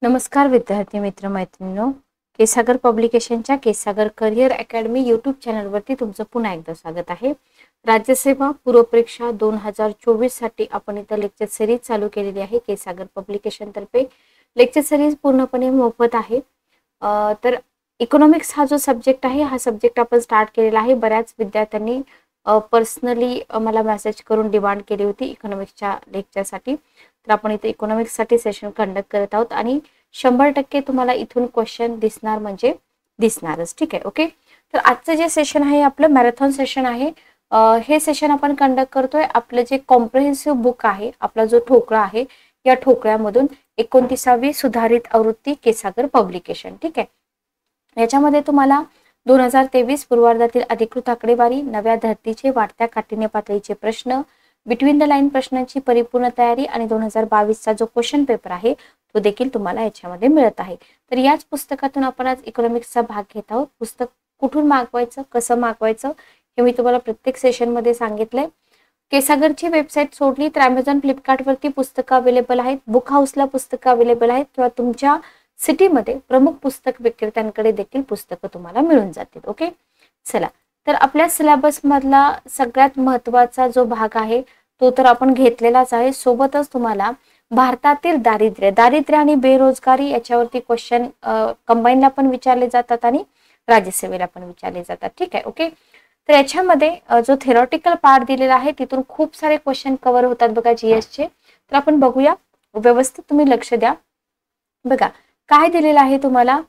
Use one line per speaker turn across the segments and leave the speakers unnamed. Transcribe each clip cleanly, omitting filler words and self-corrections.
नमस्कार विद्यार्थी मित्र मैत्रिणींनो, केसागर पब्लिकेशनच्या केसागर करिअर अकॅडमी यूट्यूब चॅनलवरती तुमचं पुन्हा एकदा स्वागत आहे. राज्यसेवा पूर्वपरीक्षा 2024 साठी आपण इथं लेक्चर सिरीज चालू केलेली आहे. केसागर पब्लिकेशन तर्फे लेक्चर सिरीज पूर्णपणे मोफत आहे. तर इकॉनॉमिक्स हा जो सब्जेक्ट आहे, हा सब्जेक्ट आपण स्टार्ट केलेला आहे. बऱ्याच विद्यार्थ्यांनी पर्सनली मला मेसेज करून डिमांड केली होती इकॉनॉमिक्सच्या लेक्चरसाठी. तर आपण इथे इकॉनॉमिक्ससाठी सेशन कंडक्ट करत आहोत आणि 100% तुम्हाला इथून क्वेश्चन दिसणार म्हणजे दिसणारच. ठीक आहे, ओके. तर आजचं जे सेशन आहे आपलं मॅरेथॉन सेशन आहे. हे सेशन आपण कंडक्ट करतोय. आपलं जे कॉम्प्रिहेन्सिव्ह बुक आहे, आपला जो ठोकळा आहे, या ठोकळ्यामधून 29वी सुधारित आवृत्ती केसागर पब्लिकेशन. ठीक आहे, याच्यामध्ये तुम्हाला 2023 पूर्वार्धातील अधिकृत आकडेवारी, नव्या धरतीचे वाढत्या काठिण्य पातळीचे प्रश्न, बिटवीन द लाईन प्रश्नांची परिपूर्ण तयारी आणि 2022चा जो क्वेश्चन पेपर आहे तो देखील तुम्हाला याच्यामध्ये मिळत आहे. तर याच पुस्तकातून आपण आज इकॉनॉमिक्सचा भाग घेत आहोत. पुस्तक कुठून मागवायचं, कसं मागवायचं हे मी तुम्हाला प्रत्येक सेशनमध्ये सांगितलंय. केसागरची वेबसाईट सोडली तर Amazon, फ्लिपकार्टवरती पुस्तकं अवेलेबल आहेत. बुक हाऊसला पुस्तकं अवेलेबल आहेत किंवा तुमच्या सिटीमध्ये प्रमुख पुस्तक विक्रेत्यांकडे देखील पुस्तकं तुम्हाला मिळून जातील. ओके, चला. तर आपल्या सिलेबस मधला सगळ्यात महत्त्वाचा जो भाग आहे तो तर आपण घेतलेलाच आहे. सोबतच तुम्हाला भारतातील दारिद्र्य आणि बेरोजगारी याच्यावरती क्वेश्चन कंबाईनला पण विचारले जातात आणि राज्यसेवेला पण विचारले जातात. ठीक आहे, ओके. तर याच्यामध्ये जो थेरॉटिकल पार्ट दिलेला आहे तिथून खूप सारे क्वेश्चन कव्हर होतात बघा जीएसचे. तर आपण बघूया, व्यवस्थित तुम्ही लक्ष द्या. बघा काय दिलेलं आहे तुम्हाला.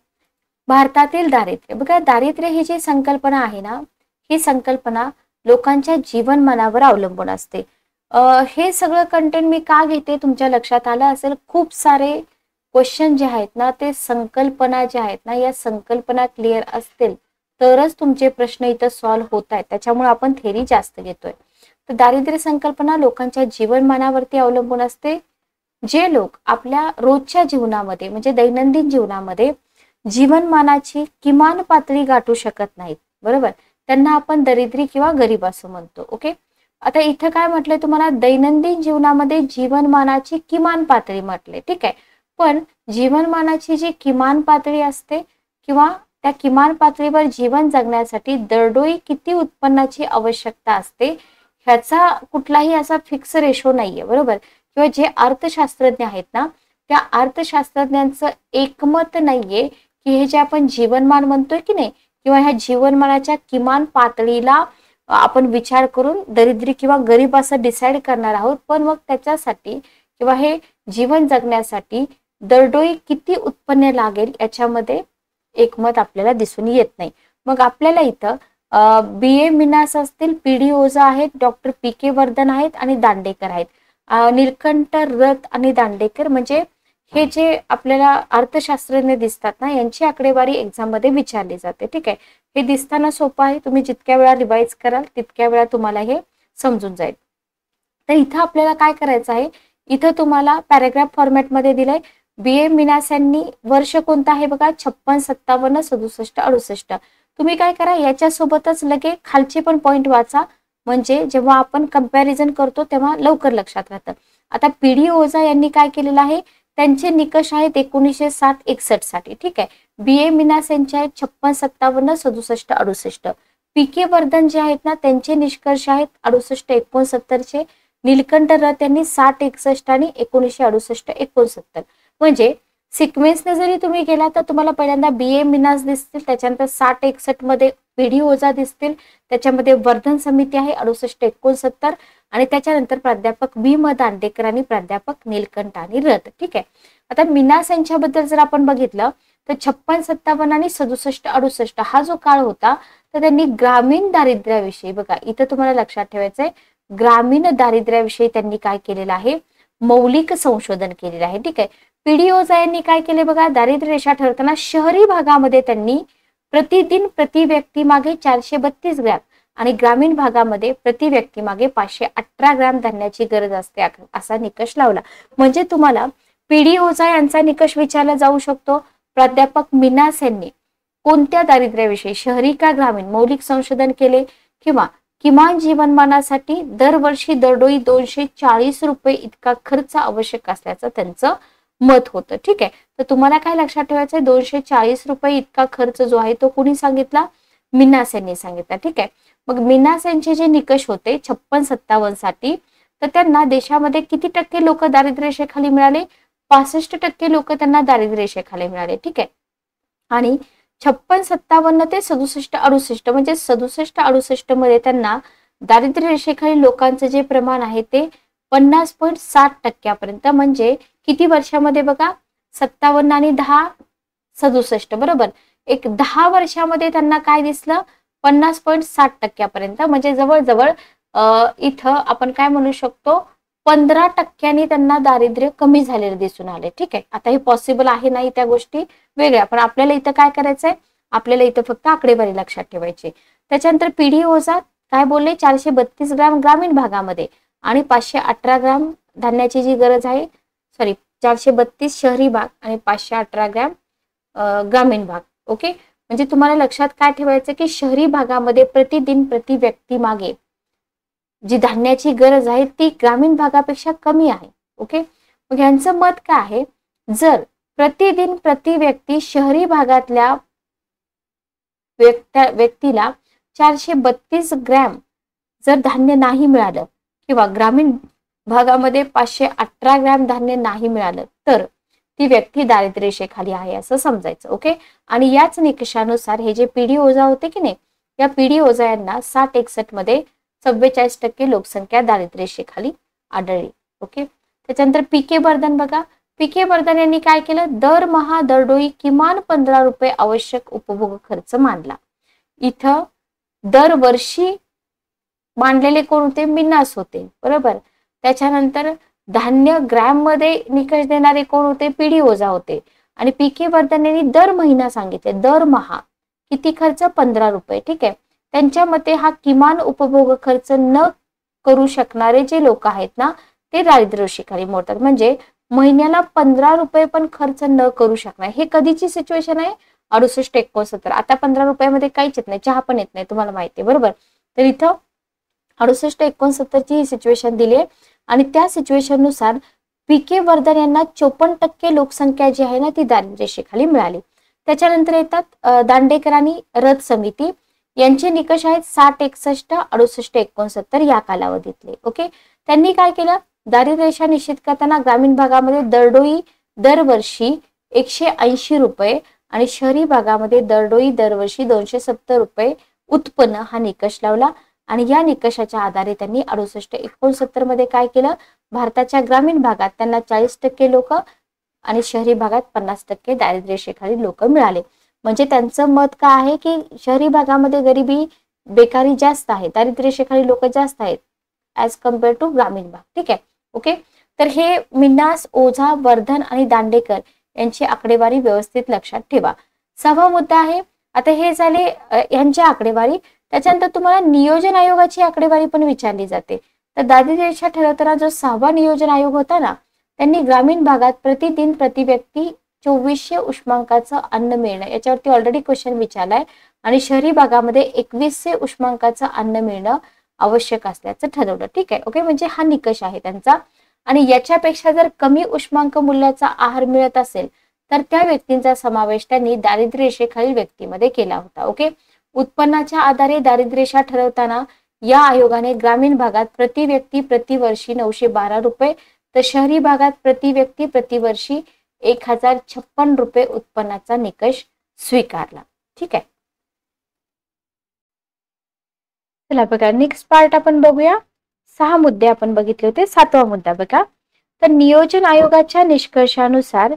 भारतातील दारिद्र्य. बघा, दारिद्र्य ही जी संकल्पना आहे ना, ही संकल्पना लोकांच्या जीवनमानावर अवलंबून असते. हे सगळं कंटेंट मी का घेते तुमच्या लक्षात आलं असेल. खूप सारे क्वेश्चन जे आहेत ना, ते संकल्पना जे आहेत ना, या संकल्पना क्लिअर असतील तरच तुमचे प्रश्न इथं सॉल्व्ह होत आहेत. त्याच्यामुळे आपण थेरी जास्त घेतोय. तर दारिद्र्य संकल्पना लोकांच्या जीवनमानावरती अवलंबून असते. जे लोक आपल्या रोजच्या जीवनामध्ये म्हणजे दैनंदिन जीवनामध्ये जीवनमानाची किमान पातळी गाठू शकत नाहीत, बरोबर, त्यांना आपण दरिद्री किंवा गरीब असं म्हणतो. ओके, आता इथं काय म्हटलंय तुम्हाला, दैनंदिन जीवनामध्ये जीवनमानाची किमान पातळी म्हटले. ठीक आहे, पण जीवनमानाची जी किमान पातळी असते किंवा त्या किमान पातळीवर जीवन जगण्यासाठी दरडोई किती उत्पन्नाची आवश्यकता असते ह्याचा कुठलाही असा फिक्स रेशो नाहीये, बरोबर. किंवा जे अर्थशास्त्रज्ञ आहेत ना, त्या अर्थशास्त्रज्ञांचं एकमत नाहीये की हे जे आपण जीवनमान म्हणतोय की नाही, किंवा ह्या जीवनमानाच्या किमान पातळीला आपण विचार करून दरिद्री किंवा गरीब असं डिसाईड करणार आहोत. पण मग त्याच्यासाठी किंवा हे जीवन जगण्यासाठी दरडोई किती उत्पन्न लागेल याच्यामध्ये एकमत आपल्याला दिसून येत नाही. मग आपल्याला इथं BA मिनास असतील, PD ओझा आहेत, डॉक्टर PK वर्धन आहेत आणि दांडेकर आहेत. नीलकंठ रथ आणि दांडेकर म्हणजे हे जे आपल्याला अर्थशास्त्रज्ञ दिसतात ना, यांची आकडेवारी एक्झाम मध्ये विचारली जाते. ठीक आहे, हे दिसताना सोपं आहे. तुम्ही जितक्या वेळा रिवाइज कराल तितक्या वेळा तुम्हाला हे समजून जाईल. तर इथं आपल्याला काय करायचं आहे, इथं तुम्हाला पॅराग्राफ फॉर्मॅटमध्ये दिलंय. BA मिनास यांनी वर्ष कोणतं आहे बघा, 56, 57, 67, 68. तुम्ही काय करा, याच्यासोबतच लगे खालचे पण पॉइंट वाचा, म्हणजे जेव्हा आपण कंपॅरिझन करतो तेव्हा लवकर लक्षात राहतं. आता PD ओझा यांनी काय केलेलं आहे, त्यांचे निकष आहेत 1960-61 साठी. ठीक आहे, BA मिनास यांचे आहेत 56, 57, 67, 68. PK वर्धन जे आहेत ना, त्यांचे निष्कर्ष आहेत 68, 69 नीलकंठ रथ यांनी 60, 61 आणि 1968, 69. म्हणजे सिक्वेन्सने जरी तुम्ही गेला तर तुम्हाला पहिल्यांदा BA मिनास दिसतील, त्याच्यानंतर 60, 61 मध्ये PD ओझा दिसतील, त्याच्यामध्ये वर्धन समिती आहे 68, 69 आणि त्याच्यानंतर प्राध्यापक B दांडेकर आणि प्राध्यापक नीलकंठ आणि रथ. ठीक आहे, आता मिनास यांच्याबद्दल जर आपण बघितलं तर 56, 57 आणि 67, 68 हा जो काळ होता तर त्यांनी ग्रामीण दारिद्र्याविषयी, बघा इथं तुम्हाला लक्षात ठेवायचंय, ग्रामीण दारिद्र्याविषयी त्यांनी काय केलेलं आहे, मौलिक संशोधन केलेलं आहे. ठीक आहे, PD ओझा यांनी काय केले बघा, दारिद्र्य रेषा ठरवताना शहरी भागामध्ये त्यांनी प्रतिदिन प्रति व्यक्ती मागे 432 ग्रॅम आणि ग्रामीण भागामध्ये प्रति व्यक्ती मागे 518 ग्रॅम धान्याची गरज असते असा निकष लावला. म्हणजे तुम्हाला PD ओझा यांचा निकष विचारला जाऊ शकतो. प्राध्यापक मिनास यांनी कोणत्या दारिद्र्याविषयी, शहरी का ग्रामीण, मौलिक संशोधन केले किंवा किमान जीवनमानासाठी दरवर्षी दरडोई 240 रुपये इतका खर्च आवश्यक असल्याचं त्यांचं मत होतं. ठीक आहे, तर तुम्हाला काय लक्षात ठेवायचं आहे, 240 रुपये इतका खर्च जो आहे तो कुणी सांगितला, मिनास यांनी सांगितला. ठीक आहे, मग मिनास यांचे जे निकष होते 56-57 साठी, तर त्यांना देशामध्ये किती टक्के लोक दारिद्र्य रेषेखाली मिळाले, 65% लोक त्यांना दारिद्र्य रेषेखाली मिळाले. ठीक आहे, आणि 56-57 ते 67-68 म्हणजे 67-68 मध्ये त्यांना दारिद्र्य रेषेखालील लोकांचं जे प्रमाण आहे ते 50.7% म्हणजे किती वर्षामध्ये बघा, 57 आणि 10 67 बरोबर, एक 10 वर्षामध्ये त्यांना काय दिसलं, 50.7% म्हणजे जवळजवळ इथं आपण काय म्हणू शकतो, 15% त्यांना दारिद्र्य कमी झालेलं दिसून आले. ठीक आहे, आता हे पॉसिबल आहे नाही त्या गोष्टी वेगळ्या, पण आपल्याला इथं काय करायचंय, आपल्याला इथं फक्त आकडेवारी लक्षात ठेवायची. त्याच्यानंतर पीडी ओझा काय बोलले, 432 ग्राम ग्रामीण भागामध्ये आणि 518 ग्राम धान्याची जी गरज आहे, सॉरी 432 शहरी भाग आणि 518 ग्राम ग्रामीण भाग. ओके, म्हणजे तुम्हाला लक्षात काय ठेवायचं की शहरी भागामध्ये प्रतिदिन प्रति व्यक्ती मागे जी धान्याची गरज आहे ती ग्रामीण भागापेक्षा कमी आहे. ओके, मग यांचं मत काय आहे, जर प्रतिदिन प्रति व्यक्ती शहरी भागातल्या व्यक्तीला 432 ग्रॅम जर धान्य नाही मिळालं किंवा ग्रामीण भागामध्ये 518 ग्रॅम धान्य नाही मिळालं तर ती व्यक्ती दारिद्र्य रेषेखाली आहे असं समजायचं. ओके, आणि याच निकषानुसार हे जे पीडी ओझा होते की नाही, या पीडी ओझा यांना 60-61 मध्ये 44% लोकसंख्या दारिद्र्य रेषेखाली आढळली. ओके, त्याच्यानंतर पीके बर्धन बघा, पीके बर्धन यांनी काय केलं, दरमहा दरडोई किमान 15 रुपये आवश्यक उपभोग खर्च मानला. इथं दरवर्षी मांडलेले कोण होते, मिनास होते बरोबर. त्याच्यानंतर धान्य ग्रॅम मध्ये निकष देणारे कोण होते, पीडी ओझा होते. आणि पीके बर्धन यांनी दर महिना सांगितले, दरमहा किती खर्च, 15 रुपये. ठीक आहे, त्यांच्या मते हा किमान उपभोग खर्च न करू शकणारे जे लोक आहेत ना ते दारिद्र्य रेषेखाली मोडतात. म्हणजे महिन्याला 15 रुपये पण खर्च न करू शकणार, हे कधीची सिच्युएशन आहे, 68-69. आता 15 रुपयामध्ये काहीच येत नाही, चहा पण येत नाही, तुम्हाला माहिती आहे बरोबर. तर इथं 68-69 ची ही सिच्युएशन दिली आहे आणि त्या सिच्युएशन नुसार पीके वर्धन यांना 54% लोकसंख्या जी आहे ना ती दारिद्र्य रेषेखाली मिळाली. त्याच्यानंतर येतात दांडेकर आणि रथ समिती, यांचे निकष आहेत 60-61, 68-69 या कालावधीतले. ओके, त्यांनी काय केलं, दारिद्र्य रेषा निश्चित करताना ग्रामीण भागामध्ये दरडोई दरवर्षी 180 रुपये आणि शहरी भागामध्ये दरडोई दरवर्षी 270 रुपये उत्पन्न हा निकष लावला. आणि या निकषाच्या आधारे त्यांनी 68-69 मध्ये काय केलं, भारताच्या ग्रामीण भागात त्यांना 40% लोक आणि शहरी भागात 50% दारिद्र्य रेषेखाली लोक मिळाले. म्हणजे त्यांचं मत काय आहे की शहरी भागामध्ये गरिबी बेकारी जास्त आहे, दारिद्र्य रेषेखाली लोक जास्त आहेत ऍज कम्पेअर टू ग्रामीण भाग. ठीक आहे, ओके, तर हे मिनास, ओझा, वर्धन आणि दांडेकर यांची आकडेवारी व्यवस्थित लक्षात ठेवा. 6वा मुद्दा आहे, आता हे झाले यांची आकडेवारी. त्याच्यानंतर तुम्हाला नियोजन आयोगाची आकडेवारी पण विचारली जाते. तर दारिद्र्य रेषा ठरवताना जो 6वा नियोजन आयोग होता ना, त्यांनी ग्रामीण भागात प्रतिदिन प्रति व्यक्ती 2400 उष्मांकाचं अन्न मिळणं याच्यावरती ऑलरेडी क्वेश्चन विचारलाय आणि शहरी भागामध्ये 2100 उष्मांकाचं अन्न मिळणं आवश्यक असल्याचं ठरवलं. ठीक आहे, ओके, म्हणजे हा निकष आहे त्यांचा. आणि याच्यापेक्षा जर कमी उष्मांक मूल्याचा आहार मिळत असेल तर त्या व्यक्तींचा समावेश त्यांनी दारिद्र्य रेषेखालील व्यक्तीमध्ये केला होता. ओके, उत्पन्नाच्या आधारे दारिद्र्य रेषा ठरवताना या आयोगाने ग्रामीण भागात प्रति व्यक्ती प्रतिवर्षी 912 रुपये तर शहरी भागात प्रति व्यक्ती प्रतिवर्षी 1056 रुपये उत्पन्नाचा निकष स्वीकारला. ठीक आहे, चला बघा नेक्स्ट पार्ट आपण बघूया. 6 मुद्दे आपण बघितले होते. 7वा मुद्दा बघा, तर नियोजन आयोगाच्या निष्कर्षानुसार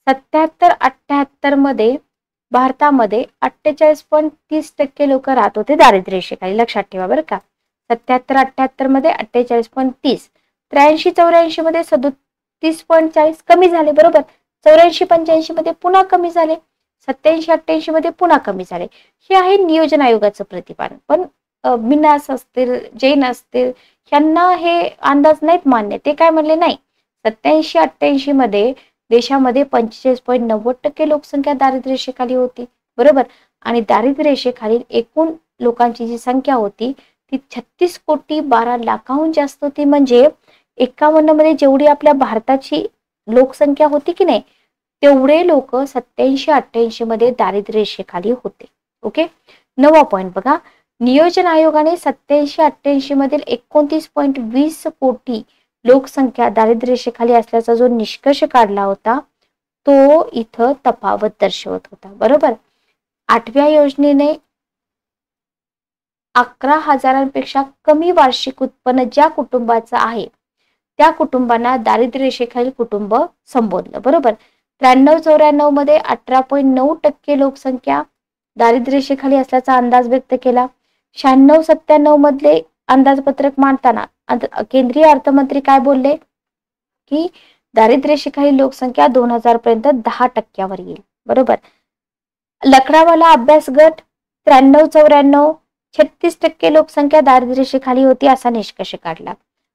77-78 मध्ये भारतामध्ये 48.30% लोक राहत होते दारिद्र्य रेषेखाली. लक्षात ठेवा बरं का, 77-78 मध्ये 48.30, 83-84 मध्ये 37.40 कमी झाले बरोबर, 84-85 मध्ये पुन्हा कमी झाले, 87-88 मध्ये पुन्हा कमी झाले. हे आहे नियोजन आयोगाचं प्रतिपादन. पण मिनास असतील, जैन असतील, यांना हे अंदाज नाहीत मान्य. ते काय म्हणले, नाही, 87-88 मध्ये देशामध्ये 45.90% लोकसंख्या दारिद्र्य रेषेखाली होती बरोबर. आणि दारिद्र्य रेषेखालील एकूण लोकांची जी संख्या होती ती 36.12 लाखाहून जास्त होती. म्हणजे 51 मध्ये जेवढी आपल्या भारताची लोकसंख्या होती की नाही तेवढे लोक 87-88 मध्ये दारिद्र्य रेषेखाली होते. ओके. 9वा पॉइंट बघा, नियोजन आयोगाने 87-88 मधील 29.20 कोटी लोकसंख्या दारिद्र्य रेषेखाली असल्याचा जो निष्कर्ष काढला होता तो इथं तफावत दर्शवत होता. बरोबर. 8व्या योजनेने 11,000पेक्षा कमी वार्षिक उत्पन्न ज्या कुटुंबाचं आहे त्या कुटुंबांना दारिद्र्य रेषेखालील कुटुंब संबोधलं. बरोबर. 93-94 मध्ये 18.9% लोकसंख्या दारिद्र्य रेषेखाली असल्याचा अंदाज व्यक्त केला. 96-97 मधले अंदाजपत्रक मांडताना केंद्रीय अर्थमंत्री काय बोलले की दारिद्र्य रेषेखालील लोकसंख्या 2000 पर्यंत 10% येईल. बरोबर. लकडावाला अभ्यास गट 93-94 36% लोकसंख्या दारिद्र्य रेषेखाली होती असा निष्कर्ष काढला.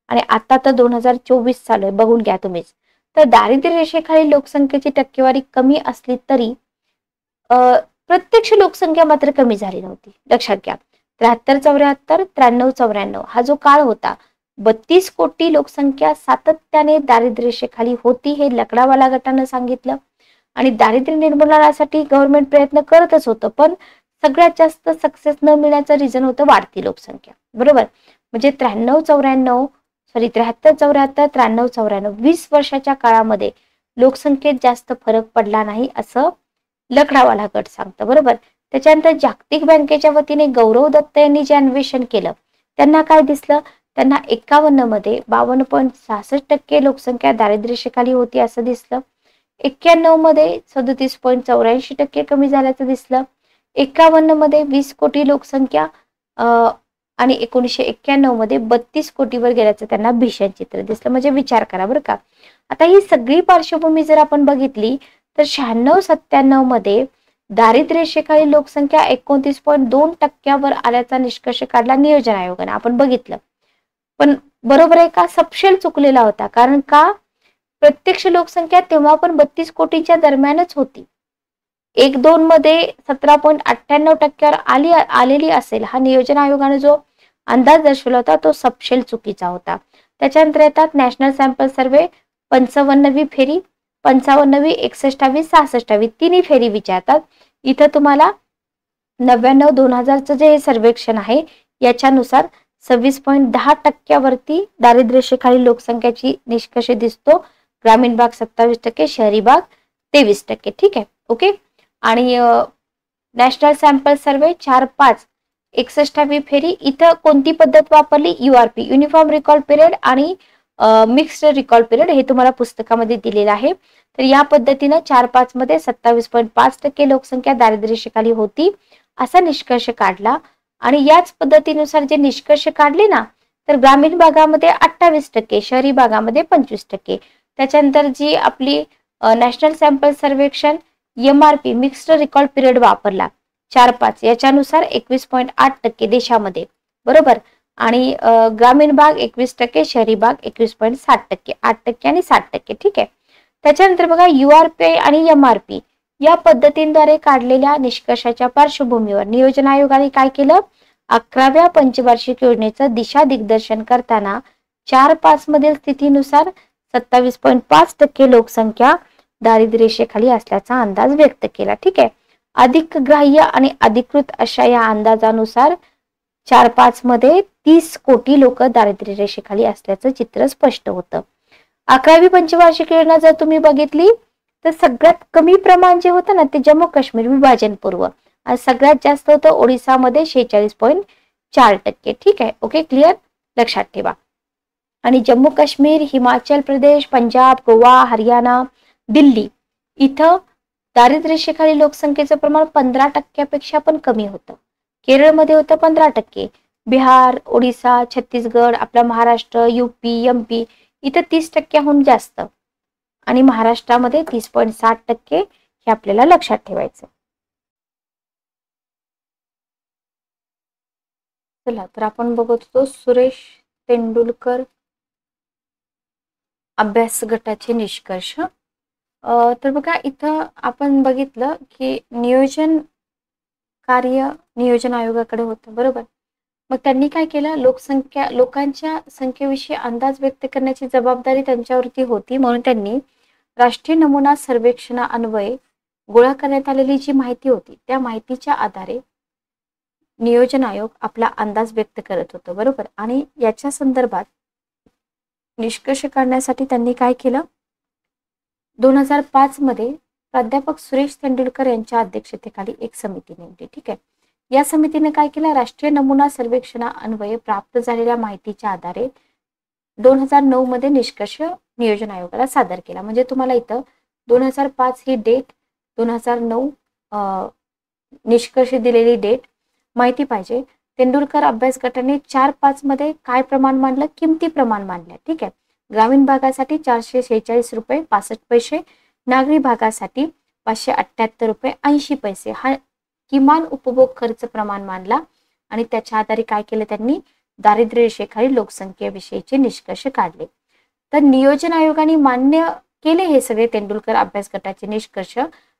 आणि आता तर 2024 चालू आहे, बघून घ्या तुम्हीच. तर दारिद्र्य रेषेखाली लोकसंख्येची टक्केवारी कमी असली तरी प्रत्यक्ष लोकसंख्या मात्र कमी झाली नव्हती. लक्षात घ्या. 73-74 93-94 हा जो काळ होता 32 कोटी लोकसंख्या सातत्याने दारिद्र्य रेषेखाली होती हे लकडावाला गटानं सांगितलं. आणि दारिद्र्य निर्मूलनासाठी गव्हर्नमेंट प्रयत्न करतच होतं पण सगळ्यात जास्त सक्सेस न मिळण्याचं रिझन होतं वाढती लोकसंख्या. बरोबर. म्हणजे 73-74 93-94 20 वर्षाच्या काळामध्ये लोकसंख्येत जास्त फरक पडला नाही असं लकडावाला गट सांगतं. बरोबर. त्याच्यानंतर जागतिक बँकेच्या वतीने गौरव दत्त यांनी जे अन्वेषण केलं त्यांना काय दिसलं, त्यांना 51 मध्ये 52.66% लोकसंख्या दारिद्र्य रेषेखाली होती असं दिसलं. 91 मध्ये 37.84% कमी झाल्याचं दिसलं. 51 मध्ये 20 कोटी लोकसंख्या आणि 1991 मध्ये 32 कोटीवर गेल्याचं त्यांना भीषण चित्र दिसलं. म्हणजे विचार करा बरं का. आता ही सगळी पार्श्वभूमी जर आपण बघितली तर 96-97 मध्ये दारिद्र्य रेषेखालील लोकसंख्या 29.2% आल्याचा निष्कर्ष काढला नियोजन आयोगाने. आपण बघितलं. पण बरोबर आहे का, सबशेल चुकलेला होता. कारण का, प्रत्यक्ष लोकसंख्या तेव्हा पण 32 कोटीच्या दरम्यानच होती. 1-2 मध्ये 17.98% आलेली असेल. हा नियोजन आयोगाने जो अंदाज दर्शवला होता तो सबशेल चुकीचा होता. त्याच्यानंतर येतात नॅशनल सॅम्पल सर्वे 55वी फेरी, 55वी, 61वी, 66वी तिन्ही फेरी विचारतात. इथं तुम्हाला 99-2000चं जे सर्वेक्षण आहे याच्यानुसार 26.10% वरती दारिद्र्य रेषेखालील लोकसंख्याची निष्कर्ष दिसतो. ग्रामीण भाग 27%, शहरी भाग 23%. ठीक आहे. ओके. आणि नॅशनल सॅम्पल सर्वे 4-5 61वी फेरी इथं कोणती पद्धत वापरली, URP युनिफॉर्म रिकॉल पिरियड आणि मिक्स्ड रिकॉल पिरियड हे तुम्हाला पुस्तकामध्ये दिलेलं आहे. तर या पद्धतीनं 4-5 मध्ये 27.5% लोकसंख्या दारिद्र्य रेषेखाली होती असा निष्कर्ष काढला. आणि याच पद्धतीनुसार जे निष्कर्ष काढले ना तर ग्रामीण भागामध्ये 28%, शहरी भागामध्ये 25%. त्याच्यानंतर जी आपली नॅशनल सॅम्पल सर्वेक्षण MRP मिक्स्ड रिकॉल पिरियड वापरला 4-5 याच्यानुसार 21.8% देशामध्ये. बरोबर. आणि ग्रामीण भाग 21%, शहरी भाग 21.7%, 8% आणि 7%. ठीक आहे. त्याच्यानंतर बघा URP आणि MRP या पद्धतींद्वारे काढलेल्या निष्कर्षाच्या पार्श्वभूमीवर नियोजन आयोगाने काय केलं, 11व्या पंचवार्षिक योजनेचं दिशा दिग्दर्शन करताना 4-5 मधील स्थितीनुसार 27.5% लोकसंख्या दारिद्र्य रेषेखाली असल्याचा अंदाज व्यक्त केला. ठीक आहे. अधिक ग्राह्य आणि अधिकृत अशा या अंदाजानुसार 4-5 मध्ये 30 कोटी लोक दारिद्र्य रेषेखाली असल्याचं चित्र स्पष्ट होतं. 11वी पंचवार्षिक योजना जर तुम्ही बघितली तर सगळ्यात कमी प्रमाण जे होतं ना ते जम्मू काश्मीर विभाजन पूर्व आणि सगळ्यात जास्त होतं ओडिसामध्ये 46.4%. ठीक आहे. ओके. क्लिअर. लक्षात ठेवा. आणि जम्मू काश्मीर, हिमाचल प्रदेश, पंजाब, गोवा, हरियाणा, दिल्ली इथं दारिद्र्य रेषेखाली लोकसंख्येचं प्रमाण 15% पण कमी होतं. केरळमध्ये होतं 15%, बिहार, ओडिसा, छत्तीसगड, आपला महाराष्ट्र, UP, MP इथं 30%हून जास्त आणि महाराष्ट्रामध्ये 30.7% हे आपल्याला लक्षात ठेवायचं. चला तर आपण बघत होतो सुरेश तेंडुलकर अभ्यास गटाचे निष्कर्ष. तर बघा इथं आपण बघितलं की नियोजन कार्य नियोजन आयोगाकडे होतं. बरोबर. मग त्यांनी काय केलं, लोकांच्या संख्येविषयी अंदाज व्यक्त करण्याची जबाबदारी त्यांच्यावरती होती म्हणून त्यांनी राष्ट्रीय नमुना सर्वेक्षणान्वये गोळा करण्यात आलेली जी माहिती होती त्या माहितीच्या आधारे नियोजन आयोग आपला अंदाज व्यक्त करत होतं, बरोबर. आणि याच्या संदर्भात निष्कर्ष काढण्यासाठी त्यांनी काय केलं, 2005 मध्ये प्राध्यापक सुरेश तेंडुलकर यांच्या अध्यक्षतेखाली एक समिती नेमली. ठीक आहे. या समितीने काय केलं, राष्ट्रीय नमुना सर्वेक्षणान्वये प्राप्त झालेल्या माहितीच्या आधारे 2009 मध्ये निष्कर्ष नियोजन आयोगाला सादर केला. म्हणजे तुम्हाला इथं 2005 ही डेट, 2009 निष्कर्ष दिलेली डेट माहिती पाहिजे. तेंडुलकर अभ्यास गटाने 4-5 मध्ये काय प्रमाण मांडलं, किमती प्रमाण मांडल्या. ठीक आहे. ग्रामीण भागासाठी 446 रुपये 65 पैसे, नागरी भागासाठी 578 रुपये 80 पैसे हा किमान उपभोग खर्च प्रमाण मानला. आणि त्याच्या आधारे काय केलं त्यांनी, दारिद्र्य रेषेखालील लोकसंख्येविषयीचे निष्कर्ष काढले. तर नियोजन आयोगाने मान्य केले हे सगळे तेंडुलकर अभ्यास गटाचे निष्कर्ष.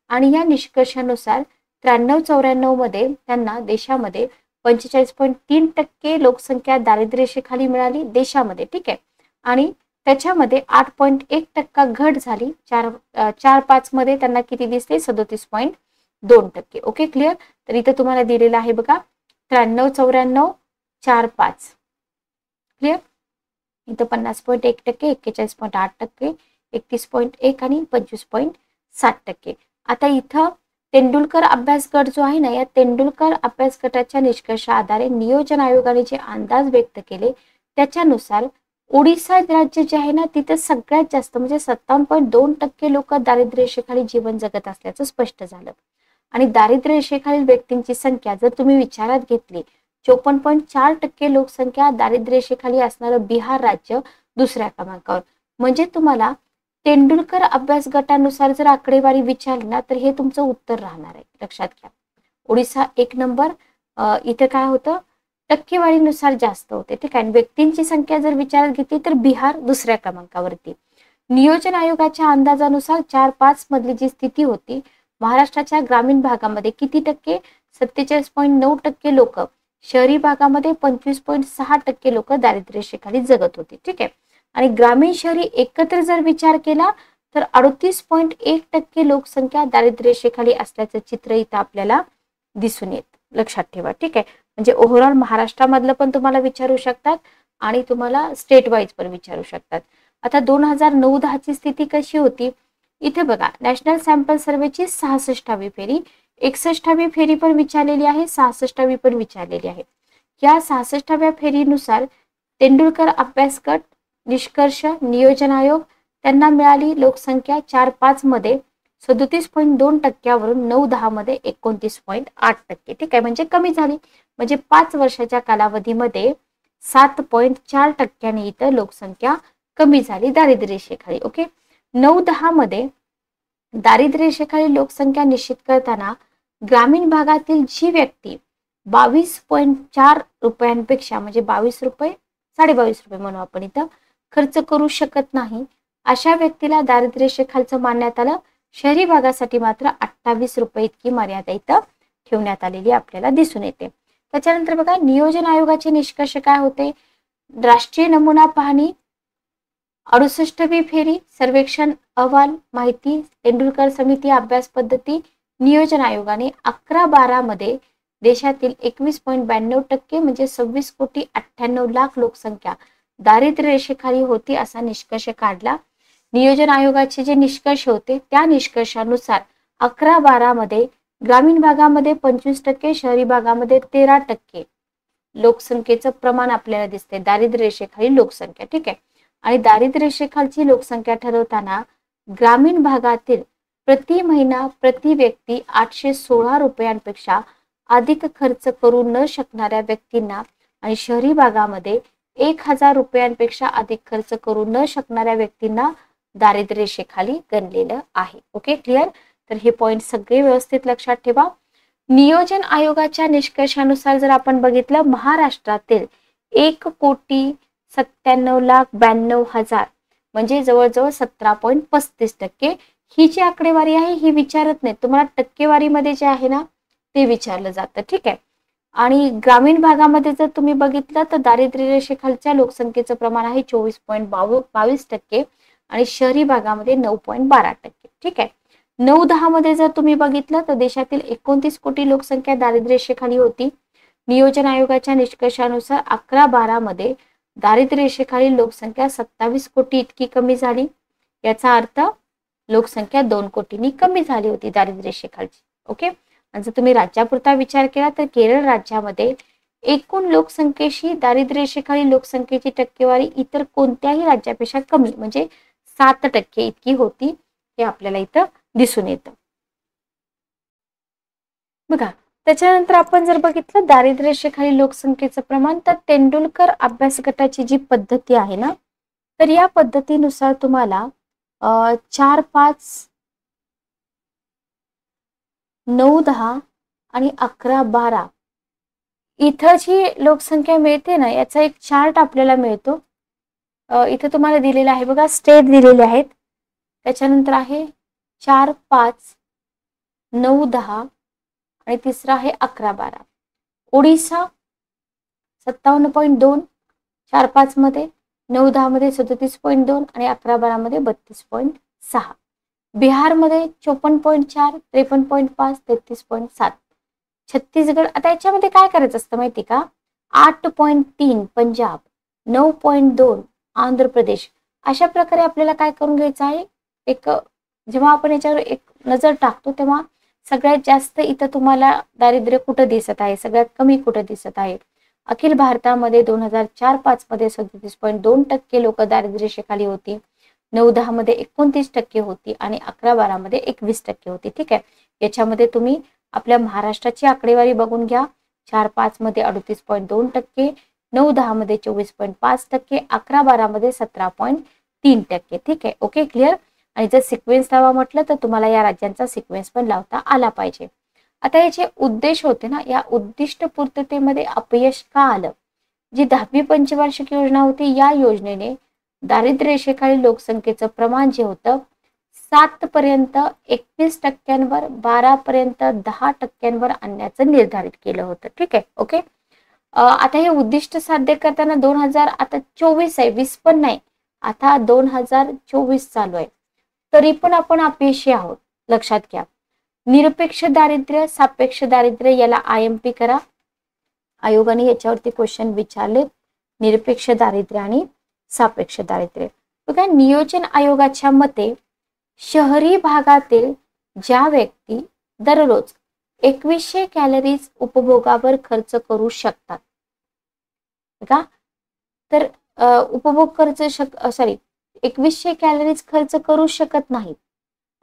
आणि या निष्कर्षानुसार 93-94 मध्ये त्यांना देशामध्ये 45.3% लोकसंख्या दारिद्र्य रेषेखाली मिळाली देशामध्ये. ठीक आहे. आणि त्याच्यामध्ये 8.1% घट झाली. 4-5 मध्ये त्यांना किती दिसले, 37.2%. Okay, clear. तर इथं तुम्हाला दिलेलं आहे बघा, 93-94, 4-5, क्लिअर. इथं 50.1%, 41.8%, 31.1 आणि 25.7%. आता इथं तेंडुलकर अभ्यास गट जो आहे ना, या तेंडुलकर अभ्यास गटाच्या निष्कर्षा आधारे नियोजन आयोगाने जे अंदाज व्यक्त केले त्याच्यानुसार ओडिसा राज्य जे आहे ना, तिथे सगळ्यात जास्त म्हणजे 57.2% लोक दारिद्र्य रेषेखाली जीवन जगत असल्याचं स्पष्ट झालं. आणि दारिद्र्य रेषेखालील व्यक्तींची संख्या जर तुम्ही विचारात घेतली, 54.4% लोकसंख्या दारिद्र्य रेषेखाली असणारं बिहार राज्य दुसऱ्या क्रमांकावर. म्हणजे तुम्हाला तेंडुलकर अभ्यास गटानुसार जर आकडेवारी विचारली ना, तर हे तुमचं उत्तर राहणार आहे, लक्षात घ्या. ओडिसा 1 नंबर, इथे काय होतं, टक्केवारीनुसार जास्त होते. ठीक आहे. व्यक्तींची संख्या जर विचारात घेतली तर बिहार दुसऱ्या क्रमांकावरती. नियोजन आयोगाच्या अंदाजानुसार 4-5 मधली जी स्थिती होती, महाराष्ट्राच्या ग्रामीण भागामध्ये किती टक्के, 47.9% लोक, शहरी भागामध्ये 25.6% लोक दारिद्र्य रेषेखाली जगत होते. ठीक आहे. आणि ग्रामीण शहरी एकत्र जर विचार केला तर 38.1% लोकसंख्या दारिद्र्य रेषेखाली असल्याचं चित्र इथं आपल्याला दिसून येत, लक्षात ठेवा. ठीक आहे. म्हणजे ओव्हरऑल महाराष्ट्रामधलं पण तुम्हाला विचारू शकतात आणि तुम्हाला स्टेट वाईज पण विचारू शकतात. आता 2009-10 ची स्थिती कशी होती, इथे बघा, नॅशनल सॅम्पल सर्वेची 66वी फेरी, 61वी फेरी पण विचारलेली आहे, 66वी पण विचारलेली आहे. या 66व्या फेरीनुसार तेंडुलकर अभ्यास गट निष्कर्ष नियोजन आयोग त्यांना मिळाली लोकसंख्या 4-5 मध्ये 37.2% वरून 9-10 मध्ये 29.8%. ठीक आहे. म्हणजे कमी झाली. म्हणजे 5 वर्षाच्या कालावधीमध्ये 7.4% इथं लोकसंख्या कमी झाली दारिद्र्य रेषेखाली. ओके. 9-10 मध्ये दारिद्र्य रेषेखाली लोकसंख्या निश्चित करताना ग्रामीण भागातील जी व्यक्ती 22.4 रुपयांपेक्षा म्हणजे 22 रुपये 22.5 रुपये म्हणू आपण इथं खर्च करू शकत नाही, अशा व्यक्तीला दारिद्र्य रेषेखालचं मानण्यात आलं. शहरी भागासाठी मात्र 28 रुपये इतकी मर्यादा इथं ठेवण्यात आलेली आपल्याला दिसून येते. त्याच्यानंतर बघा, नियोजन आयोगाचे निष्कर्ष काय होते, राष्ट्रीय नमुना पाहणी, 68वी फेरी, सर्वेक्षण अहवाल, माहिती, तेंडुलकर समिती, अभ्यास पद्धती. नियोजन आयोगाने 11-12 मध्ये देशातील 21.92% म्हणजे 26,98,00,000 लोकसंख्या दारिद्र्य रेषेखाली होती असा निष्कर्ष काढला. नियोजन आयोगाचे जे निष्कर्ष होते त्या निष्कर्षानुसार 11-12 मध्ये ग्रामीण भागामध्ये 25%, शहरी भागामध्ये 13% लोकसंख्येचं प्रमाण आपल्याला दिसते, दारिद्र्य रेषेखाली लोकसंख्या. ठीक आहे. आणि दारिद्र्य रेषेखालची लोकसंख्या ठरवताना ग्रामीण भागातील प्रति महिना प्रति व्यक्ती 816 रुपयांपेक्षा अधिक खर्च करू न शकणाऱ्या व्यक्तींना आणि शहरी भागामध्ये 1000 रुपयांपेक्षा अधिक खर्च करू न शकणाऱ्या व्यक्तींना दारिद्र्य रेषेखाली गणलेलं आहे. Okay, clear. तर हे पॉइंट सगळे व्यवस्थित लक्षात ठेवा. नियोजन आयोगाच्या निष्कर्षानुसार जर आपण बघितलं, महाराष्ट्रातील 1,97,92,000 म्हणजे जवळजवळ 17.35% ही जी आकडेवारी आहे ही विचारत नाही, तुम्हाला टक्केवारीमध्ये जे आहे ना ते विचारलं जातं. ठीक आहे. आणि ग्रामीण भागामध्ये जर तुम्ही बघितलं तर दारिद्र्य रेषेखालच्या लोकसंख्येचं प्रमाण आहे 24.22%, आणि शहरी भागामध्ये 9.12%. ठीक आहे. 9-10 मध्ये जर तुम्ही बघितलं तर देशातील 29 कोटी लोकसंख्या दारिद्र्य रेषेखाली होती. नियोजन आयोगाच्या निष्कर्षानुसार 11-12 मध्ये दारिद्र्य रेषेखालील लोकसंख्या 27 कोटी इतकी कमी झाली. याचा अर्थ लोकसंख्या 2 कोटींनी कमी झाली होती दारिद्र्य रेषेखालची. ओके. आणि जर तुम्ही राज्यापुरता विचार केला तर केरळ राज्यामध्ये एकूण लोकसंख्येशी दारिद्र्य रेषेखालील लोकसंख्येची टक्केवारी इतर कोणत्याही राज्यापेक्षा कमी म्हणजे 7% इतकी होती. हे आपल्याला इथं दिसून येतं. बघा, त्याच्यानंतर आपण जर बघितलं दारिद्र्य रेषेखालील लोकसंख्येचं प्रमाण तर तेंडुलकर अभ्यास गटाची जी पद्धती आहे ना, तर या पद्धतीनुसार तुम्हाला 4, 5, 9, 10 आणि 11, 12 इथं जी लोकसंख्या मिळते ना, याचा एक चार्ट आपल्याला मिळतो. इथं तुम्हाला दिलेला आहे बघा, स्टेट दिलेले आहेत. त्याच्यानंतर आहे 4, 5, 9, 10 आणि तिसरा आहे 11, 12. ओडिसा 57.2, 4, 5 मध्ये, 9, 10 मध्ये 37.2 आणि 11, 12 मध्ये 32.6. बिहारमध्ये 54.4, 53.5, 33.7. छत्तीसगड, आता याच्यामध्ये काय करायचं असतं माहिती का, 8.3 पंजाब, 9.2 आंध्र प्रदेश. अशा प्रकारे आपल्याला काय करून घ्यायचं आहे, एक जेव्हा आपण याच्यावर एक नजर टाकतो तेव्हा सगळ्यात जास्त इथं तुम्हाला दारिद्र्य कुठं दिसत आहे, सगळ्यात कमी कुठं दिसत आहे. अखिल भारतामध्ये 2004-5 मध्ये 37.2% लोक दारिद्र्य रेषेखाली होती. 9-10 मध्ये 29% होती आणि 11-12 मध्ये 21% होती. ठीक आहे. याच्यामध्ये तुम्ही आपल्या महाराष्ट्राची आकडेवारी बघून घ्या. 4-5 मध्ये 38.2%, 9-10 मध्ये 24.5%, 11-12 मध्ये 17.3%. ठीक आहे. Okay, clear. आणि जर सिक्वेन्स लावा म्हटलं तर तुम्हाला या राज्यांचा सिक्वेन्स पण लावता आला पाहिजे. आता हे जे उद्देश होते ना, या उद्दिष्ट पूर्ततेमध्ये अपयश का आलं, जी 10वी पंचवार्षिक योजना होती या योजनेने दारिद्र्य रेषेखालील लोकसंख्येचं प्रमाण जे होतं 7 पर्यंत 21%, 12 पर्यंत 10% आणण्याचं निर्धारित केलं होतं. ठीक आहे. ओके. आता हे उद्दिष्ट साध्य करताना 2024 आहे, 20 पण नाही, आता 2024 चालू आहे, तरी पण आपण अपयशी आहोत. लक्षात घ्या. निरपेक्ष दारिद्र्य, सापेक्ष दारिद्र्य याला IMP करा. आयोगाने याच्यावरती क्वेश्चन विचारले, निरपेक्ष दारिद्र्य आणि सापेक्ष दारिद्र्य. बघा, नियोजन आयोगाच्या मते शहरी भागातील ज्या व्यक्ती दररोज 2100 कॅलरीज उपभोगावर खर्च करू शकतात, बघा, तर उपभोग खर्च 2100 कॅलरीज खर्च करू शकत नाहीत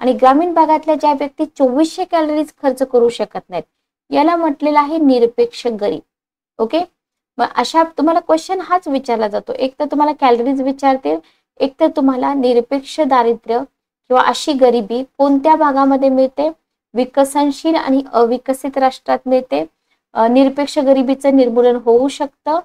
आणि ग्रामीण भागातल्या ज्या व्यक्ती 2400 कॅलरीज खर्च करू शकत नाहीत, याला म्हटलेलं आहे निरपेक्ष गरीब. ओके. मग अशा तुम्हाला क्वेश्चन हाच विचारला जातो. एक तर तुम्हाला कॅलरीज विचारतील, एक तर तुम्हाला निरपेक्ष दारिद्र्य किंवा अशी गरिबी कोणत्या भागामध्ये मिळते, विकसनशील आणि अविकसित राष्ट्रात मिळते. निरपेक्ष गरिबीचं निर्मूलन होऊ शकतं,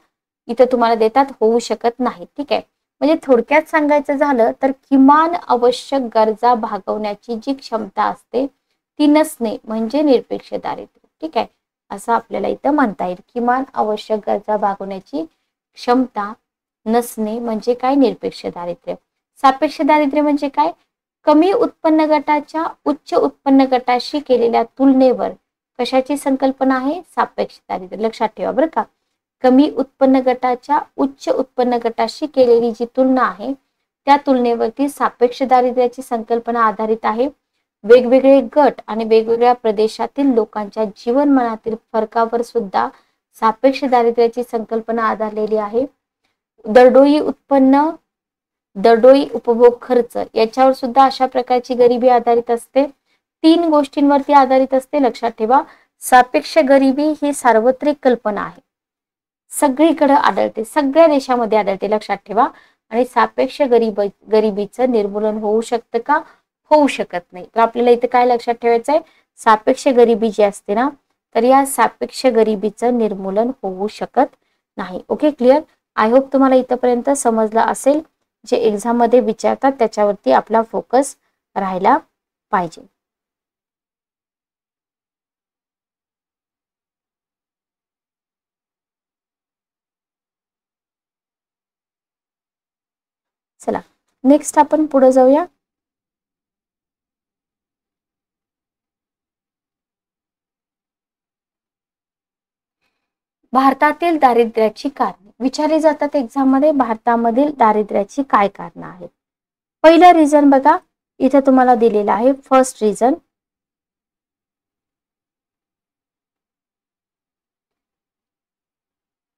इथं तुम्हाला देतात होऊ शकत नाही. ठीक आहे. म्हणजे थोडक्यात सांगायचं झालं तर किमान आवश्यक गरजा भागवण्याची जी क्षमता असते ती नसणे म्हणजे निरपेक्ष दारिद्र्य. ठीक आहे. असं आपल्याला इथं म्हणता येईल. किमान आवश्यक गरजा भागवण्याची क्षमता नसणे म्हणजे काय, निरपेक्ष दारिद्र्य. सापेक्ष दारिद्र्य म्हणजे काय, कमी उत्पन्न गटाच्या उच्च उत्पन्न गटाशी केलेल्या तुलनेवर कशाची संकल्पना आहे, सापेक्ष दारिद्र्य. लक्षात ठेवा बरं का. कमी उत्पन्न गटाच्या उच्च उत्पन्न गटाशी केलेली जी तुलना आहे त्या तुलनेवरती सापेक्ष दारिद्र्याची संकल्पना आधारित आहे. वेगवेगळे गट आणि वेगवेगळ्या प्रदेशातील लोकांच्या जीवनमानातील फरकावर सुद्धा सापेक्ष दारिद्र्याची संकल्पना आधारलेली आहे. दरडोई उत्पन्न, दरडोई उपभोग खर्च याच्यावर सुद्धा अशा प्रकारची गरिबी आधारित असते. 3 गोष्टींवरती आधारित असते. लक्षात ठेवा. सापेक्ष गरिबी ही सार्वत्रिक कल्पना आहे, सगळीकडे आढळते, सगळ्या देशामध्ये आढळते. लक्षात ठेवा. आणि सापेक्ष गरिबीचं निर्मूलन होऊ शकतं का, होऊ शकत नाही. तर आपल्याला इथे काय लक्षात ठेवायचं आहे, सापेक्ष गरिबी जी असते ना, तर या सापेक्ष गरिबीचं निर्मूलन होऊ शकत नाही. Okay, clear. आय होप तुम्हाला इथपर्यंत समजलं असेल. जे एक्झाम मध्ये विचारतात त्याच्यावरती आपला फोकस राहायला पाहिजे. चला, नेक्स्ट आपण पुढे जाऊया. भारतातील दारिद्र्याची कारणे विचारली जातात एक्झाम मध्ये. भारतामधील दारिद्र्याची काय कारण आहेत? पहिलं रिझन बघा, इथे तुम्हाला दिलेलं आहे. फर्स्ट रिझन,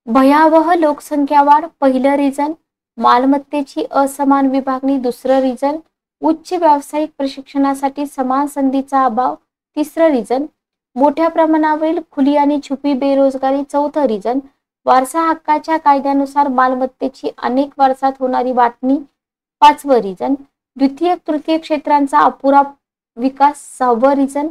भयावह लोकसंख्या वाढ. पहिलं रिझन, मालमत्तेची असमान विभागणी. दुसरं रिझन, उच्च व्यावसायिक प्रशिक्षणासाठी समान संधीचा अभाव. तिसरं रिझन, मोठ्या प्रमाणावरील खुली आणि छुपी बेरोजगारी. चौथं रिझन, वारसा हक्काच्या कायद्यानुसार मालमत्तेची अनेक वारसात होणारी वाटणी. पाचवं रिझन, द्वितीय तृतीय क्षेत्रांचा अपुरा विकास. सहावं रिझन,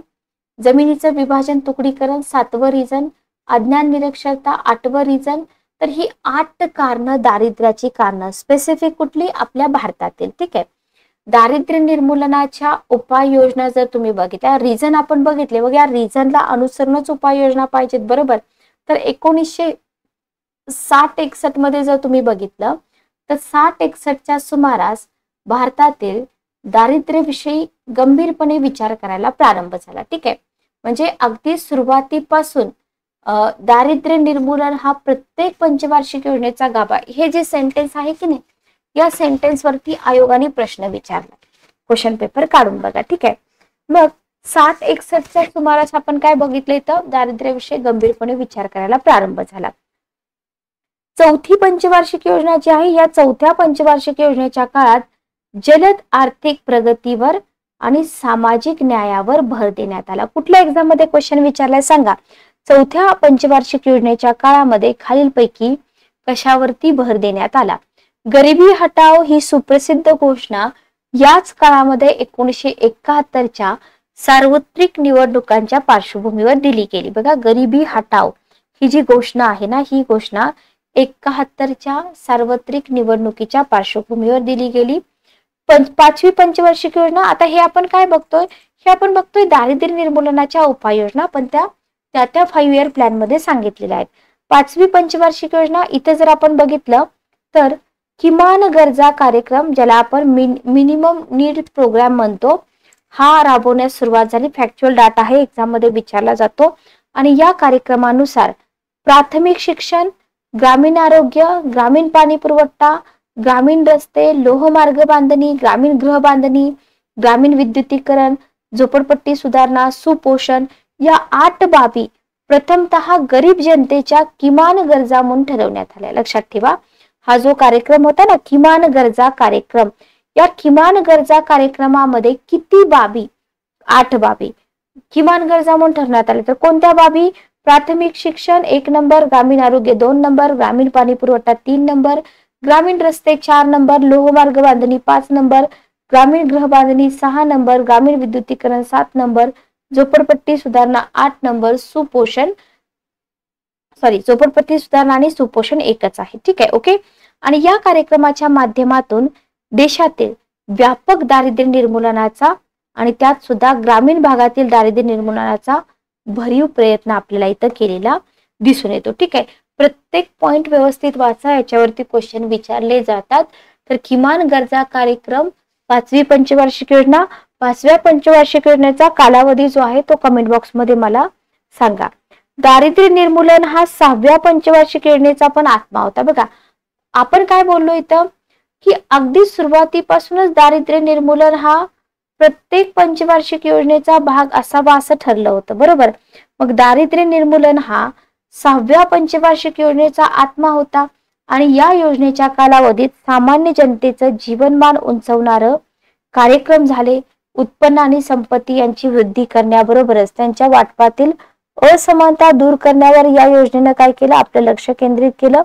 जमिनीचं विभाजन तुकडीकरण. सातवं रिझन, अज्ञान निरक्षरता. आठवं रिझन. तर ही 8 कारणं दारिद्र्याची कारणं स्पेसिफिक कुठली? आपल्या भारतातील. ठीक आहे. दारिद्र्य निर्मूलनाच्या उपाययोजना जर तुम्ही बघितल्या, रिझन आपण बघितले, मग या रिझनला अनुसरूनच उपाययोजना पाहिजेत, बरोबर. तर 1960-61 मध्ये जर तुम्ही बघितलं तर 60-61च्या सुमारास भारतातील दारिद्र्याविषयी गंभीरपणे विचार करायला प्रारंभ झाला. ठीक आहे. म्हणजे अगदी सुरुवातीपासून दारिद्र्य निर्मूलन हा प्रत्येक पंचवार्षिक योजनेचा गाभा. हे जे सेंटेन्स आहे की नाही, या सेंटेन्स वरती आयोगाने प्रश्न विचारला. क्वेश्चन पेपर काढून बघा. ठीक आहे. मग 60-61च्या सुमारास आपण काय बघितलं, इथं दारिद्र्याविषयी गंभीरपणे विचार करायला प्रारंभ झाला. चौथी पंचवार्षिक योजना जी आहे, या चौथ्या पंचवार्षिक योजनेच्या काळात जलद आर्थिक प्रगतीवर आणि सामाजिक न्यायावर भर देण्यात आला. कुठल्या एक्झाम मध्ये क्वेश्चन विचारलाय सांगा? चौथ्या पंचवार्षिक योजनेच्या काळामध्ये खालीलपैकी कशावरती भर देण्यात आला? गरिबी हटाओ ही सुप्रसिद्ध घोषणा याच काळामध्ये 1971च्या सार्वत्रिक निवडणुकांच्या पार्श्वभूमीवर दिली गेली. बघा, गरिबी हटाओ ही जी घोषणा आहे ना, ही घोषणा 71च्या सार्वत्रिक निवडणुकीच्या पार्श्वभूमीवर दिली गेली. पाचवी पंचवार्षिक योजना, आता हे आपण काय बघतोय? हे आपण बघतोय दारिद्र्य निर्मूलनाच्या उपाययोजना, पण त्या 5 इयर प्लॅन मध्ये सांगितलेल्या आहेत. पाचवी पंचवार्षिक योजना इथे जर आपण बघितलं तर किमान गरजा कार्यक्रम, ज्याला आपण मिनिमम नीड प्रोग्राम म्हणतो, हा राबवण्यास सुरुवात झाली. फॅक्च्युअल डाटा आहे, एक्झाम मध्ये विचारला जातो. आणि या कार्यक्रमानुसार प्राथमिक शिक्षण, ग्रामीण आरोग्य, ग्रामीण पाणी पुरवठा, ग्रामीण रस्ते, लोहमार्ग बांधणी, ग्रामीण गृह बांधणी, ग्रामीण विद्युतीकरण, झोपडपट्टी सुधारणा, सुपोषण या 8 बाबी प्रथमतः गरीब जनतेच्या किमान गरजा म्हणून ठरवण्यात आल्या. लक्षात ठेवा, हा जो कार्यक्रम होता ना, किमान गरजा कार्यक्रम, या किमान गरजा कार्यक्रमामध्ये किती बाबी? 8 बाबी किमान गरजा म्हणून ठरवण्यात आल्या. तर कोणत्या बाबी? प्राथमिक शिक्षण 1 नंबर, ग्रामीण आरोग्य 2 नंबर, ग्रामीण पाणी पुरवठा 3 नंबर, ग्रामीण रस्ते 4 नंबर, लोहमार्ग बांधणी 5 नंबर, ग्रामीण गृह बांधणी 6 नंबर, ग्रामीण विद्युतीकरण 7 नंबर, झोपडपट्टी सुधारणा 8 नंबर, झोपडपट्टी सुधारणा आणि सुपोषण एकच आहे. ठीक आहे. ओके. आणि या कार्यक्रमाच्या माध्यमातून देशातील व्यापक दारिद्र्य निर्मूलनाचा आणि त्यात सुद्धा ग्रामीण भागातील दारिद्र्य निर्मूलनाचा भरीव प्रयत्न आपल्याला इथं केलेला दिसून येतो. ठीक आहे. प्रत्येक पॉइंट व्यवस्थित वाचा, याच्यावरती क्वेश्चन विचारले जातात. तर किमान गरजा कार्यक्रम, पाचवी पंचवार्षिक योजना, पाचव्या पंचवार्षिक योजनेचा कालावधी जो आहे तो कमेंट बॉक्स मध्ये मला सांगा. दारिद्र्य निर्मूलन हा 6व्या पंचवार्षिक योजनेचा पण आत्मा होता. बघा, आपण काय बोललो इथं की अगदी सुरुवातीपासूनच दारिद्र्य निर्मूलन हा प्रत्येक पंचवार्षिक योजनेचा भाग असावा असं ठरलं होतं, बरोबर. मग दारिद्र्य निर्मूलन हा 6व्या पंचवार्षिक योजनेचा आत्मा होता आणि या योजनेच्या कालावधीत सामान्य जनतेचं जीवनमान उंचवणारं कार्यक्रम झाले. उत्पन्न आणि संपत्ती यांची वृद्धी करण्याबरोबरच त्यांच्या वाटपातील असमानता दूर करण्यावर या योजनेनं काय केलं? आपलं लक्ष केंद्रित केलं.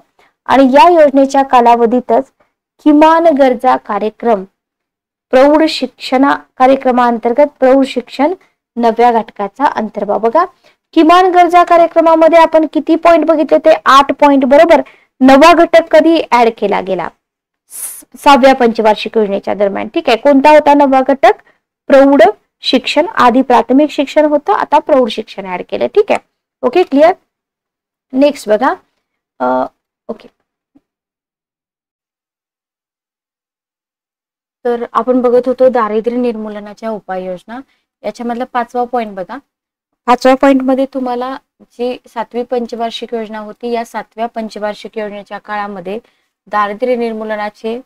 आणि या योजनेच्या कालावधीतच किमान गरजा कार्यक्रम, प्रौढ शिक्षण कार्यक्रमाअंतर्गत प्रौढ शिक्षण 9व्या घटकाचा अंतर्भाव. बघा, किमान गरजा कार्यक्रमामध्ये आपण किती पॉइंट बघितले? ते 8 पॉइंट, बरोबर. 9वा घटक कधी ऍड केला गेला? 6व्या पंचवार्षिक योजनेच्या दरम्यान. ठीक आहे. कोणता होता 9वा घटक? प्रौढ शिक्षण. आधी प्राथमिक शिक्षण होतं, आता प्रौढ शिक्षण ऍड केलं. ठीक आहे. Okay, clear. नेक्स्ट बघा. ओके, तर आपण बघत होतो दारिद्र्य निर्मूलनाच्या उपाययोजना. याच्यामधला 5वा पॉइंट बघा. 5व्या पॉइंट मध्ये तुम्हाला जी 7वी पंचवार्षिक योजना होती, या 7व्या पंचवार्षिक योजनेच्या काळामध्ये दारिद्र्य निर्मूलनाचे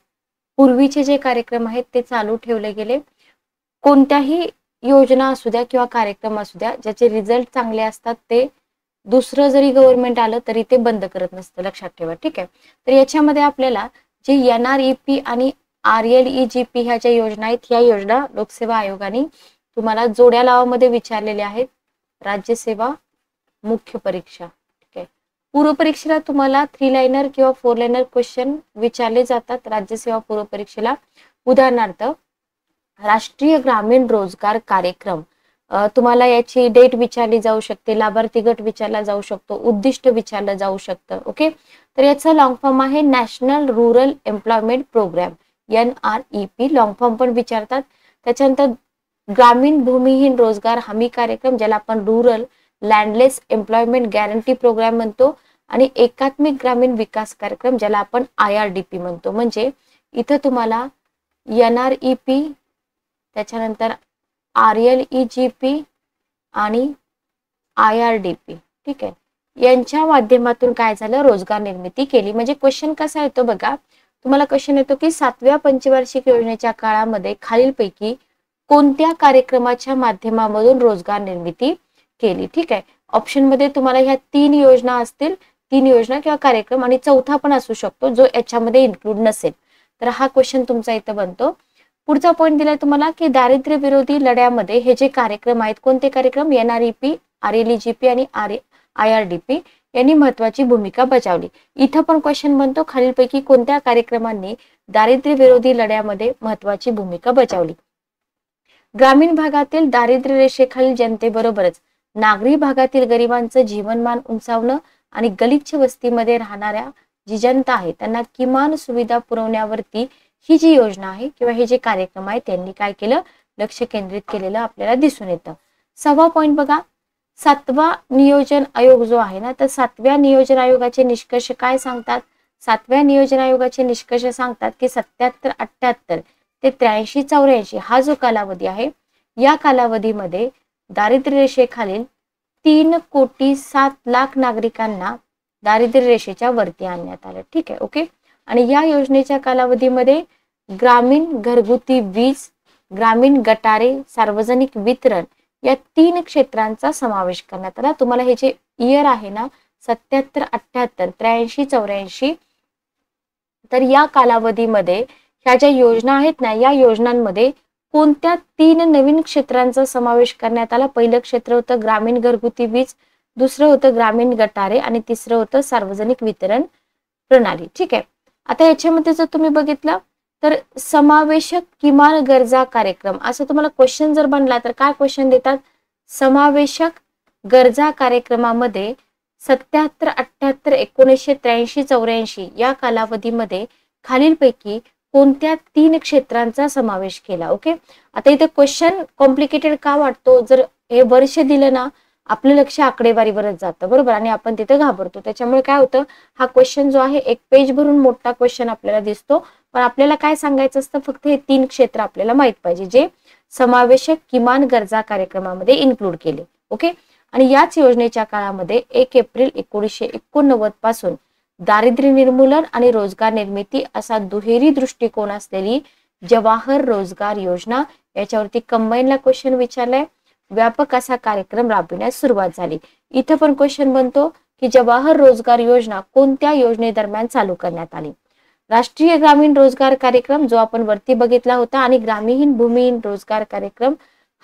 पूर्वीचे जे कार्यक्रम आहेत ते चालू ठेवले गेले. कोणत्याही योजना असू द्या किंवा कार्यक्रम असू द्या, ज्याचे रिझल्ट चांगले असतात ते दुसरं जरी गव्हर्नमेंट आलं तरी ते बंद करत नसतं, लक्षात ठेवा. ठीक आहे. तर याच्यामध्ये आपल्याला जे NREP आणि RLEGP ह्या ज्या योजना आहेत, ह्या योजना लोकसेवा आयोगाने तुम्हाला जोड्या लावामध्ये विचारलेल्या आहेत. राज्यसेवा मुख्य परीक्षा. ठीक आहे. पूर्व परीक्षेला तुम्हाला 3 लाइनर किंवा 4 लाइनर क्वेश्चन विचारले जातात राज्यसेवा पूर्व परीक्षेला. उदाहरणार्थ राष्ट्रीय ग्रामीण रोजगार कार्यक्रम, तुम्हाला याची डेट विचारली जाऊ शकते, लाभार्थी गट विचारला जाऊ शकतो, उद्दिष्ट विचारलं जाऊ शकतं. ओके. तर याचा लॉंग फॉर्म आहे national rural employment programme, NREP long form पण विचारतात. त्याच्यानंतर ग्रामीण भूमिहीन रोजगार हमी कार्यक्रम, ज्याला आपण रूरल लँडलेस एम्प्लॉयमेंट गॅरंटी प्रोग्राम म्हणतो, आणि एकात्मिक ग्रामीण विकास कार्यक्रम, ज्याला आपण IRDP म्हणतो. म्हणजे इथं तुम्हाला NREP, त्याच्यानंतर RLEGP आणि IRDP, ठीक आहे, यांच्या माध्यमातून काय झालं, रोजगार निर्मिती केली. म्हणजे क्वेश्चन कसा येतो बघा, तुम्हाला क्वेश्चन येतो की 7व्या पंचवार्षिक योजनेच्या काळामध्ये खालीलपैकी कोणत्या कार्यक्रमाच्या माध्यमामधून रोजगार निर्मिती केली. ठीक आहे. ऑप्शन मध्ये तुम्हाला ह्या 3 योजना असतील, 3 योजना किंवा कार्यक्रम, आणि चौथा पण असू शकतो जो याच्यामध्ये इन्क्लूड नसेल. तर हा क्वेश्चन तुमचा इथं बनतो. पुढचा पॉइंट दिलाय तुम्हाला की दारिद्र्य विरोधी लढ्यामध्ये हे जे कार्यक्रम आहेत, कोणते कार्यक्रम, NREP, RLEGP आणि IRDP यांनी महत्वाची भूमिका बजावली. इथं पण क्वेश्चन बनतो, खालीलपैकी कोणत्या कार्यक्रमांनी दारिद्र्य विरोधी लढ्यामध्ये महत्वाची भूमिका बजावली. ग्रामीण भागातील दारिद्र्य रेषेखालील जनतेबरोबरच नागरी भागातील गरिबांचं जीवनमान उंचावणं आणि गलिच्छ वस्तीमध्ये राहणाऱ्या जी जनता आहे त्यांना किमान सुविधा पुरवण्यावरती ही जी योजना आहे किंवा हे जे कार्यक्रम आहे त्यांनी काय केलं, लक्ष केंद्रित केलेलं आपल्याला दिसून येतं. 6वा पॉइंट बघा, 7वा नियोजन आयोग जो आहे ना, तर 7व्या नियोजन आयोगाचे निष्कर्ष काय सांगतात. 7व्या नियोजन आयोगाचे निष्कर्ष सांगतात की 77-78 ते 83-84 हा जो कालावधी आहे, या कालावधीमध्ये दारिद्र्य रेषेखालील 3,07,00,000 नागरिकांना दारिद्र्य रेषेच्या वरती आणण्यात आलं. ठीक आहे. ओके. आणि या योजनेच्या कालावधीमध्ये ग्रामीण घरगुती वीज, ग्रामीण गटारे, सार्वजनिक वितरण या 3 क्षेत्रांचा समावेश करण्यात आला. तुम्हाला हे जे इयर आहे ना, 77-78, 83-84, तर या कालावधीमध्ये ह्या ज्या योजना आहेत ना, या योजनांमध्ये कोणत्या 3 नवीन क्षेत्रांचा समावेश करण्यात आला. पहिलं क्षेत्र होतं ग्रामीण घरगुती वीज, दुसरं होतं ग्रामीण गटारे, आणि तिसरं होतं सार्वजनिक वितरण प्रणाली. ठीक आहे. आता याच्यामध्ये जर तुम्ही बघितलं तर समावेशक किमान गरजा कार्यक्रम असं तुम्हाला क्वेश्चन जर बनला तर काय क्वेश्चन देतात, समावेशक गरजा कार्यक्रमामध्ये 77, 78, 1983, 84 या कालावधीमध्ये खालीलपैकी कोणत्या 3 क्षेत्रांचा समावेश केला. ओके. आता इथे क्वेश्चन कॉम्प्लिकेटेड का वाटतो, जर हे वर्ष दिलं ना, आपलं लक्ष आकडेवारीवरच जातं, बरोबर, आणि आपण तिथे घाबरतो. त्याच्यामुळे काय होतं, हा क्वेश्चन जो आहे एक पेज भरून मोठा क्वेश्चन आपल्याला दिसतो, पण आपल्याला काय सांगायचं असतं, फक्त हे 3 क्षेत्र आपल्याला माहित पाहिजे जे समावेशक किमान गरजा कार्यक्रमामध्ये इन्क्लूड केले. ओके. आणि याच योजनेच्या काळामध्ये 1 एप्रिल 1989 पासून दारिद्र्य निर्मूलन आणि रोजगार निर्मिती असा दुहेरी दृष्टिकोन असलेली जवाहर रोजगार योजना, याच्यावरती कंबाईनला क्वेश्चन विचारलाय, व्यापक असा कार्यक्रम राबविण्यास सुरुवात झाली. इथं पण क्वेश्चन बनतो की जवाहर रोजगार योजना कोणत्या योजनेदरम्यान चालू करण्यात आली. राष्ट्रीय ग्रामीण रोजगार कार्यक्रम जो आपण वरती बघितला होता, आणि ग्रामीण भूमिहीन रोजगार कार्यक्रम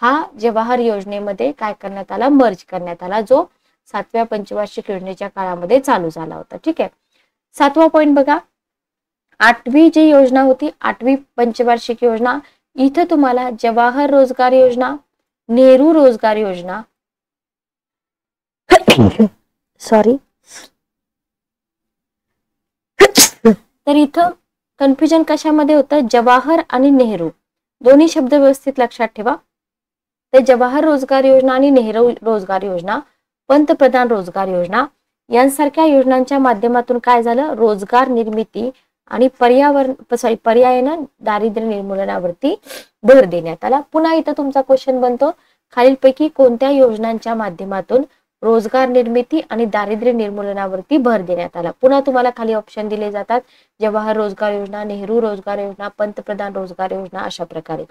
हा जवाहर योजनेमध्ये काय करण्यात आला, मर्ज करण्यात आला, जो 7व्या पंचवार्षिक योजनेच्या काळामध्ये चालू झाला होता. ठीक आहे. 7वा पॉइंट बघा, 8वी जी योजना होती, 8वी पंचवार्षिक योजना, इथं तुम्हाला जवाहर रोजगार योजना, नेहरू रोजगार योजना सॉरी तर इथं कन्फ्युजन कशामध्ये होतं, जवाहर आणि नेहरू दोन्ही शब्द व्यवस्थित लक्षात ठेवा. तर जवाहर रोजगार योजना आणि नेहरू रोजगार योजना, पंतप्रधान रोजगार योजना यांसारख्या योजनांच्या माध्यमातून काय झालं, रोजगार निर्मिती आणि पर्यायानं दारिद्र्य निर्मूलनावरती भर देण्यात आला. पुन्हा इथं तुमचा क्वेश्चन बनतो, खालीलपैकी कोणत्या योजनांच्या माध्यमातून रोजगार निर्मिती आणि दारिद्र्य निर्मूलनावरती भर देण्यात आला. पुन्हा तुम्हाला खाली ऑप्शन दिले जातात, जवाहर रोजगार योजना, नेहरू रोजगार योजना, पंतप्रधान रोजगार योजना, अशा प्रकारे.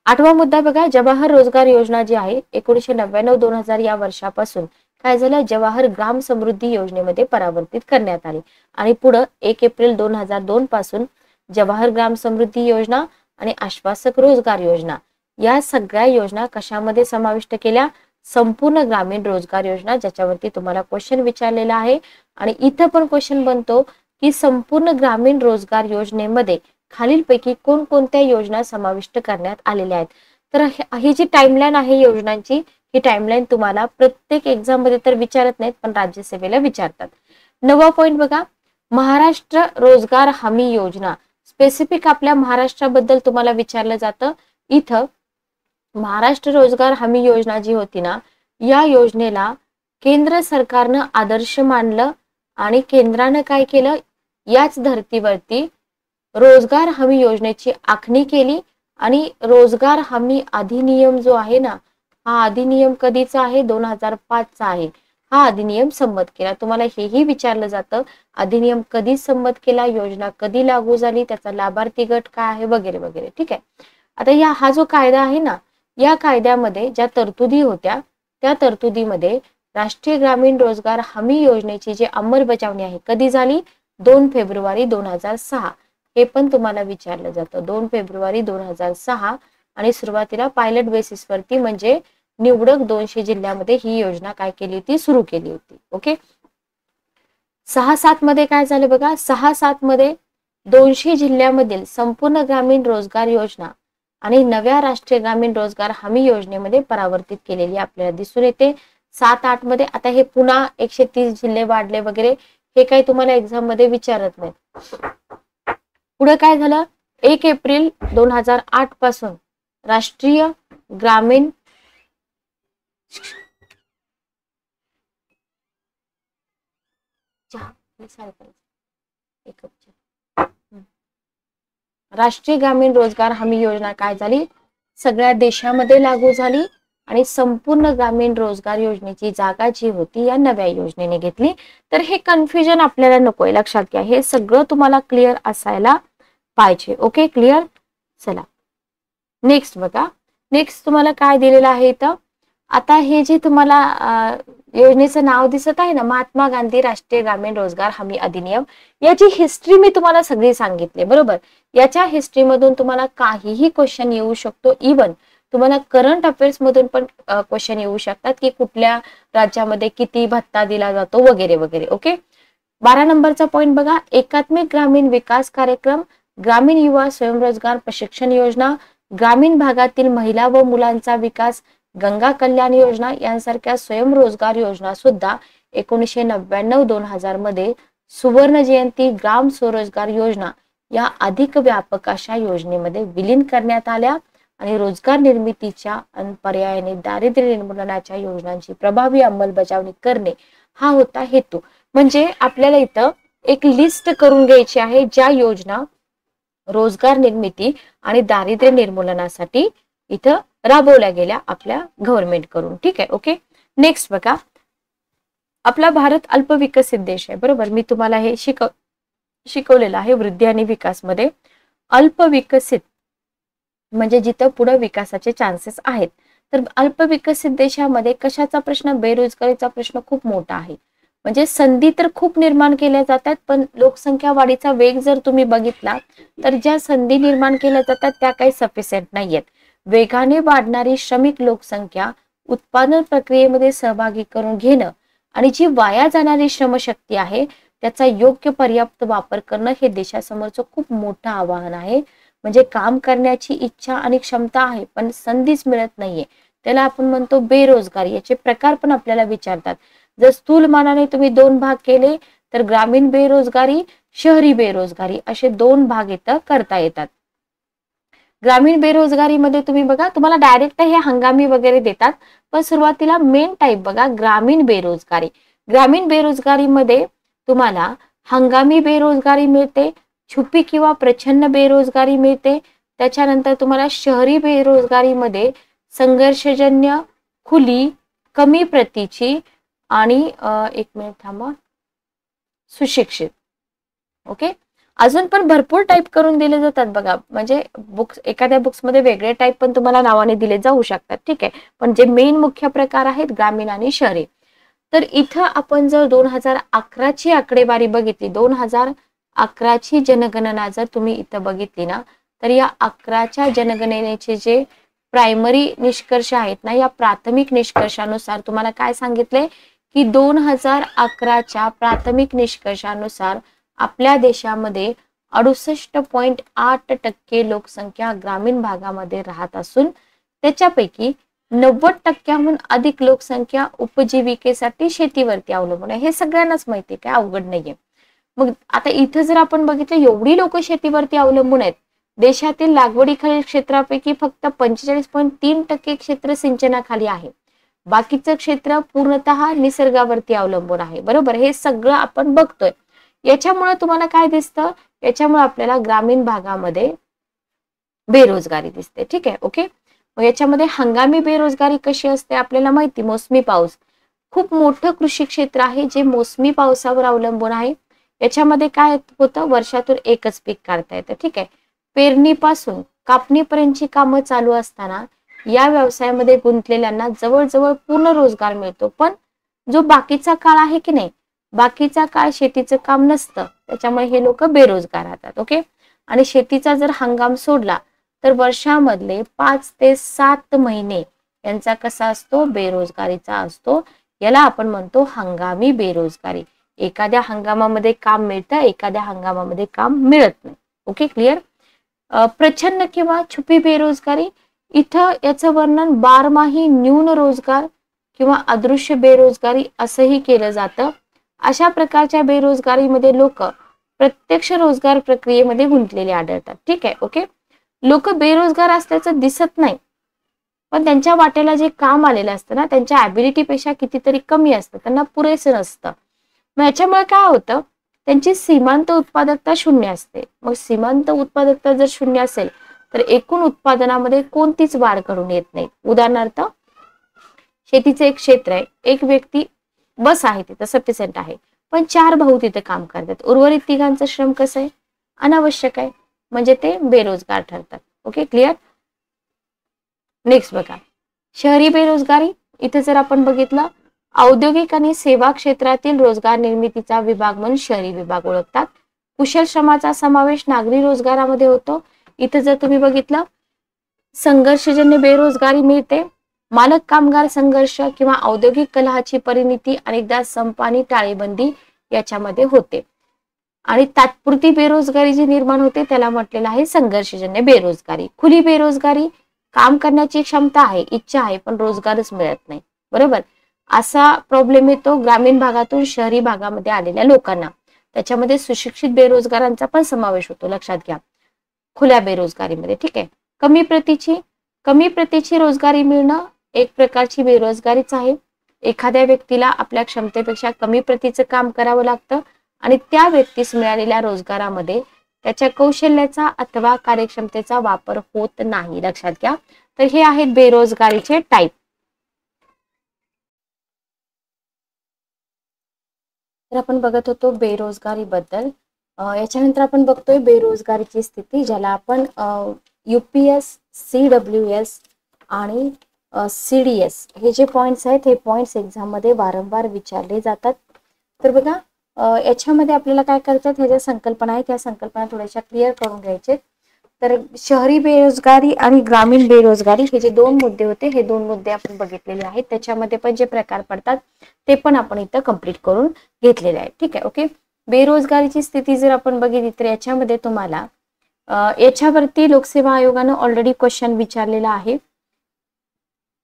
8वा मुद्दा बघा, जवाहर रोजगार योजना जी आहे 1999-2000 या वर्षापासून काय झालं, जवाहर ग्राम समृद्धी योजनेमध्ये परावर्तित करण्यात आली आणि पुढे 1 एप्रिल 2002 पासून जवाहर ग्राम समृद्धी योजना आणि आश्वासक रोजगार योजना या सगळ्या योजना कशामध्ये समाविष्ट केल्या, संपूर्ण ग्रामीण रोजगार योजना, ज्याच्यावरती तुम्हाला क्वेश्चन विचारलेला आहे. आणि इथं पण क्वेश्चन बनतो की संपूर्ण ग्रामीण रोजगार योजनेमध्ये खालीलपैकी कोणकोणत्या योजना समाविष्ट करण्यात आलेल्या आहेत. तर ही जी टाइमलाईन आहे योजनांची, ही टाइमलाईन तुम्हाला प्रत्येक एक्झाम मध्ये तर विचारत नाहीत, पण राज्यसेवेला विचारतात. 9वा पॉइंट बघा, महाराष्ट्र रोजगार हमी योजना, स्पेसिफिक आपल्या महाराष्ट्राबद्दल तुम्हाला विचारलं जातं. इथं महाराष्ट्र रोजगार हमी योजना जी होती ना, या योजनेला केंद्र सरकारनं आदर्श मानलं आणि केंद्रानं काय केलं, याच धर्तीवरती रोजगार हमी योजनेची आखणी केली आणि रोजगार हमी अधिनियम जो आहे ना, हा अधिनियम कधीचा आहे, 2005 चा आहे. हा अधिनियम संमत केला. तुम्हाला हेही विचारलं जातं, अधिनियम कधी संमत केला, योजना कधी लागू झाली, त्याचा लाभार्थी गट काय आहे, वगैरे वगैरे. ठीक आहे. आता हा जो कायदा आहे ना, या कायद्यामध्ये ज्या तरतुदी होत्या, त्या तरतुदीमध्ये राष्ट्रीय ग्रामीण रोजगार हमी योजनेची जी अंमलबजावणी आहे कधी झाली, 2 फेब्रुवारी 2006. हे पण तुम्हाला विचारलं जातं, 2 फेब्रुवारी 2006. आणि सुरुवातीला पायलट बेसिसवरती म्हणजे निवडक 200 जिल्ह्यामध्ये ही योजना काय केली होती, सुरू केली होती. ओके. 6-7 मध्ये काय झालं बघा, 6-7 मध्ये 200 जिल्ह्यामधील संपूर्ण ग्रामीण रोजगार योजना आणि नव्या राष्ट्रीय ग्रामीण रोजगार हमी योजनेमध्ये परावर्तित केलेली आपल्याला दिसून येते. 7-8 मध्ये आता हे पुन्हा 130 जिल्हे वाढले वगैरे, हे काही तुम्हाला एक्झाम मध्ये विचारत नाही. पुढे काय झालं, 1 एप्रिल 2008 पासून राष्ट्रीय ग्रामीण राष्ट्रीय ग्रामीण रोजगार हमी योजना काय झाली, सगळ्या देशामध्ये लागू झाली आणि संपूर्ण ग्रामीण रोजगार योजनेची जागा जी होती या नव्या योजनेने घेतली. तर हे कन्फ्युजन आपल्याला नकोय, लक्षात घ्या, हे सगळं तुम्हाला क्लिअर असायला पाहिजे. Okay, clear. चला नेक्स्ट बघा, नेक्स्ट तुम्हाला काय दिलेलं आहे इथं. आता हे जे तुम्हाला योजनेचं नाव दिसत आहे ना, महात्मा गांधी राष्ट्रीय ग्रामीण रोजगार हमी अधिनियम, याची हिस्ट्री मी तुम्हाला सगळी सांगितली, बरोबर. याच्या हिस्ट्री मधून तुम्हाला काहीही क्वेश्चन येऊ शकतो. इवन तुम्हाला करंट अफेअर्स मधून पण क्वेश्चन येऊ शकतात की कुठल्या राज्यामध्ये किती भत्ता दिला जातो वगैरे वगैरे. ओके. 12 नंबरचा पॉइंट बघा, एकात्मिक ग्रामीण विकास कार्यक्रम, ग्रामीण युवा स्वयंरोजगार प्रशिक्षण योजना, ग्रामीण भागातील महिला व मुलांचा विकास, गंगा कल्याण योजना यांसारख्या स्वयंरोजगार योजना सुद्धा 1999-2000 मध्ये सुवर्ण जयंती ग्राम स्वरोजगार योजना या अधिक व्यापक अशा योजनेमध्ये विलीन करण्यात आल्या आणि रोजगार निर्मितीच्या आणि पर्यायाने दारिद्र्य निर्मूलनाच्या योजनांची प्रभावी अंमलबजावणी करणे हा होता हेतू. म्हणजे आपल्याला इथं एक लिस्ट करून घ्यायची आहे ज्या योजना रोजगार निर्मिती आणि दारिद्र्य निर्मूलनासाठी इथं राबवल्या गेल्या आपल्या गव्हर्नमेंट करून. ठीक आहे. ओके. नेक्स्ट बघा, आपला भारत अल्पविकसित देश आहे, बरोबर. मी तुम्हाला हे शिकवलेलं आहे वृद्धी आणि विकास मध्ये. अल्पविकसित म्हणजे जिथं पुढे विकासाचे चान्सेस आहेत. तर अल्पविकसित देशामध्ये कशाचा प्रश्न, बेरोजगारीचा प्रश्न खूप मोठा आहे. म्हणजे संधी तर खूप निर्माण केल्या जातात, पण लोकसंख्या वाढीचा वेग जर तुम्ही बघितला तर ज्या संधी निर्माण केल्या जातात त्या काही सफिशियंट नाहीयेत. वेगाने वाढणारी श्रमिक लोकसंख्या उत्पादन प्रक्रियेमध्ये सहभागी करून घेणं आणि जी वाया जाणारी श्रमशक्ती आहे त्याचा योग्य पर्याप्त वापर करणं हे देशासमोरचं खूप मोठं आव्हान आहे. म्हणजे काम करण्याची इच्छा आणि क्षमता आहे पण संधीच मिळत नाहीये, त्याला आपण म्हणतो बेरोजगारी. याचे प्रकार पण आपल्याला विचारतात. जर स्थूल मानाने तुम्ही 2 भाग केले तर ग्रामीण बेरोजगारी, शहरी बेरोजगारी असे 2 भाग इथं करता येतात. ग्रामीण बेरोजगारीमध्ये तुम्ही बघा, तुम्हाला डायरेक्ट हे हंगामी वगैरे देतात, पण सुरुवातीला मेन टाईप बघा ग्रामीण बेरोजगारी. ग्रामीण बेरोजगारीमध्ये तुम्हाला हंगामी बेरोजगारी मिळते, छुपी किंवा प्रच्छन्न बेरोजगारी मिळते. त्याच्यानंतर तुम्हाला शहरी बेरोजगारीमध्ये संघर्षजन्य, खुली, कमी प्रतीची आणि एक मिनिट थांबा, सुशिक्षित. ओके. अजून पण भरपूर टाईप करून दिले जातात बघा, म्हणजे बुक्स, एखाद्या बुक्समध्ये वेगळे टाईप पण तुम्हाला नावाने दिले जाऊ शकतात, ठीक आहे. पण जे मेन मुख्य प्रकार आहेत ग्रामीण आणि शहरी. तर इथं आपण जर 2011ची आकडेवारी बघितली, 2011ची जनगणना जर तुम्ही इथं बघितली ना, तर या 11च्या जनगणनेचे जे प्रायमरी निष्कर्ष आहेत ना, या प्राथमिक निष्कर्षानुसार तुम्हाला काय सांगितले की 2011च्या प्राथमिक निष्कर्षानुसार आपल्या देशामध्ये 68.8% लोकसंख्या ग्रामीण भागामध्ये राहत असून त्याच्यापैकी 90%हून अधिक लोकसंख्या उपजीविकेसाठी शेतीवरती अवलंबून आहे. हे सगळ्यांनाच माहिती आहे, काय अवघड नाहीये. मग आता इथं जर आपण बघितलं, एवढी लोक शेतीवरती अवलंबून आहेत. देशातील लागवडीखालील क्षेत्रापैकी फक्त 45.3% क्षेत्र सिंचनाखाली आहे. बाकीचं क्षेत्र पूर्णतः निसर्गावरती अवलंबून आहे. बरोबर, हे सगळं आपण बघतोय. याच्यामुळे तुम्हाला काय दिसतं, याच्यामुळे आपल्याला ग्रामीण भागामध्ये बेरोजगारी दिसते, ठीक आहे. ओके. मग याच्यामध्ये हंगामी बेरोजगारी कशी असते आपल्याला माहिती, मोसमी पाऊस. खूप मोठं कृषी क्षेत्र आहे जे मोसमी पावसावर अवलंबून आहे. याच्यामध्ये काय होतं, वर्षातून एकच पीक काढता येतं, ठीक आहे. पेरणीपासून कापणीपर्यंतची कामं चालू असताना या व्यवसायामध्ये गुंतलेल्यांना जवळजवळ पूर्ण रोजगार मिळतो. पण जो बाकीचा काळ आहे की नाही, बाकीचा काळ शेतीचं काम नसतं, त्याच्यामुळे हे लोक बेरोजगार राहतात. ओके. आणि शेतीचा जर हंगाम सोडला तर वर्षामधले 5 ते 7 महिने यांचा कसा असतो, बेरोजगारीचा असतो. याला आपण म्हणतो हंगामी बेरोजगारी. एखाद्या हंगामामध्ये काम मिळतं, एखाद्या हंगामामध्ये काम मिळत नाही. Okay, clear. प्रच्छन्न किंवा छुपी बेरोजगारी, इथं याचं वर्णन बारमाही न्यून रोजगार किंवा अदृश्य बेरोजगारी असंही केलं जातं. अशा प्रकारच्या बेरोजगारीमध्ये लोक प्रत्यक्ष रोजगार प्रक्रियेमध्ये गुंतलेले आढळतात, ठीक आहे. ओके. लोक बेरोजगार असल्याचं दिसत नाही, पण त्यांच्या वाट्याला जे काम आलेलं असतं ना, त्यांच्या ॲबिलिटीपेक्षा कितीतरी कमी असतं, त्यांना पुरेसं नसतं. मग याच्यामुळे काय होतं, त्यांची सीमांत उत्पादकता शून्य असते. मग सीमांत उत्पादकता जर शून्य असेल तर एकूण उत्पादनामध्ये कोणतीच वाढ घडून येत नाही. उदाहरणार्थ, शेतीचे एक क्षेत्र आहे, एक व्यक्ती बस आहे तिथं, सफिशियंट आहे, पण 4 भाऊ तिथे काम करतात. उर्वरित तिघांचं श्रम कसं आहे, अनावश्यक आहे, म्हणजे ते बेरोजगार ठरतात. Okay, clear. नेक्स्ट बघा, शहरी बेरोजगारी. इथे जर आपण बघितलं, औद्योगिक आणि सेवा क्षेत्रातील रोजगार निर्मितीचा विभाग म्हणून शहरी विभाग ओळखतात. कुशल श्रमाचा समावेश नागरी रोजगारामध्ये होतो. इथे जर तुम्ही बघितलं, संघर्षजन्य बेरोजगारी मिळते. मालक कामगार संघर्ष किंवा औद्योगिक कलहाची परिणिती अनेकदा संप आणि टाळेबंदी याच्यामध्ये होते. आणि तात्पुरती बेरोजगारी जी निर्माण होते त्याला म्हटलेलं आहे संघर्षजन्य बेरोजगारी. खुली बेरोजगारी, काम करण्याची क्षमता आहे, इच्छा आहे, पण रोजगारच मिळत नाही. बरोबर, असा प्रॉब्लेम येतो ग्रामीण भागातून शहरी भागामध्ये आलेल्या लोकांना. त्याच्यामध्ये सुशिक्षित बेरोजगारांचा पण समावेश होतो, लक्षात घ्या, खुल्या बेरोजगारीमध्ये, ठीक आहे. कमी प्रतीची रोजगारी मिळणं एक प्रकारची बेरोजगारीच आहे. एखाद्या व्यक्तीला आपल्या क्षमतेपेक्षा कमी प्रतीचं काम करावं लागतं आणि त्या व्यक्तीस मिळालेल्या रोजगारामध्ये त्याच्या कौशल्याचा अथवा कार्यक्षमतेचा वापर होत नाही, लक्षात घ्या. तर हे आहेत बेरोजगारीचे टाईप. तर आपण बघत होतो बेरोजगारी बद्दल. याच्यानंतर आपण बघतोय बेरोजगारीची स्थिती, ज्याला आपण UPS, CWS आणि CDS हे जे पॉइंट्स आहेत, हे पॉइंट्स एक्झाम मध्ये वारंवार विचारले जातात. तर बघा, याच्यामध्ये आपल्याला काय करतात, ह्या ज्या संकल्पना आहेत त्या संकल्पना थोड्याशा क्लिअर करून घ्यायचे. तर शहरी बेरोजगारी आणि ग्रामीण बेरोजगारी हे जे 2 मुद्दे होते, हे 2 मुद्दे आपण बघितलेले आहेत. त्याच्यामध्ये पण जे प्रकार पडतात ते पण आपण इथं कंप्लीट करून घेतलेले आहे, ठीक आहे. ओके. बेरोजगारीची स्थिती जर आपण बघितली तर याच्यामध्ये तुम्हाला याच्यावरती लोकसेवा आयोगानं ऑलरेडी क्वेश्चन विचारलेला आहे.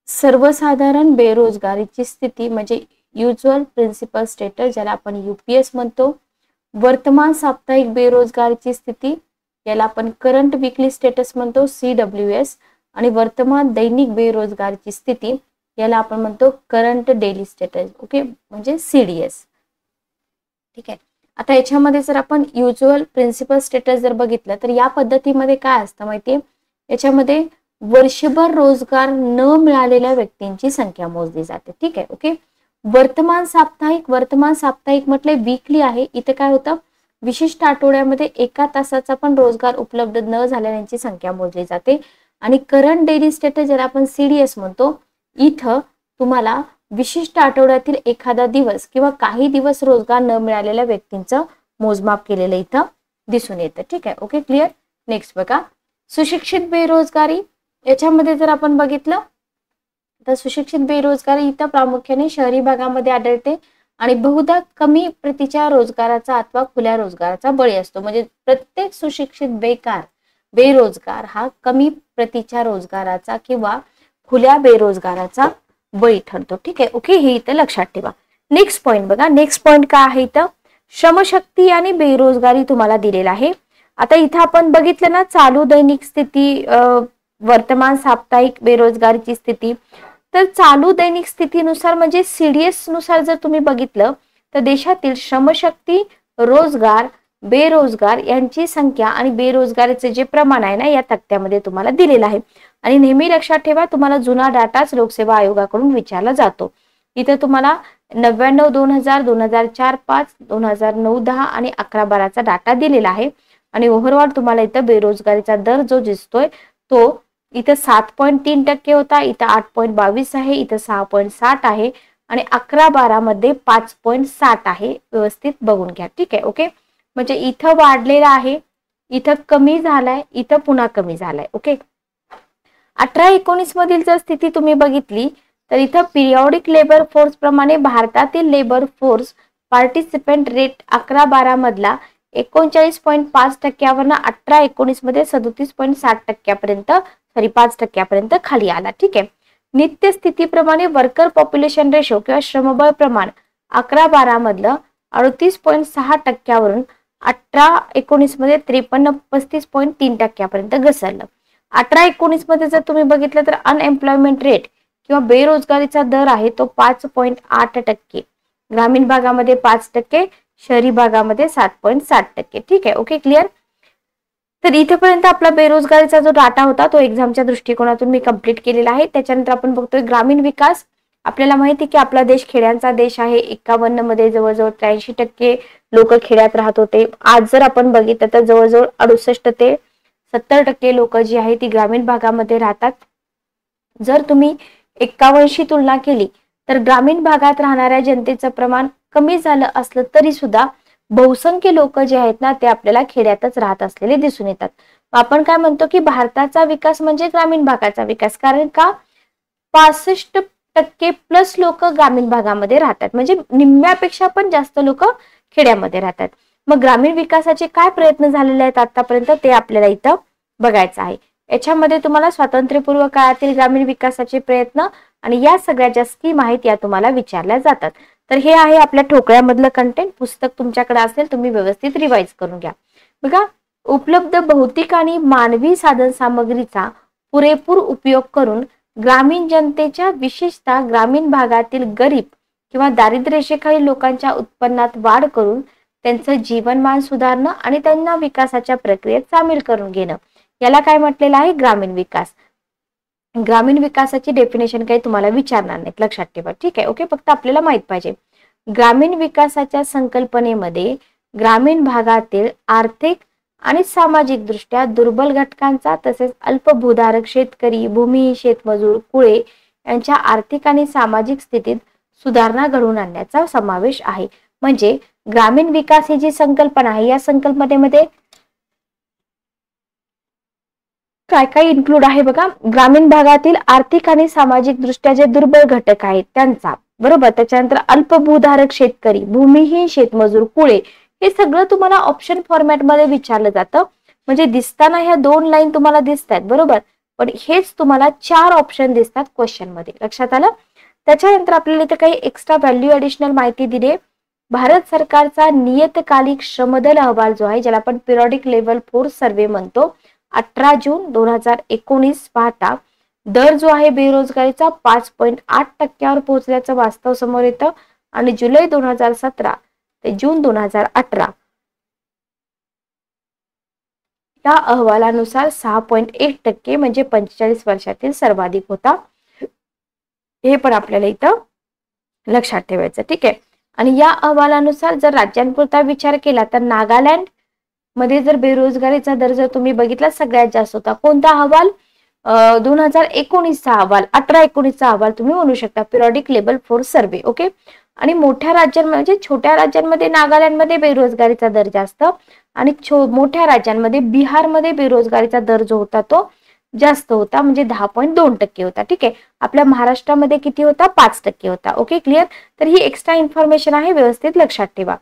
सर्वसाधारण बेरोजगारीची स्थिती म्हणजे युज्युअल प्रिन्सिपल स्टेटस, ज्याला आपण UPS म्हणतो. वर्तमान साप्ताहिक बेरोजगारीची स्थिती, याला आपण करंट वीकली स्टेटस म्हणतो, CWS. आणि वर्तमान दैनिक बेरोजगारीची स्थिती, याला आपण म्हणतो करंट डेली स्टेटस, ओके, म्हणजे CDS, ठीक आहे. आता याच्यामध्ये जर आपण युज्युअल प्रिन्सिपल स्टेटस जर बघितलं तर या पद्धतीमध्ये काय असतं माहितीये, याच्यामध्ये वर्षभर रोजगार न मिळालेल्या व्यक्तींची संख्या मोजली जाते. ठीक आहे, ओके. वर्तमान साप्ताहिक म्हटले वीकली आहे. इथे काय होतं, विशिष्ट आठवड्यामध्ये एका तासाचा पण रोजगार उपलब्ध न झालेल्यांची संख्या मोजली जाते. आणि करंट डेली स्टेटस ज्याला आपण CDS म्हणतो, इथं तुम्हाला विशिष्ट आठवड्यातील एखादा दिवस किंवा काही दिवस रोजगार न मिळालेल्या व्यक्तींचं मोजमाप केलेलं इथं दिसून येतं. ठीक आहे, ओके, क्लिअर. नेक्स्ट बघा, सुशिक्षित बेरोजगारी. याच्यामध्ये जर आपण बघितलं तर सुशिक्षित बेरोजगारी इथं प्रामुख्याने शहरी भागामध्ये आढळते आणि बहुधा कमी प्रतीच्या रोजगाराचा अथवा खुल्या रोजगाराचा बळी असतो. म्हणजे प्रत्येक सुशिक्षित बेरोजगार हा कमी प्रतीच्या रोजगाराचा किंवा खुल्या बेरोजगाराचा बळी ठरतो. ठीक आहे, ओके, हे इथं लक्षात ठेवा. नेक्स्ट पॉइंट बघा, नेक्स्ट पॉइंट काय आहे इथं, श्रमशक्ती आणि बेरोजगारी तुम्हाला दिलेला आहे. आता इथं आपण बघितलं ना, चालू दैनिक स्थिती, वर्तमान साप्ताहिक बेरोजगारीची स्थिती. तर चालू दैनिक स्थितीनुसार म्हणजे CDS नुसार जर तुम्ही बघितलं तर देशातील श्रमशक्ती, रोजगार, बेरोजगार यांची संख्या आणि बेरोजगारीचे जे प्रमाण आहे ना, या तक्त्यामध्ये तुम्हाला दिलेलं आहे. आणि नेहमी लक्षात ठेवा, तुम्हाला जुना डाटाच लोकसेवा आयोगाकडून विचारला जातो. इथे तुम्हाला 99, 2000, 2004, 5, 2009-10 आणि 11-12चा डाटा दिलेला आहे. आणि ओव्हरऑल तुम्हाला इथं बेरोजगारीचा दर जो दिसतोय तो इथं 7.3% होता, इथं 8.22 आहे, इथं 6.60 आहे आणि 11-12 मध्ये 5.60 आहे. व्यवस्थित बघून घ्या. ठीक आहे, ओके. म्हणजे इथं वाढलेला आहे, इथं कमी झालाय, इथं पुन्हा कमी झालाय. ओके. 18-19 मधील जर स्थिती तुम्ही बघितली तर इथं पिरियॉडिक लेबर फोर्स प्रमाणे भारतातील लेबर फोर्स पार्टिसिपेंट रेट 11-12 मधला 39.5% 18-19 मध्ये 37.60% 5% खाली आला. ठीक आहे. नित्य स्थितीप्रमाणे वर्कर पॉप्युलेशन रेशो किंवा श्रमबळ प्रमाण 11-12 मधलं 38.6% 18-19 मध्ये 35.3% घसरलं. 18-19 मध्ये जर तुम्ही बघितलं तर अनएम्प्लॉयमेंट रेट किंवा बेरोजगारीचा दर आहे तो 5.8%, ग्रामीण भागामध्ये 5%, शहरी भागामध्ये 7.7%. ठीक आहे, ओके, क्लिअर. तर इथेपर्यंत आपला बेरोजगारीचा जो डाटा होता तो एक्झामच्या दृष्टिकोनातून मी कंप्लीट केलेला आहे. त्याच्यानंतर आपण बघतोय ग्रामीण विकास. आपल्याला माहिती की आपला देश खेड्यांचा देश आहे. 51 मध्ये जवळजवळ 83% लोक खेड्यात राहत होते. आज जर आपण बघितलं तर जवळजवळ 68 ते 70% लोक जी आहे ती ग्रामीण भागामध्ये राहतात. जर तुम्ही 51शी तुलना केली तर ग्रामीण भागात राहणाऱ्या जनतेचं प्रमाण कमी झालं असलं तरी सुद्धा बहुसंख्य लोक जे आहेत ना ते आपल्याला खेड्यातच राहत असलेले दिसून येतात. आपण काय म्हणतो की भारताचा विकास म्हणजे ग्रामीण भागाचा विकास, कारण का 65% प्लस लोक ग्रामीण भागामध्ये राहतात, म्हणजे निम्म्यापेक्षा पण जास्त लोक खेड्यामध्ये राहतात. मग ग्रामीण विकासाचे काय प्रयत्न झालेले आहेत आतापर्यंत ते आपल्याला इथं बघायचं आहे. याच्यामध्ये तुम्हाला स्वातंत्र्यपूर्व काळातील ग्रामीण विकासाचे प्रयत्न आणि या सगळ्या ज्या स्कीम आहेत या तुम्हाला विचारल्या जातात. तर हे आहे आपल्या ठोकळ्यामधलं कंटेंट. पुस्तक तुमच्याकडे असेल तुम्ही व्यवस्थित रिवाइज करून घ्या. बघा, उपलब्ध भौतिक आणि मानवी साधन सामग्रीचा पुरेपूर उपयोग करून ग्रामीण जनतेच्या, विशेषतः ग्रामीण भागातील गरीब किंवा दारिद्र्य रेषेखालील लोकांच्या उत्पन्नात वाढ करून त्यांचं जीवनमान सुधारणं आणि त्यांना विकासाच्या प्रक्रियेत सामील करून घेणं, याला काय म्हटलेलं आहे, ग्रामीण विकास. ग्रामीण विकासाची डेफिनेशन काही तुम्हाला विचारणार नाहीत, लक्षात ठेवा. ठीक आहे, ओके. फक्त आपल्याला माहित पाहिजे ग्रामीण विकासाच्या संकल्पनेमध्ये ग्रामीण भागातील आर्थिक आणि सामाजिक दृष्ट्या दुर्बल घटकांचा तसेच अल्पभूधारक शेतकरी, भूमिहीन शेतमजूर, कुळे यांच्या आर्थिक आणि सामाजिक स्थितीत सुधारणा घडवून आणण्याचा समावेश आहे. म्हणजे ग्रामीण विकास ही जी संकल्पना आहे या संकल्पनेमध्ये काय काय इन्क्लूड आहे बघा. ग्रामीण भागातील आर्थिक आणि सामाजिक दृष्ट्या जे दुर्बल घटक आहेत त्यांचा, बरोबर. त्याच्यानंतर अल्पभूधारक शेतकरी, भूमिहीन शेतमजूर, कुळे, हे सगळं तुम्हाला ऑप्शन फॉर्मॅट मध्ये विचारलं जातं. म्हणजे दिसताना ह्या 2 लाईन तुम्हाला दिसतात, बरोबर, पण हेच तुम्हाला 4 ऑप्शन दिसतात क्वेश्चन मध्ये, लक्षात आलं. त्याच्यानंतर आपल्याला इथे काही एक्स्ट्रा व्हॅल्यू ऍडिशनल माहिती दिली. भारत सरकारचा नियतकालिक श्रमदल अहवाल जो आहे, ज्याला आपण पिरियॉडिक लेबर फोर्स सर्व्हे म्हणतो, 18 जून 2019 पाहता दर जो आहे बेरोजगारीचा 5.8% पोहोचल्याचं वास्तव समोर येतं. आणि जुलै 2017 ते जून 2018 या अहवालानुसार 6.1% म्हणजे 45 वर्षातील सर्वाधिक होता. हे पण आपल्याला इथं लक्षात ठेवायचं. ठीक आहे. आणि या अहवालानुसार जर राज्यांपुरता विचार केला तर नागालँड मध्ये जर बेरोजगारीचा दर जर तुम्ही बघितला सगळ्यात जास्त होता. कोणता अहवाल? 2019चा अहवाल, 18-19चा अहवाल तुम्ही म्हणू शकता, periodic label force survey. Okay. आणि मोठ्या राज्यांमध्ये म्हणजे छोट्या राज्यांमध्ये नागालँडमध्ये बेरोजगारीचा दर जास्त आणि मोठ्या राज्यांमध्ये बिहारमध्ये बेरोजगारीचा दर जो होता तो जास्त होता, म्हणजे 10.2% होता. ठीक आहे. आपल्या महाराष्ट्रामध्ये किती होता? 5% होता. Okay, clear. तर ही एक्स्ट्रा इन्फॉर्मेशन आहे, व्यवस्थित लक्षात ठेवा.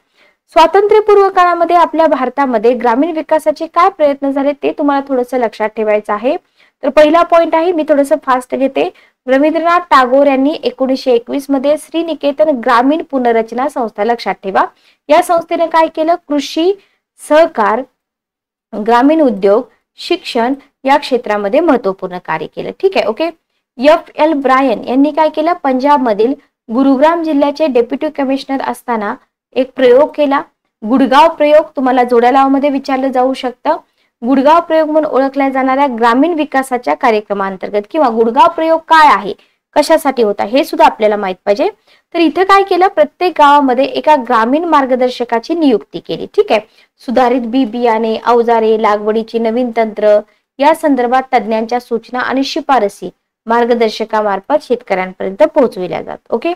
स्वातंत्र्यपूर्व काळामध्ये आपल्या भारतामध्ये ग्रामीण विकासाचे काय प्रयत्न झाले ते तुम्हाला थोडंसं लक्षात ठेवायचं आहे. तर पहिला पॉइंट आहे, मी थोडंसं फास्ट घेते. रवींद्रनाथ टागोर यांनी 1921 मध्ये श्रीनिकेतन ग्रामीण पुनर्रचना संस्था, लक्षात ठेवा, या संस्थेने काय केलं? कृषी, सहकार, ग्रामीण उद्योग, शिक्षण या क्षेत्रामध्ये महत्वपूर्ण कार्य केलं. ठीक आहे. ओके. F.L. ब्रायन यांनी काय केलं? पंजाब मधील गुरुग्राम जिल्ह्याचे डेप्युटी कमिशनर असताना एक प्रयोग केला, गुडगाव प्रयोग. तुम्हाला जोड्या लावामध्ये विचारलं जाऊ शकतं. गुडगाव प्रयोग म्हणून ओळखल्या जाणाऱ्या ग्रामीण विकासाच्या कार्यक्रमांतर्गत किंवा गुडगाव प्रयोग काय आहे, कशासाठी होता, हे सुद्धा आपल्याला माहित पाहिजे. तर इथं काय केलं? प्रत्येक गावामध्ये एका ग्रामीण मार्गदर्शकाची नियुक्ती केली. ठीक आहे. सुधारित बी बियाणे, अवजारे, लागवडीची नवीन तंत्र या संदर्भात तज्ञांच्या सूचना आणि शिफारसी मार्गदर्शकामार्फत शेतकऱ्यांपर्यंत पोहोचविल्या जातात. ओके.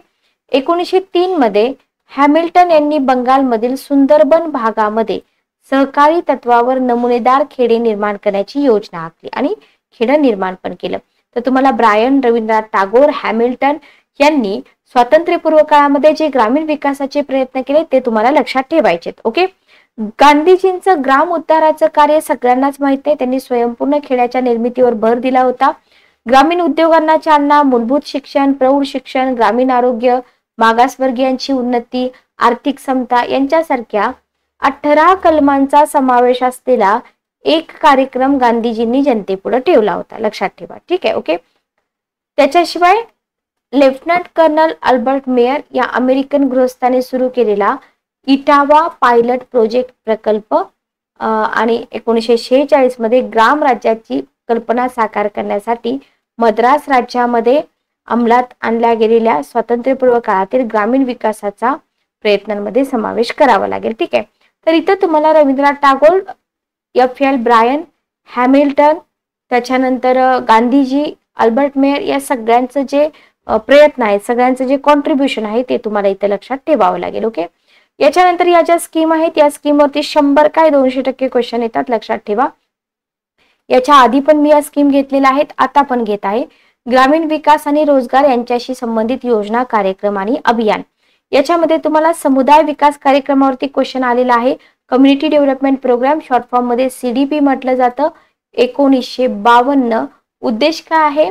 1903 मध्ये हॅमिल्टन यांनी बंगालमधील सुंदरबन भागामध्ये सहकारी तत्वावर नमुनेदार खेडे निर्माण करण्याची योजना आखली आणि खेडं निर्माण पण केलं. तर तुम्हाला ब्रायन, रवींद्रनाथ टागोर, हॅमिल्टन यांनी स्वातंत्र्यपूर्व काळामध्ये जे ग्रामीण विकासाचे प्रयत्न केले ते तुम्हाला लक्षात ठेवायचे. ओके. गांधीजींचं ग्राम उद्धाराचं कार्य सगळ्यांनाच माहित आहे. त्यांनी स्वयंपूर्ण खेड्याच्या निर्मितीवर भर दिला होता. ग्रामीण उद्योगांना चालना, मूलभूत शिक्षण, प्रौढ शिक्षण, ग्रामीण आरोग्य, मागासवर्गीयांची उन्नती, आर्थिक समता यांच्यासारख्या 18 कलमांचा समावेश असलेला एक कार्यक्रम गांधीजींनी जनतेपुढे ठेवला होता, लक्षात ठेवा. ठीक आहे. ओके. त्याच्याशिवाय लेफ्टनंट कर्नल अल्बर्ट मेयर या अमेरिकन गृहस्थाने सुरू केलेला इटावा पायलट प्रोजेक्ट प्रकल्प आणि 1946 मध्ये ग्राम राज्याची कल्पना साकार करण्यासाठी मद्रास राज्यामध्ये अंमलात आणल्या गेलेल्या स्वातंत्र्यपूर्व काळातील ग्रामीण विकासाचा प्रयत्नांमध्ये समावेश करावा लागेल. ठीक आहे. तर इथं तुम्हाला Rabindranath Tagore, F.L. Brian, Hamilton, त्याच्यानंतर गांधीजी, अल्बर्ट मेयर या सगळ्यांचं जे प्रयत्न आहेत, सगळ्यांचं जे कॉन्ट्रीब्युशन आहे ते तुम्हाला इथं लक्षात ठेवावं लागेल. ओके. याच्यानंतर या ज्या स्कीम आहेत या स्कीमवरती 100 काय 200% क्वेश्चन येतात, लक्षात ठेवा. याच्या आधी पण मी या स्कीम घेतलेल्या आहेत, आता पण घेत आहे. ग्रामीण विकास आणि रोजगार यांच्याशी संबंधित योजना, कार्यक्रम आणि अभियान. याच्यामध्ये तुम्हाला समुदाय विकास कार्यक्रमावरती क्वेश्चन आलेला आहे. Community development programme, short form मध्ये CDP म्हटलं जातं. 1952. उद्देश काय आहे?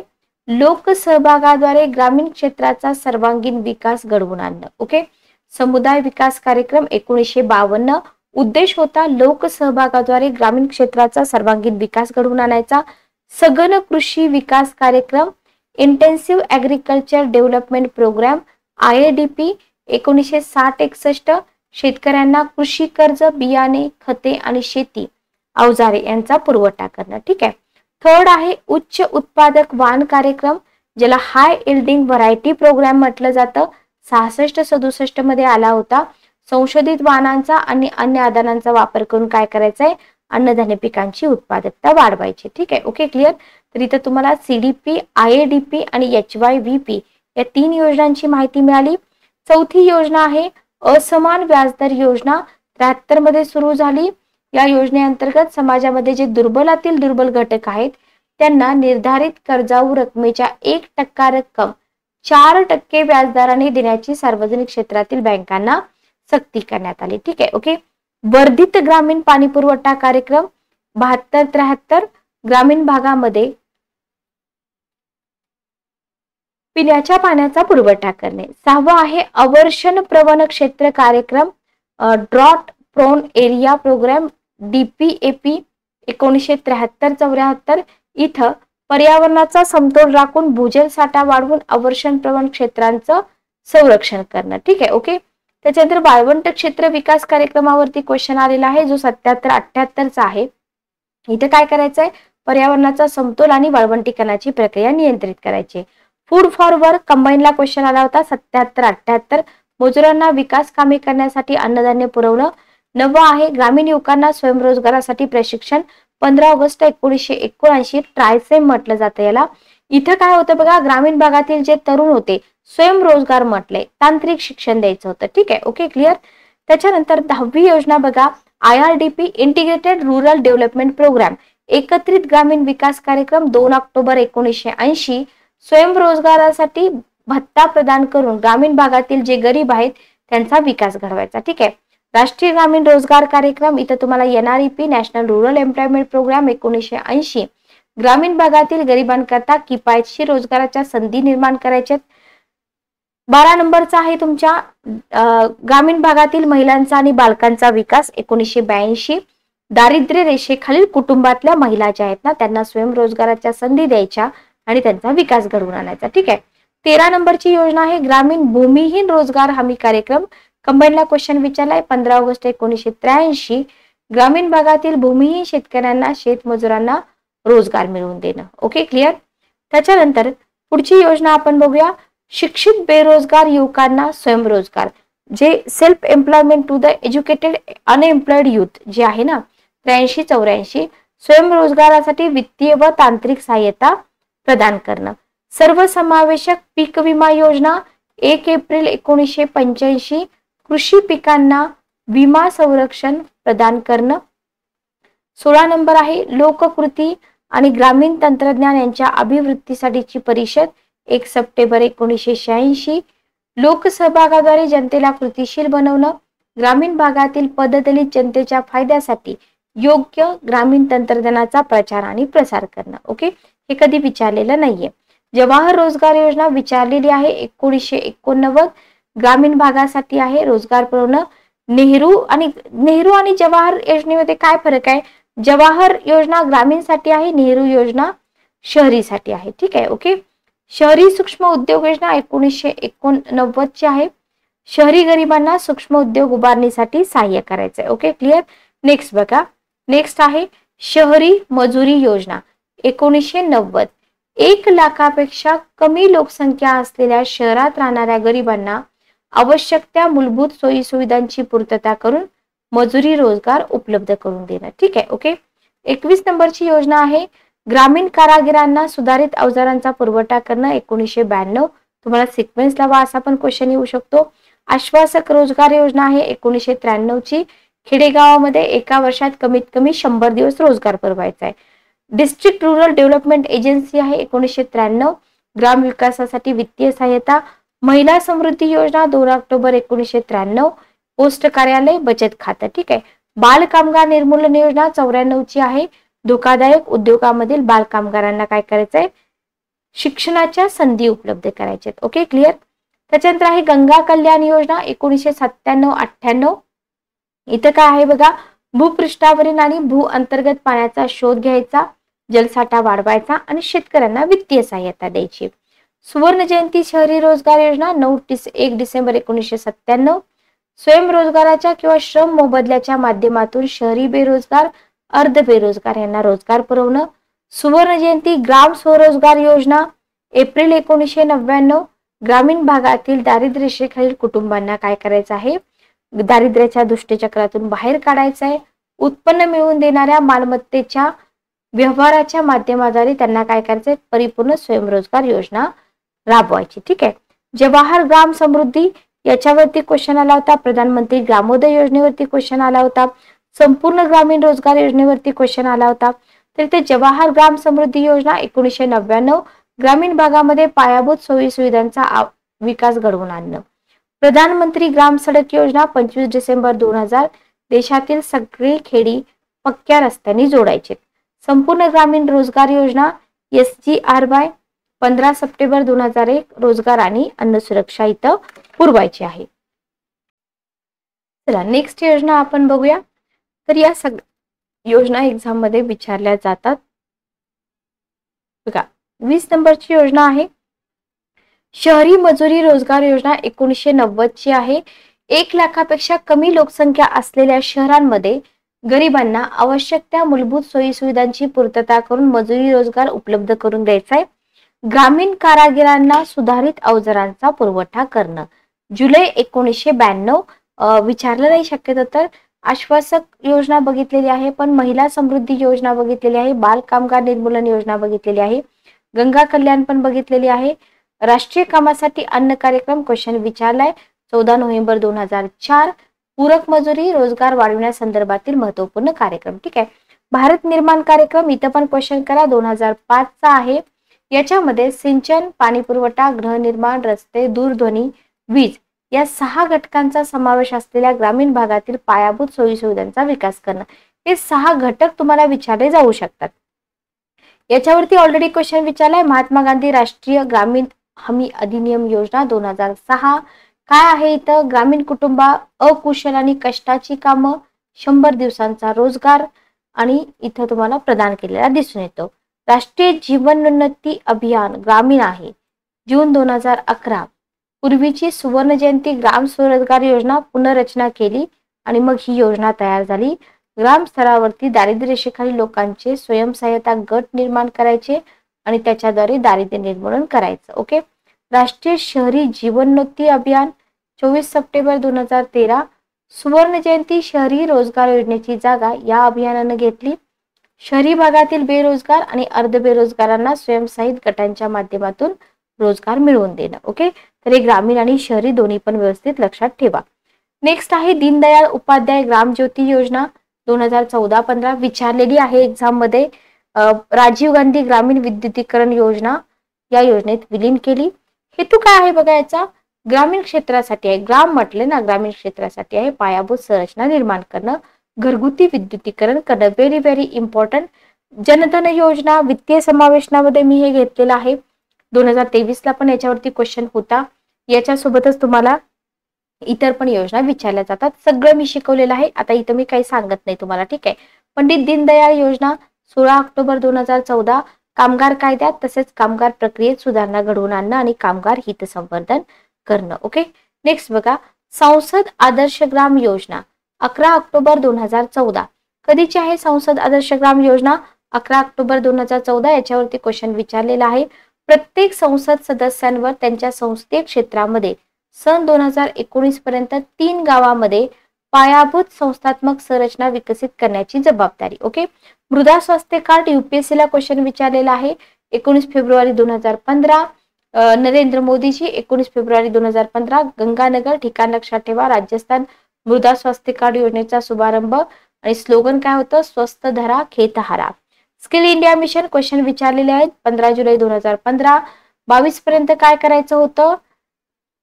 लोकसहभागाद्वारे ग्रामीण क्षेत्राचा सर्वांगीण विकास घडवून आणणं. ओके. समुदाय विकास कार्यक्रम 1952. उद्देश होता लोकसहभागाद्वारे ग्रामीण क्षेत्राचा सर्वांगीण विकास घडवून आणायचा. सघन कृषी विकास कार्यक्रम, intensive agriculture development programme, IADP 1960-61. शेतकऱ्यांना कृषी कर्ज, बियाणे, खते आणि शेती अवजारे यांचा पुरवठा करणं. ठीक आहे. थर्ड आहे उच्च उत्पादक वाण कार्यक्रम, ज्याला हाय इल्डिंग व्हरायटी प्रोग्राम म्हटलं जातं. 66-67 मध्ये आला होता. संशोधित वाणांचा आणि अन्य आधारांचा वापर करून काय करायचंय? अन्नधान्य पिकांची उत्पादकता वाढवायची. ठीक आहे. Okay, clear. तर इथं तुम्हाला CDP, IADP आणि HYVP या 3 योजनांची माहिती मिळाली. चौथी योजना आहे असमान व्याजदर योजना, 73 मध्ये सुरू झाली. या योजनेअंतर्गत समाजामध्ये जे दुर्बलातील दुर्बल घटक आहेत त्यांना निर्धारित कर्जाऊ रकमेच्या 1% रक्कम 4% व्याजदराने देण्याची सार्वजनिक क्षेत्रातील बँकांना सक्ती करण्यात आली. ठीक आहे. ओके. वर्धित ग्रामीण पाणी पुरवठा कार्यक्रम 72-73 ग्रामीण भागामध्ये पिण्याच्या पाण्याचा पुरवठा करणे. 6वं आहे अवर्षण प्रवण क्षेत्र कार्यक्रम, drought prone area programme, DPAP 1973-74. इथं पर्यावरणाचा समतोल राखून भूजल साठा वाढवून अवर्षण प्रवण क्षेत्रांचं संरक्षण करणं. ठीक आहे. ओके. त्याच्यानंतर वाळवंट क्षेत्र विकास कार्यक्रमावरती क्वेश्चन आलेला आहे, जो 77-78चा आहे. इथे काय करायचंय, पर्यावरणाचा समतोल आणि वाळवंटीकरणाची प्रक्रिया नियंत्रित करायची. फूड फॉर वर्क कंबाईनला क्वेश्चन आला होता 77-78. मजुरांना विकास कामे करण्यासाठी अन्नधान्य पुरवणं. 9 आहे ग्रामीण युवकांना स्वयंरोजगारासाठी प्रशिक्षण. 15 ऑगस्ट 1979 ट्रायसेम म्हटलं जातं याला. इथं काय होतं बघा, ग्रामीण भागातील जे तरुण होते स्वयंरोजगार म्हटले, तांत्रिक शिक्षण द्यायचं होतं. ठीक आहे, ओके क्लिअर. त्याच्यानंतर 10वी योजना बघा, IRDP integrated rural development programme, एकत्रित ग्रामीण विकास कार्यक्रम. 2 ऑक्टोबर 1980 स्वयंरोजगारासाठी भत्ता प्रदान करून ग्रामीण भागातील जे गरीब आहेत त्यांचा विकास घडवायचा. ठीक आहे. राष्ट्रीय ग्रामीण रोजगार कार्यक्रम, इथं तुम्हाला NREP national rural employment programme 1980 ग्रामीण भागातील गरिबांकरता किफायतशीर रोजगाराच्या संधी निर्माण करायच्यात. 12 नंबरचा आहे तुमच्या ग्रामीण भागातील महिलांचा आणि बालकांचा विकास 1982. दारिद्र्य रेषेखालील कुटुंबातल्या महिला ज्या आहेत ना त्यांना स्वयंरोजगाराच्या संधी द्यायच्या आणि त्यांचा विकास घडवून आणायचा. ठीक आहे. 13 नंबरची योजना आहे ग्रामीण भूमिहीन रोजगार हमी कार्यक्रम. कंबाईनला क्वेश्चन विचारलाय 15 ऑगस्ट 1983 ग्रामीण भागातील भूमिहीन शेतकऱ्यांना शेतमजुरांना रोजगार मिळवून देणं. Okay clear. त्याच्यानंतर पुढची योजना आपण बघूया, शिक्षित बेरोजगार युवकांना स्वयंरोजगार, जे self employment to the educated unemployed youth जे आहे ना 83-84 स्वयंरोजगारासाठी वित्तीय व तांत्रिक सहाय्यता प्रदान करणं. सर्वसमावेशक पीक विमा योजना 1 एप्रिल 1985 कृषी पिकांना विमा संरक्षण प्रदान करणं. 16 नंबर आहे लोककृती आणि ग्रामीण तंत्रज्ञान यांच्या अभिवृद्धीसाठीची परिषद 1 सप्टेंबर 1986 लोकसहभागाद्वारे जनतेला कृतीशील बनवणं. ग्रामीण भागातील पददलित जनतेच्या फायद्यासाठी योग्य ग्रामीण तंत्रज्ञानाचा प्रचार आणि प्रसार करणं. ओके, हे कधी विचारलेलं नाहीये. जवाहर रोजगार योजना विचारलेली आहे 1989 ग्रामीण भागासाठी आहे रोजगार पुरवणं. नेहरू आणि जवाहर योजनेमध्ये काय फरक आहे, जवाहर योजना ग्रामीणसाठी आहे, नेहरू योजना शहरीसाठी आहे. ठीक आहे, ओके. शहरी सूक्ष्म उद्योग योजना 1989 ची आहे. शहरी गरिबांना सूक्ष्म उद्योग उभारणीसाठी सहाय्य करायचंय. Okay clear. नेक्स्ट बघा, नेक्स्ट आहे शहरी मजुरी योजना 1990. 1 लाखापेक्षा कमी लोकसंख्या असलेल्या शहरात राहणाऱ्या गरिबांना आवश्यक त्या मूलभूत सोयी सुविधांची पूर्तता करून मजुरी रोजगार उपलब्ध करून देणं. ठीक आहे, ओके. 21 नंबरची योजना आहे ग्रामीण कारागिरांना सुधारित अवजारांचा पुरवठा करणं 1992. तुम्हाला सिक्वेन्स लावा असा पण क्वेश्चन येऊ शकतो. आश्वासक रोजगार योजना आहे 1993 ची. खेडेगावामध्ये एका वर्षात कमीत कमी 100 दिवस रोजगार पुरवायचा आहे. डिस्ट्रिक्ट रुरल डेव्हलपमेंट एजन्सी आहे 1993 ग्राम विकासासाठी वित्तीय सहाय्यता. महिला समृद्धी योजना 2 ऑक्टोबर 1993 पोस्ट कार्यालय बचत खातं. ठीक आहे. बाल कामगार निर्मूलन योजना 94 ची आहे. धोकादायक उद्योगामधील बाल कामगारांना काय करायचंय, शिक्षणाच्या संधी उपलब्ध करायच्या. Okay clear. त्याच्यानंतर आहे गंगा कल्याण योजना 1997-98. इथं काय आहे बघा, भूपृष्ठावरील आणि भू अंतर्गत पाण्याचा शोध घ्यायचा, जलसाठा वाढवायचा आणि शेतकऱ्यांना वित्तीय सहाय्यता द्यायची. सुवर्ण जयंती शहरी रोजगार योजना 1 डिसेंबर 1997 स्वयंरोजगाराच्या किंवा श्रम मोबदल्याच्या माध्यमातून शहरी बेरोजगार अर्ध बेरोजगार यांना रोजगार पुरवणं. सुवर्ण जयंती ग्राम स्वरोजगार योजना एप्रिल 1999 ग्रामीण भागातील दारिद्र्य रेषेखालील कुटुंबांना काय करायचं आहे, दारिद्र्याच्या दुष्टचक्रातून बाहेर काढायचं आहे. उत्पन्न मिळवून देणाऱ्या मालमत्तेच्या व्यवहाराच्या माध्यमाद्वारे त्यांना काय करायचंय, परिपूर्ण स्वयंरोजगार योजना राबवायची. ठीक आहे. जवाहर ग्राम समृद्धी याच्यावरती क्वेश्चन आला होता. प्रधानमंत्री ग्रामोदय योजनेवरती क्वेश्चन आला होता. संपूर्ण ग्रामीण रोजगार योजनेवरती क्वेश्चन आला होता. तर ते जवाहर ग्राम समृद्धी योजना 1999 ग्रामीण भागामध्ये पायाभूत सोयी सुविधांचा विकास घडवून आणणं. प्रधानमंत्री ग्राम सडक योजना 25 डिसेंबर 2000 देशातील सगळी खेडी पक्क्या रस्त्यांनी जोडायचे. संपूर्ण ग्रामीण रोजगार योजना SGRY 15 सप्टेंबर 2001 रोजगार आणि अन्न सुरक्षा इथं पुरवायची आहे. चला नेक्स्ट योजना आपण बघूया. तर या सगळ्या योजना एक्झाम मध्ये विचारल्या जातात. बघा 20 नंबरची योजना आहे शहरी मजुरी रोजगार योजना 1990 ची आहे. 1 लाखापेक्षा कमी लोकसंख्या असलेल्या शहरांमध्ये गरिबांना आवश्यक त्या मूलभूत सोयी सुविधांची पूर्तता करून मजुरी रोजगार उपलब्ध करून द्यायचा आहे. ग्रामीण कारागिरांना सुधारित अवजारांचा पुरवठा करणं. जुलै 1992 विचारलं नाही शक्यतो तर आश्वासक योजना बघितलेली आहे, पण महिला समृद्धी योजना बघितलेली आहे, बाल कामगार निर्मूलन योजना बघितलेली आहे, गंगा कल्याण पण बघितलेली आहे. राष्ट्रीय कामासाठी अन्न कार्यक्रम क्वेश्चन विचारलाय 14 नोव्हेंबर 2004. पूरक मजुरी रोजगार वाढविण्यासंदर्भातील महत्वपूर्ण कार्यक्रम. ठीक आहे. भारत निर्माण कार्यक्रम इथं पण क्वेश्चन करा 2005 चा आहे. याच्यामध्ये सिंचन, पाणी पुरवठा, गृहनिर्माण, रस्ते, दूरध्वनी, वीज या 6 घटकांचा समावेश असलेल्या ग्रामीण भागातील पायाभूत सोयी सुविधांचा विकास करणं. हे 6 घटक तुम्हाला विचारले जाऊ शकतात. याच्यावरती ऑलरेडी क्वेश्चन विचारलाय. महात्मा गांधी राष्ट्रीय ग्रामीण हमी अधिनियम योजना 2006. काय आहे इथं? ग्रामीण कुटुंबा अकुशल आणि कष्टाची कामं, 100 दिवसांचा रोजगार आणि इथं तुम्हाला प्रदान केलेला दिसून येतो. राष्ट्रीय जीवनोन्नती अभियान ग्रामीण आहे, जून 2011. पूर्वीची सुवर्ण जयंती ग्राम स्वरोजगार योजना पुनर्रचना केली आणि मग ही योजना तयार झाली. ग्राम स्तरावरती दारिद्र्य रेषेखालील लोकांचे स्वयंसहाय्यता गट निर्माण करायचे आणि त्याच्याद्वारे दारिद्र्य निर्मूलन करायचं. ओके. राष्ट्रीय शहरी जीवनोन्नती अभियान 24 सप्टेंबर 2013. सुवर्ण जयंती शहरी रोजगार योजनेची जागा या अभियानानं घेतली. शहरी भागातील बेरोजगार आणि अर्धबेरोजगारांना स्वयंसहाय्यित गटांच्या माध्यमातून रोजगार मिळवून देणं. ओके. तर हे ग्रामीण आणि शहरी दोन्ही पण व्यवस्थित लक्षात ठेवा. नेक्स्ट आहे दीनदयाळ उपाध्याय ग्राम ज्योती योजना 2014-15 विचारलेली आहे एक्झाम मध्ये. राजीव गांधी ग्रामीण विद्युतीकरण योजना या योजनेत विलीन केली. हेतू काय आहे बघा याचा? ग्रामीण क्षेत्रासाठी आहे. ग्राम म्हटले ना, ग्रामीण क्षेत्रासाठी आहे. पायाभूत संरचना निर्माण करणं, घरगुती विद्युतीकरण करणं. Very very important. जनधन योजना वित्तीय समावेशनामध्ये मी हे घेतलेलं आहे. 2023 ला पण याच्यावरती क्वेश्चन होता. याच्यासोबतच तुम्हाला इतर पण योजना विचारल्या जातात. सगळं मी शिकवलेलं आहे. आता इथं मी काही सांगत नाही तुम्हाला. ठीक आहे. पंडित दीनदयाळ योजना 16 ऑक्टोबर 2014. कामगार कायद्यात तसेच कामगार प्रक्रियेत सुधारणा घडवून आणणं आणि कामगार हित संवर्धन करणं. ओके. नेक्स्ट बघा, संसद आदर्श ग्राम योजना 11 ऑक्टोबर 2014. कधीची आहे संसद आदर्श ग्राम योजना? 11 ऑक्टोबर 2014. याच्यावरती क्वेश्चन विचारलेला आहे. प्रत्येक संसद सदस्यांवर त्यांच्या संसदीय क्षेत्रामध्ये सन 2019 पर्यंत 3 गावामध्ये पायाभूत संस्थात्मक संरचना विकसित करण्याची जबाबदारी. ओके. मृदा स्वास्थ्य कार्ड UPSC ला क्वेश्चन विचारलेला आहे. 19 फेब्रुवारी 2015. नरेंद्र मोदीजी 19 फेब्रुवारी 2015. गंगानगर ठिकाण लक्षात ठेवा, राजस्थान. मृदा स्वास्थ्य कार्ड योजनेचा शुभारंभ आणि स्लोगन काय होतं? स्वस्थ धरा खेतहारा. स्किल इंडिया मिशन क्वेश्चन विचारलेले आहेत. 15 जुलै 2015. 22 पर्यंत काय करायचं होतं?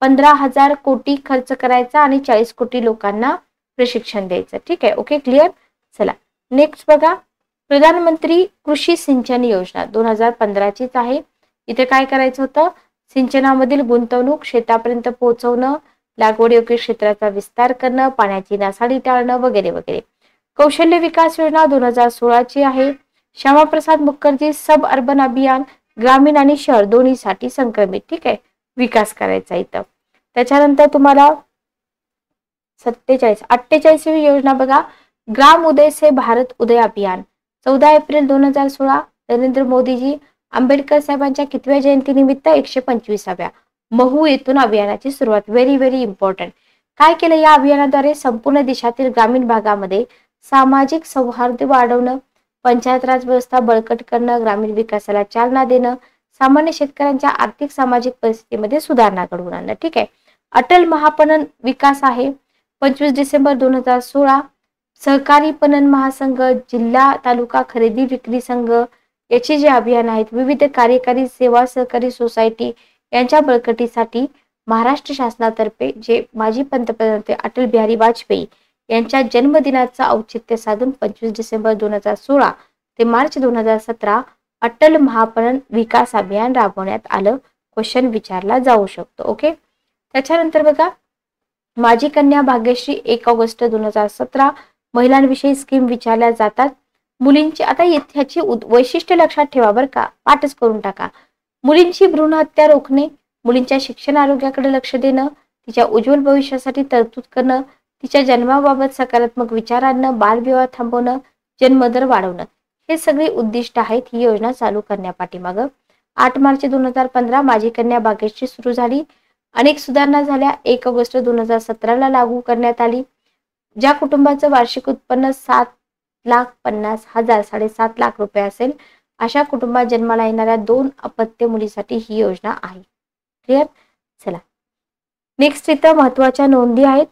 15,000 कोटी खर्च करायचा आणि 40 कोटी लोकांना प्रशिक्षण द्यायचं. ठीक आहे. ओके. क्लिअर. चला नेक्स्ट बघा, प्रधानमंत्री कृषी सिंचन योजना 2015 चीच आहे. इथे काय करायचं होतं? सिंचनामधील गुंतवणूक शेतापर्यंत पोहोचवणं, लागवडीयोग्य क्षेत्राचा विस्तार करणं, पाण्याची नासाडी टाळणं वगैरे वगैरे. कौशल्य विकास योजना 2016 ची आहे. श्यामाप्रसाद मुखर्जी सब अर्बन अभियान ग्रामीण आणि शहर दोन्हीसाठी संक्रमित. ठीक आहे. विकास करायचा इथं. त्याच्यानंतर तुम्हाला 48वी योजना बघा, ग्राम उदय से भारत उदय अभियान 14 एप्रिल 2016. नरेंद्र मोदीजी आंबेडकर साहेबांच्या कितव्या जयंतीनिमित्त 125व्या महू येथून अभियानाची सुरुवात. Very very important. काय केलं या अभियानाद्वारे? संपूर्ण देशातील ग्रामीण भागामध्ये सामाजिक सौहार्द वाढवणं, पंचायत राज व्यवस्था बळकट करणं, ग्रामीण विकासाला चालना देणं, सामान्य शेतकऱ्यांच्या आर्थिक सामाजिक परिस्थितीमध्ये सुधारणा घडवून आणणं. ठीक आहे. अटल महापणन विकास आहे 25 डिसेंबर 2016. सहकारी पणन महासंघ, जिल्हा तालुका खरेदी विक्री संघ याचे जे अभियान आहेत, विविध कार्यकारी सेवा सहकारी सोसायटी यांच्या बळकटीसाठी महाराष्ट्र शासनातर्फे जे माजी पंतप्रधान अटल बिहारी वाजपेयी यांच्या जन्मदिनाचं औचित्य साधून 25 डिसेंबर 2016 ते मार्च 2017 अटल महापणन विकास अभियान राबवण्यात आलं. क्वेश्चन विचारला जाऊ शकतो. ओके. त्याच्यानंतर बघा, माझी कन्या भाग्यश्री 1 ऑगस्ट 2017 महिलांविषयी स्कीम विचारल्या जातात. मुलींची आता ह्याची वैशिष्ट्य लक्षात ठेवा बरं का, पाठच करून टाका. मुलींची भ्रूण हत्या रोखणे, मुलींच्या शिक्षण आरोग्याकडे लक्ष देणं, तिच्या उज्ज्वल भविष्यासाठी तरतूद करणं, तिच्या जन्माबाबत सकारात्मक विचार आणणं, बालविवाह थांबवणं, जन्मदर वाढवणं, हे सगळे उद्दिष्ट आहेत ही योजना चालू करण्यापाठीमागं. 8 मार्च 2015 माझी कन्या भाग्यश्री सुरू झाली. अनेक सुधारणा झाल्या. 1 ऑगस्ट 2017 लागू करण्यात आली. ज्या कुटुंबाचं वार्षिक उत्पन्न 7,50,000 7.5 लाख रुपये असेल अशा कुटुंबात जन्माला येणाऱ्या 2 अपत्य मुलीसाठी ही योजना आहे. क्लिअर. चला नेक्स्ट इथं महत्वाच्या नोंदी आहेत.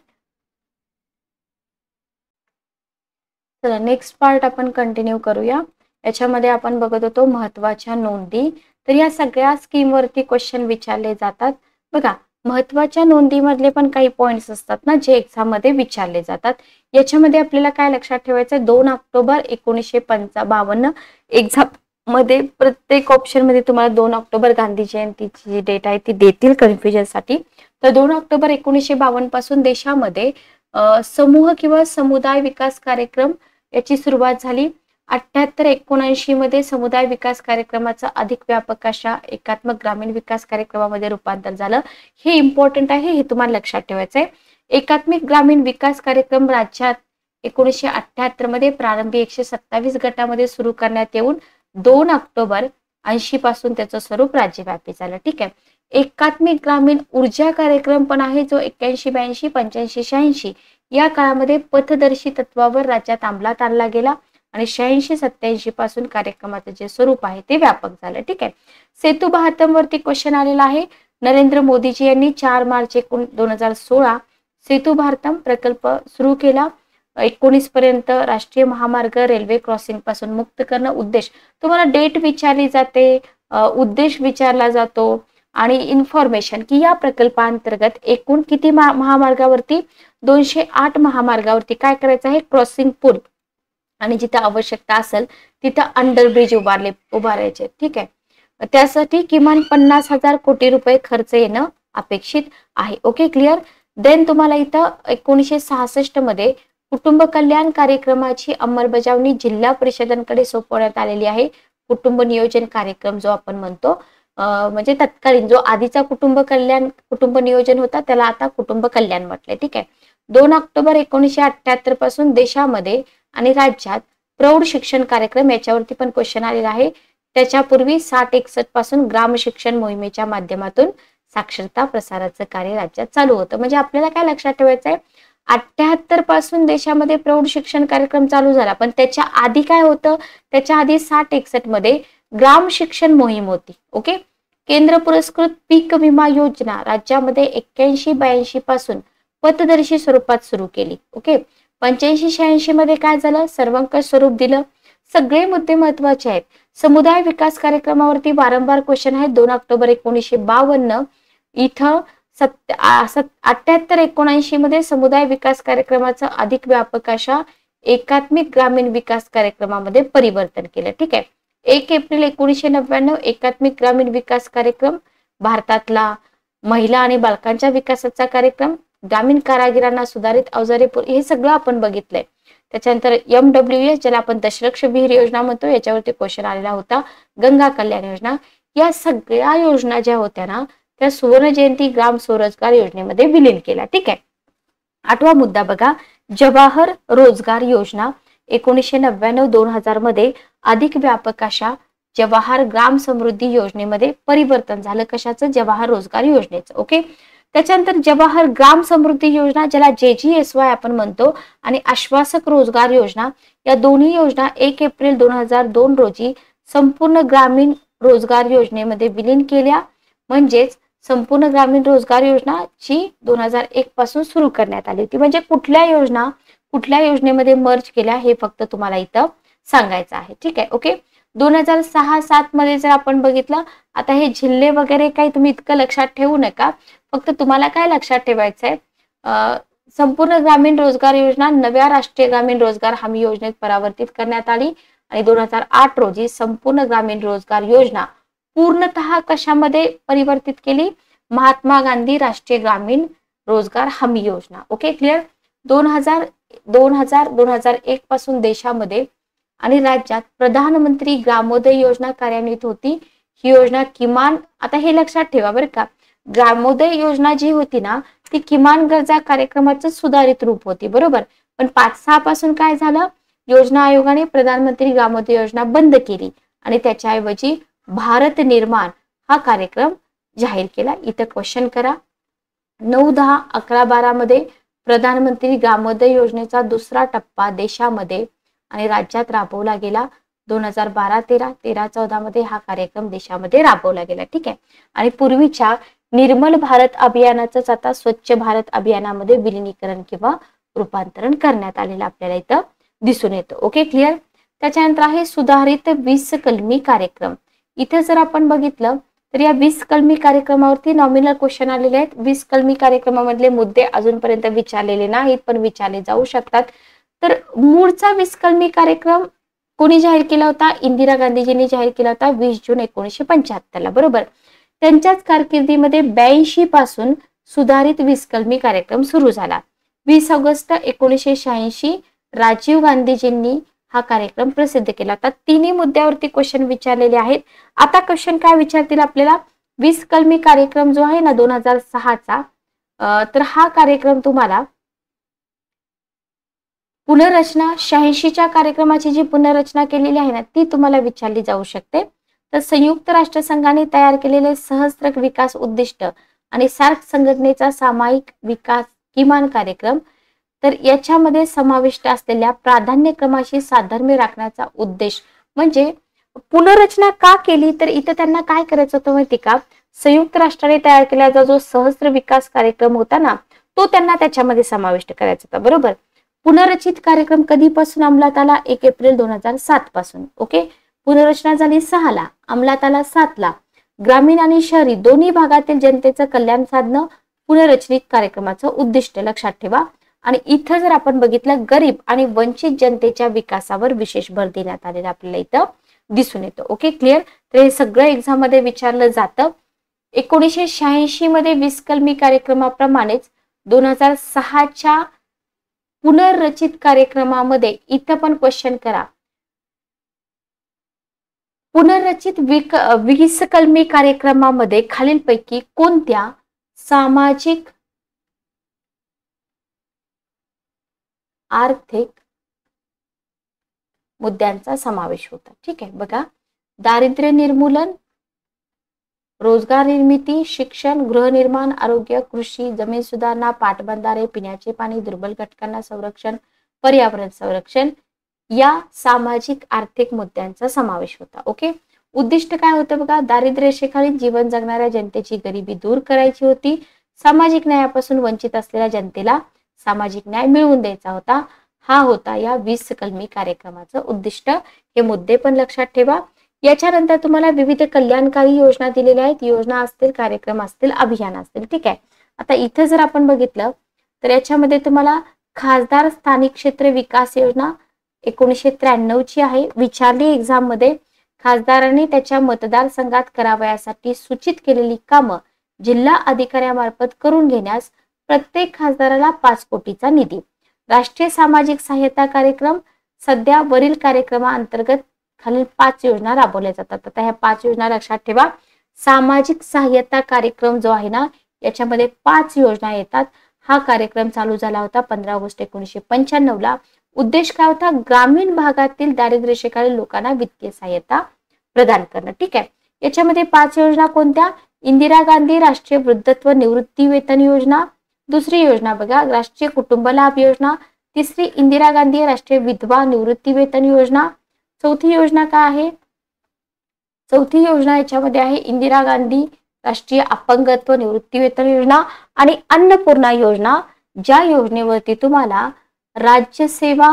चला नेक्स्ट पार्ट आपण कंटिन्यू करूया. याच्यामध्ये आपण बघत होतो महत्वाच्या नोंदी. तर या सगळ्या स्कीम वरती क्वेश्चन विचारले जातात. बघा महत्वाच्या नोंदीमधले पण काही पॉइंट्स असतात ना जे एक्झाम मध्ये विचारले जातात. याच्यामध्ये आपल्याला काय लक्षात ठेवायचं, 2 ऑक्टोबर 1952 एक्झाम मध्ये प्रत्येक ऑप्शन मध्ये तुम्हाला 2 ऑक्टोबर गांधी जयंतीची जी डेट आहे ती देतील कन्फ्युजन साठी. तर 2 ऑक्टोबर 1952 पासून देशामध्ये समूह किंवा समुदाय विकास कार्यक्रम याची सुरुवात झाली. 78-79 मध्ये समुदाय विकास कार्यक्रमाचा अधिक व्यापक अशा एकात्मक ग्रामीण विकास कार्यक्रमामध्ये रूपांतर झालं. हे इम्पॉर्टंट आहे, हे तुम्हाला लक्षात ठेवायचं आहे. एकात्मिक ग्रामीण विकास कार्यक्रम राज्यात 1978 मध्ये प्रारंभी 127 गटामध्ये सुरू करण्यात येऊन 2 ऑक्टोबर 80 पासून त्याचं स्वरूप राज्यव्यापी झालं. ठीक आहे. एकात्मिक ग्रामीण ऊर्जा कार्यक्रम पण आहे जो 81-82 85-86 या काळामध्ये पथदर्शी तत्वावर राज्यात अंमलात आणला गेला आणि 86-87 पासून कार्यक्रमाचे जे स्वरूप आहे ते व्यापक झालं. ठीक आहे. सेतू भारतम वरती क्वेश्चन आलेला आहे. नरेंद्र मोदीजी यांनी 4 मार्च 2016 सेतू भारतम प्रकल्प सुरू केला. 19 पर्यंत राष्ट्रीय महामार्ग रेल्वे क्रॉसिंग पासून मुक्त करणं. उद्देश तुम्हाला डेट विचारली जाते, उद्देश विचारला जातो आणि इन्फॉर्मेशन की या प्रकल्पांतर्गत एकूण किती महामार्गावरती 208 महामार्गावरती काय करायचं आहे, क्रॉसिंग पूल आणि जिथे आवश्यकता असेल तिथं अंडरब्रिज उभारायचे. ठीक आहे. त्यासाठी किमान 50,000 कोटी रुपये खर्च येणं अपेक्षित आहे. Okay clear. देन तुम्हाला इथं 1966 मध्ये कुटुंब कल्याण कार्यक्रमाची अंमलबजावणी जिल्हा परिषदांकडे सोपवण्यात आलेली आहे. कुटुंब नियोजन कार्यक्रम जो आपण म्हणतो म्हणजे तत्कालीन जो आधीचा कुटुंब नियोजन होता त्याला आता कुटुंब कल्याण म्हटलंय. ठीक आहे. 2 ऑक्टोबर 1978 पासून देशामध्ये आणि राज्यात प्रौढ शिक्षण कार्यक्रम याच्यावरती पण क्वेश्चन आलेला आहे. त्याच्यापूर्वी 60-61 पासून ग्राम शिक्षण मोहिमेच्या माध्यमातून साक्षरता प्रसाराचं कार्य राज्यात चालू होतं. म्हणजे आपल्याला काय लक्षात ठेवायचं आहे, 78 पासून देशामध्ये प्रौढ शिक्षण कार्यक्रम चालू झाला, पण त्याच्या आधी काय होतं, त्याच्या आधी 60-61 मध्ये ग्राम शिक्षण मोहीम होती. ओके. केंद्र पुरस्कृत पीक विमा योजना राज्यामध्ये 81-82 पासून पथदर्शी स्वरूपात सुरू केली. ओके. 85-86 मध्ये काय झालं, सर्वंकष स्वरूप दिलं. सगळे मुद्दे महत्वाचे आहेत. समुदाय विकास कार्यक्रमावरती वारंवार क्वेश्चन आहेत. 2 ऑक्टोबर 1952 इथं 78-79 मध्ये समुदाय विकास कार्यक्रमाचं अधिक व्यापक अशा एकात्मिक ग्रामीण विकास कार्यक्रमामध्ये परिवर्तन केलं. ठीक आहे. 1 एप्रिल 1999 एकात्मिक ग्रामीण विकास कार्यक्रम, भारतातला महिला आणि बालकांच्या विकासाचा कार्यक्रम, ग्रामीण कारागिरांना सुधारित अवजारे, हे सगळं आपण बघितलंय. त्याच्यानंतर MWS ज्याला आपण दशलक्ष विहीर योजना म्हणतो याच्यावरती क्वेश्चन आलेला होता. गंगा कल्याण योजना, या सगळ्या योजना ज्या होत्या ना त्या सुवर्ण जयंती ग्राम स्वरोजगार योजनेमध्ये विलीन केल्या. ठीक आहे. 8वा मुद्दा बघा, जवाहर रोजगार योजना 1999-2000 मध्ये अधिक व्यापक अशा जवाहर ग्राम समृद्धी योजनेमध्ये परिवर्तन झालं. कशाचं, जवाहर रोजगार योजनेचं. ओके. त्याच्यानंतर जवाहर ग्राम समृद्धी योजना ज्याला JGSY आपण म्हणतो आणि आश्वासक रोजगार योजना, या दोन्ही योजना 1 एप्रिल 2002 रोजी संपूर्ण ग्रामीण रोजगार योजनेमध्ये विलीन केल्या. म्हणजेच संपूर्ण ग्रामीण रोजगार योजना जी 2001 पासून सुरू करण्यात आली होती. म्हणजे कुठल्या योजनेमध्ये मर्ज केल्या हे फक्त तुम्हाला इथं सांगायचं आहे. ठीक आहे. ओके. 2006-07 मध्ये जर आपण बघितलं, आता हे जिल्हे वगैरे काही तुम्ही इतकं लक्षात ठेवू नका, फक्त तुम्हाला काय लक्षात ठेवायचं आहे, संपूर्ण ग्रामीण रोजगार योजना नव्या राष्ट्रीय ग्रामीण रोजगार हमी योजनेत परावर्तित करण्यात आली आणि 2008 रोजी संपूर्ण ग्रामीण रोजगार योजना पूर्णतः कशामध्ये परिवर्तित केली, महात्मा गांधी राष्ट्रीय ग्रामीण रोजगार हमी योजना. Okay clear. 2001 पासून देशामध्ये आणि राज्यात प्रधानमंत्री ग्रामोदय योजना कार्यान्वित होती. ही योजना किमान, आता हे लक्षात ठेवा बरं का, ग्रामोदय योजना जी होती ना ती किमान गरजा कार्यक्रमाचं सुधारित रूप होती, बरोबर. पण 5-6 पासून काय झालं, योजना आयोगाने प्रधानमंत्री ग्रामोदय योजना बंद केली आणि त्याच्याऐवजी भारत निर्माण हा कार्यक्रम जाहीर केला. इथं क्वेश्चन करा, 9, 10, 11, 12 मध्ये प्रधानमंत्री ग्रामोदय योजनेचा दुसरा टप्पा देशामध्ये आणि राज्यात राबवला गेला. 2012, 13, 13, 14 मध्ये हा कार्यक्रम देशामध्ये राबवला गेला. ठीक आहे. आणि पूर्वीच्या निर्मल भारत अभियानाचंच आता स्वच्छ भारत अभियानामध्ये विलीनीकरण किंवा रूपांतरण करण्यात आलेलं आपल्याला इथं दिसून येतं. Okay, clear. त्याच्यानंतर आहे सुधारित 20 कलमी कार्यक्रम. इथे जर आपण बघितलं तर या 20 कलमी कार्यक्रमावरती नॉमिनल क्वेश्चन आलेले आहेत. 20 कलमी कार्यक्रमामधले मुद्दे अजूनपर्यंत विचारलेले नाहीत पण विचारले जाऊ शकतात. तर मूळचा 20 कलमी कार्यक्रम कोणी जाहीर केला होता? इंदिरा गांधीजींनी जाहीर केला होता 20 जून 1975 ला, बरोबर. त्यांच्याच कारकिर्दीमध्ये 82 पासून सुधारित 20 कलमी कार्यक्रम सुरू झाला. 20 ऑगस्ट 1986 राजीव गांधीजींनी हा कार्यक्रम प्रसिद्ध केला होता. तिन्ही मुद्द्यावरती क्वेश्चन विचारलेले आहेत. आता क्वेश्चन काय विचारतील आपल्याला, 20 कलमी कार्यक्रम जो आहे ना 2006 चा, तर हा कार्यक्रम तुम्हाला पुनर्रचना 86च्या कार्यक्रमाची जी पुनर्रचना केलेली आहे ना ती तुम्हाला विचारली जाऊ शकते. तर संयुक्त राष्ट्रसंघाने तयार केलेले सहस्त्र विकास उद्दिष्ट आणि सार्क संघटनेचा सामायिक विकास किमान कार्यक्रम, तर याच्यामध्ये समाविष्ट असलेल्या प्राधान्यक्रमाशी साधर्म्य राखण्याचा उद्देश म्हणजे पुनर्रचना का केली, तर इथं त्यांना काय करायचं होतं माहिती का, संयुक्त राष्ट्राने तयार केलेला जो सहस्त्र विकास कार्यक्रम होता ना तो त्यांना त्याच्यामध्ये समाविष्ट करायचा होता, बरोबर. पुनर्रचित कार्यक्रम कधीपासून अंमलात आला? 1 एप्रिल 2007 पासून. ओके, पुनर्रचना झाली 6 ला, अंमलात आला 7 ला. ग्रामीण आणि शहरी दोन्ही भागातील जनतेचं कल्याण साधणं पुनर्रचित कार्यक्रमाचं उद्दिष्ट लक्षात ठेवा. आणि इथं जर आपण बघितलं गरीब आणि वंचित जनतेच्या विकासावर विशेष भर देण्यात आलेला आपल्याला इथं दिसून येतं. Okay, clear. तर हे सगळं एक्झाम मध्ये विचारलं जातं. 1986 मध्ये 20 कलमी कार्यक्रमाप्रमाणेच 2006च्या पुनर्रचित कार्यक्रमामध्ये इथं पण क्वेश्चन करा, पुनर्रचित 20 कलमी कार्यक्रमामध्ये खालीलपैकी कोणत्या सामाजिक आर्थिक मुद्द्यांचा समावेश होता? ठीक आहे, बघा, दारिद्र्य निर्मूलन, रोजगार निर्मिती, शिक्षण, गृहनिर्माण, आरोग्य, कृषी, जमीन सुधारणा, पाटबंधारे, पिण्याचे पाणी, दुर्बल घटकांना संरक्षण, पर्यावरण संरक्षण या सामाजिक आर्थिक मुद्द्यांचा समावेश होता. ओके, उद्दिष्ट काय होतं बघा, दारिद्र्य रेषेखालील जीवन जगणाऱ्या जनतेची गरिबी दूर करायची होती. सामाजिक न्यायापासून वंचित असलेल्या जनतेला सामाजिक न्याय मिळवून द्यायचा होता. हा होता या 20 कलमी कार्यक्रमाचं उद्दिष्ट. हे मुद्दे पण लक्षात ठेवा. याच्यानंतर तुम्हाला विविध कल्याणकारी योजना दिलेल्या आहेत, योजना असतील, कार्यक्रम असतील, अभियान असतील. ठीक आहे. आता इथं जर आपण बघितलं तर याच्यामध्ये तुम्हाला खासदार स्थानिक क्षेत्र विकास योजना 1993 ची आहे, विचारली एक्झाम मध्ये. खासदारांनी त्याच्या मतदारसंघात करावयासाठी सूचित केलेली कामं जिल्हा अधिकाऱ्यामार्फत करून घेण्यास प्रत्येक खासदाराला 5 कोटीचा निधी. राष्ट्रीय सामाजिक सहाय्यता कार्यक्रम, सध्या वरील कार्यक्रमाअंतर्गत खालील 5 योजना राबवल्या जातात. आता ह्या 5 योजना लक्षात ठेवा. सामाजिक सहाय्यता कार्यक्रम जो आहे ना याच्यामध्ये 5 योजना येतात. हा कार्यक्रम चालू झाला होता 15 ऑगस्ट 1995 ला. उद्देश काय होता? ग्रामीण भागातील दारिद्र्य रेषेखालील लोकांना वित्तीय सहाय्यता प्रदान करणं. ठीक आहे. याच्यामध्ये 5 योजना कोणत्या? इंदिरा गांधी राष्ट्रीय वृद्धत्व निवृत्ती वेतन योजना, दुसरी योजना बघा राष्ट्रीय कुटुंब लाभ योजना, तिसरी इंदिरा गांधी राष्ट्रीय विधवा निवृत्ती वेतन योजना, चौथी योजना काय आहे? चौथी योजना याच्यामध्ये आहे इंदिरा गांधी राष्ट्रीय अपंगत्व निवृत्ती वेतन योजना आणि अन्नपूर्णा योजना, ज्या योजनेवरती तुम्हाला राज्यसेवा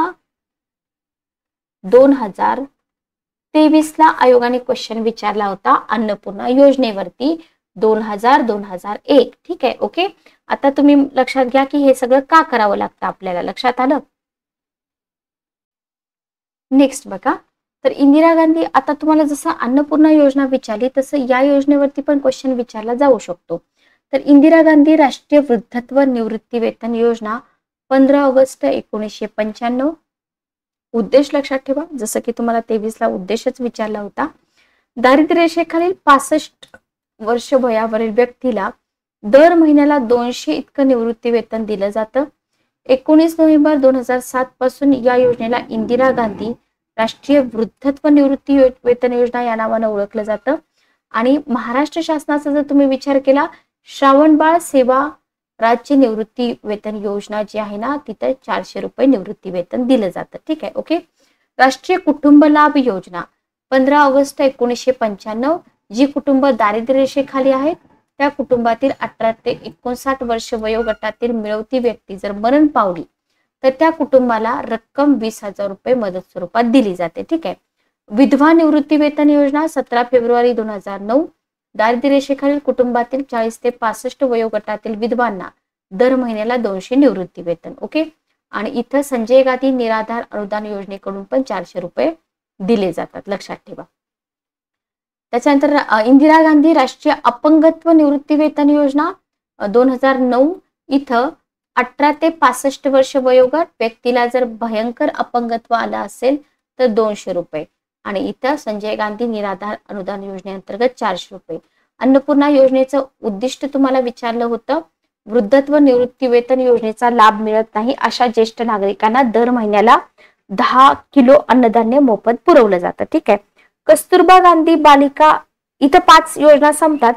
2023 ला आयोगाने क्वेश्चन विचारला होता अन्नपूर्णा योजनेवरती 2000-2001. ठीक आहे. ओके, आता तुम्ही लक्षात घ्या की हे सगळं का करावं लागतं आपल्याला. लक्षात आलं? नेक्स्ट बघा, तर इंदिरा गांधी, आता तुम्हाला जसं अन्नपूर्णा योजना विचारली तसं या योजनेवरती पण क्वेश्चन विचारला जाऊ शकतो. तर इंदिरा गांधी राष्ट्रीय वृद्धत्व निवृत्ती वेतन योजना 15 ऑगस्ट 1995. उद्देश लक्षात ठेवा, जसं की तुम्हाला 23 ला उद्देशच विचारला होता. दारिद्र्य रेषेखालील 65 वर्ष वयावरील व्यक्तीला दर महिन्याला 200 इतकं निवृत्ती वेतन दिलं जातं. 19 नोव्हेंबर 2007 पासून या योजनेला इंदिरा गांधी राष्ट्रीय वृद्धत्व निवृत्ती वेतन योजना या नावानं ओळखलं जातं. आणि महाराष्ट्र शासनाचा जर तुम्ही विचार केला, श्रावणबाळ सेवा राज्य निवृत्ती वेतन योजना जी आहे ना, तिथं 400 रुपये निवृत्ती वेतन दिलं जातं. ठीक आहे, ओके. राष्ट्रीय कुटुंब लाभ योजना 15 ऑगस्ट 1995, जी कुटुंब दारिद्र्य रेषेखाली आहेत त्या कुटुंबातील 18 ते 59 वर्ष वयोगटातील मिळवती व्यक्ती जर मरण पावली तर त्या कुटुंबाला रक्कम 20,000 रुपये मदत स्वरूपात दिली जाते. ठीक आहे. विधवा निवृत्ती वेतन योजना 17 फेब्रुवारी 2009, दारिद्र्य रेषेखालील कुटुंबातील 40 ते 65 वयोगटातील विधवांना दर महिन्याला 200 निवृत्ती वेतन. ओके. आणि इथं संजय गांधी निराधार अनुदान योजनेकडून पण 400 रुपये दिले जातात, लक्षात ठेवा. त्याच्यानंतर इंदिरा गांधी राष्ट्रीय अपंगत्व निवृत्ती वेतन योजना 2009, इथं 18 ते 65 वर्ष वयोगट व्यक्तीला जर भयंकर अपंगत्व आलं असेल तर 200 रुपये. आणि इथं संजय गांधी निराधार अनुदान योजनेअंतर्गत 400 रुपये. अन्नपूर्णा योजनेचं उद्दिष्ट तुम्हाला विचारलं होतं. वृद्धत्व निवृत्ती वेतन योजनेचा लाभ मिळत नाही अशा ज्येष्ठ नागरिकांना दर महिन्याला 10 किलो अन्नधान्य मोफत पुरवलं जातं. ठीक आहे. कस्तुरबा गांधी बालिका, इथं 5 योजना संपतात.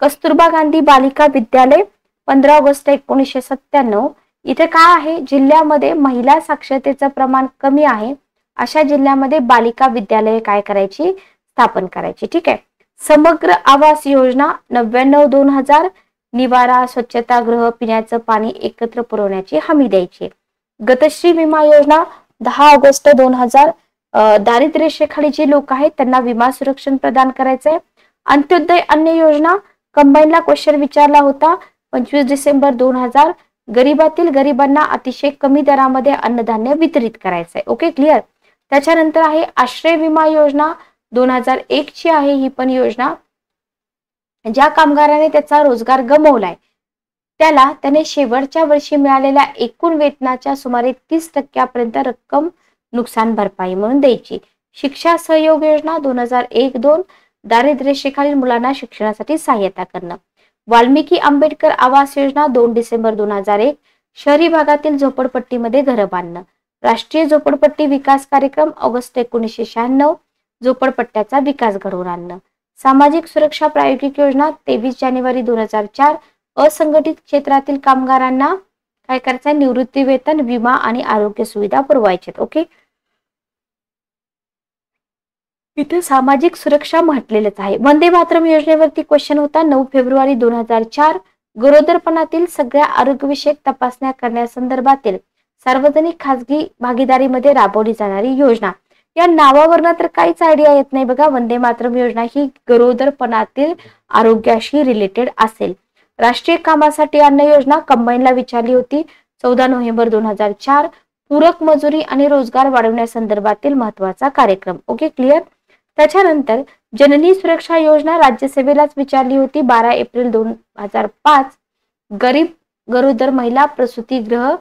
कस्तुरबा गांधी बालिका विद्यालय 15 ऑगस्ट 1997, इथे काय आहे, जिल्ह्यामध्ये महिला साक्षरतेचं प्रमाण कमी आहे अशा जिल्ह्यामध्ये बालिका विद्यालय काय करायची, स्थापन करायची. ठीक आहे. समग्र आवास योजना 99-2000, निवारा, स्वच्छतागृह, पिण्याचं पाणी एकत्र पुरवण्याची हमी द्यायची. गतश्री विमा योजना 10 ऑगस्ट 2000, दारिद्र्य रेषेखाली जे लोक आहेत त्यांना विमा संरक्षण प्रदान करायचंय. अंत्योदय अन्न योजना कंबाईनला क्वेश्चन विचारला होता 25 डिसेंबर 2000, गरीबातील गरिबांना अतिशय कमी दरामध्ये अन्नधान्य वितरित करायचंय. Okay, clear. त्याच्यानंतर आहे आश्रय विमा योजना 2001 ची आहे ही पण योजना. ज्या कामगाराने त्याचा रोजगार गमावलाय त्याने शेवटच्या वर्षी मिळालेल्या एकूण वेतनाच्या सुमारे 30% रक्कम नुकसान भरपाई म्हणून द्यायची. शिक्षा सहयोग योजना 2001-2, दारिद्र्य रेषेखालील मुलांना शिक्षणासाठी सहाय्यता करणं. वाल्मिकी आंबेडकर आवास योजना 2 डिसेंबर 2001, शहरी भागातील झोपडपट्टीमध्ये घरं बांधणं. राष्ट्रीय झोपडपट्टी विकास कार्यक्रम ऑगस्ट 1996, झोपडपट्ट्याचा विकास घडवून आणणं. सामाजिक सुरक्षा प्रायोगिक योजना 23 जानेवारी 2004, असंघटित क्षेत्रातील कामगारांना काय करायचं, निवृत्ती वेतन, विमा आणि आरोग्य सुविधा पुरवायचे. ओके, इथे सामाजिक सुरक्षा म्हटलेलंच आहे. वंदे मातरम योजनेवरती क्वेश्चन होता 9 फेब्रुवारी 2004, गरोदरपणातील सगळ्या आरोग्यविषयक तपासण्या करण्यासंदर्भातील सार्वजनिक खासगी भागीदारीमध्ये राबवली जाणारी योजना. या नावावरनं तर काहीच आयडिया येत नाही बघा. वंदे मातरम योजना ही गरोदरपणातील आरोग्याशी रिलेटेड असेल. राष्ट्रीय कामासाठी अन्न योजना कंबाईनला विचारली होती 14 नोव्हेंबर 2004, पूरक मजुरी आणि रोजगार वाढवण्यासंदर्भातील महत्वाचा कार्यक्रम. Okay, clear. त्याच्यानंतर जननी सुरक्षा योजना राज्यसभेलाच विचारली होती 12 एप्रिल 2005, गरीब गरोदर महिला प्रसूतीगृह,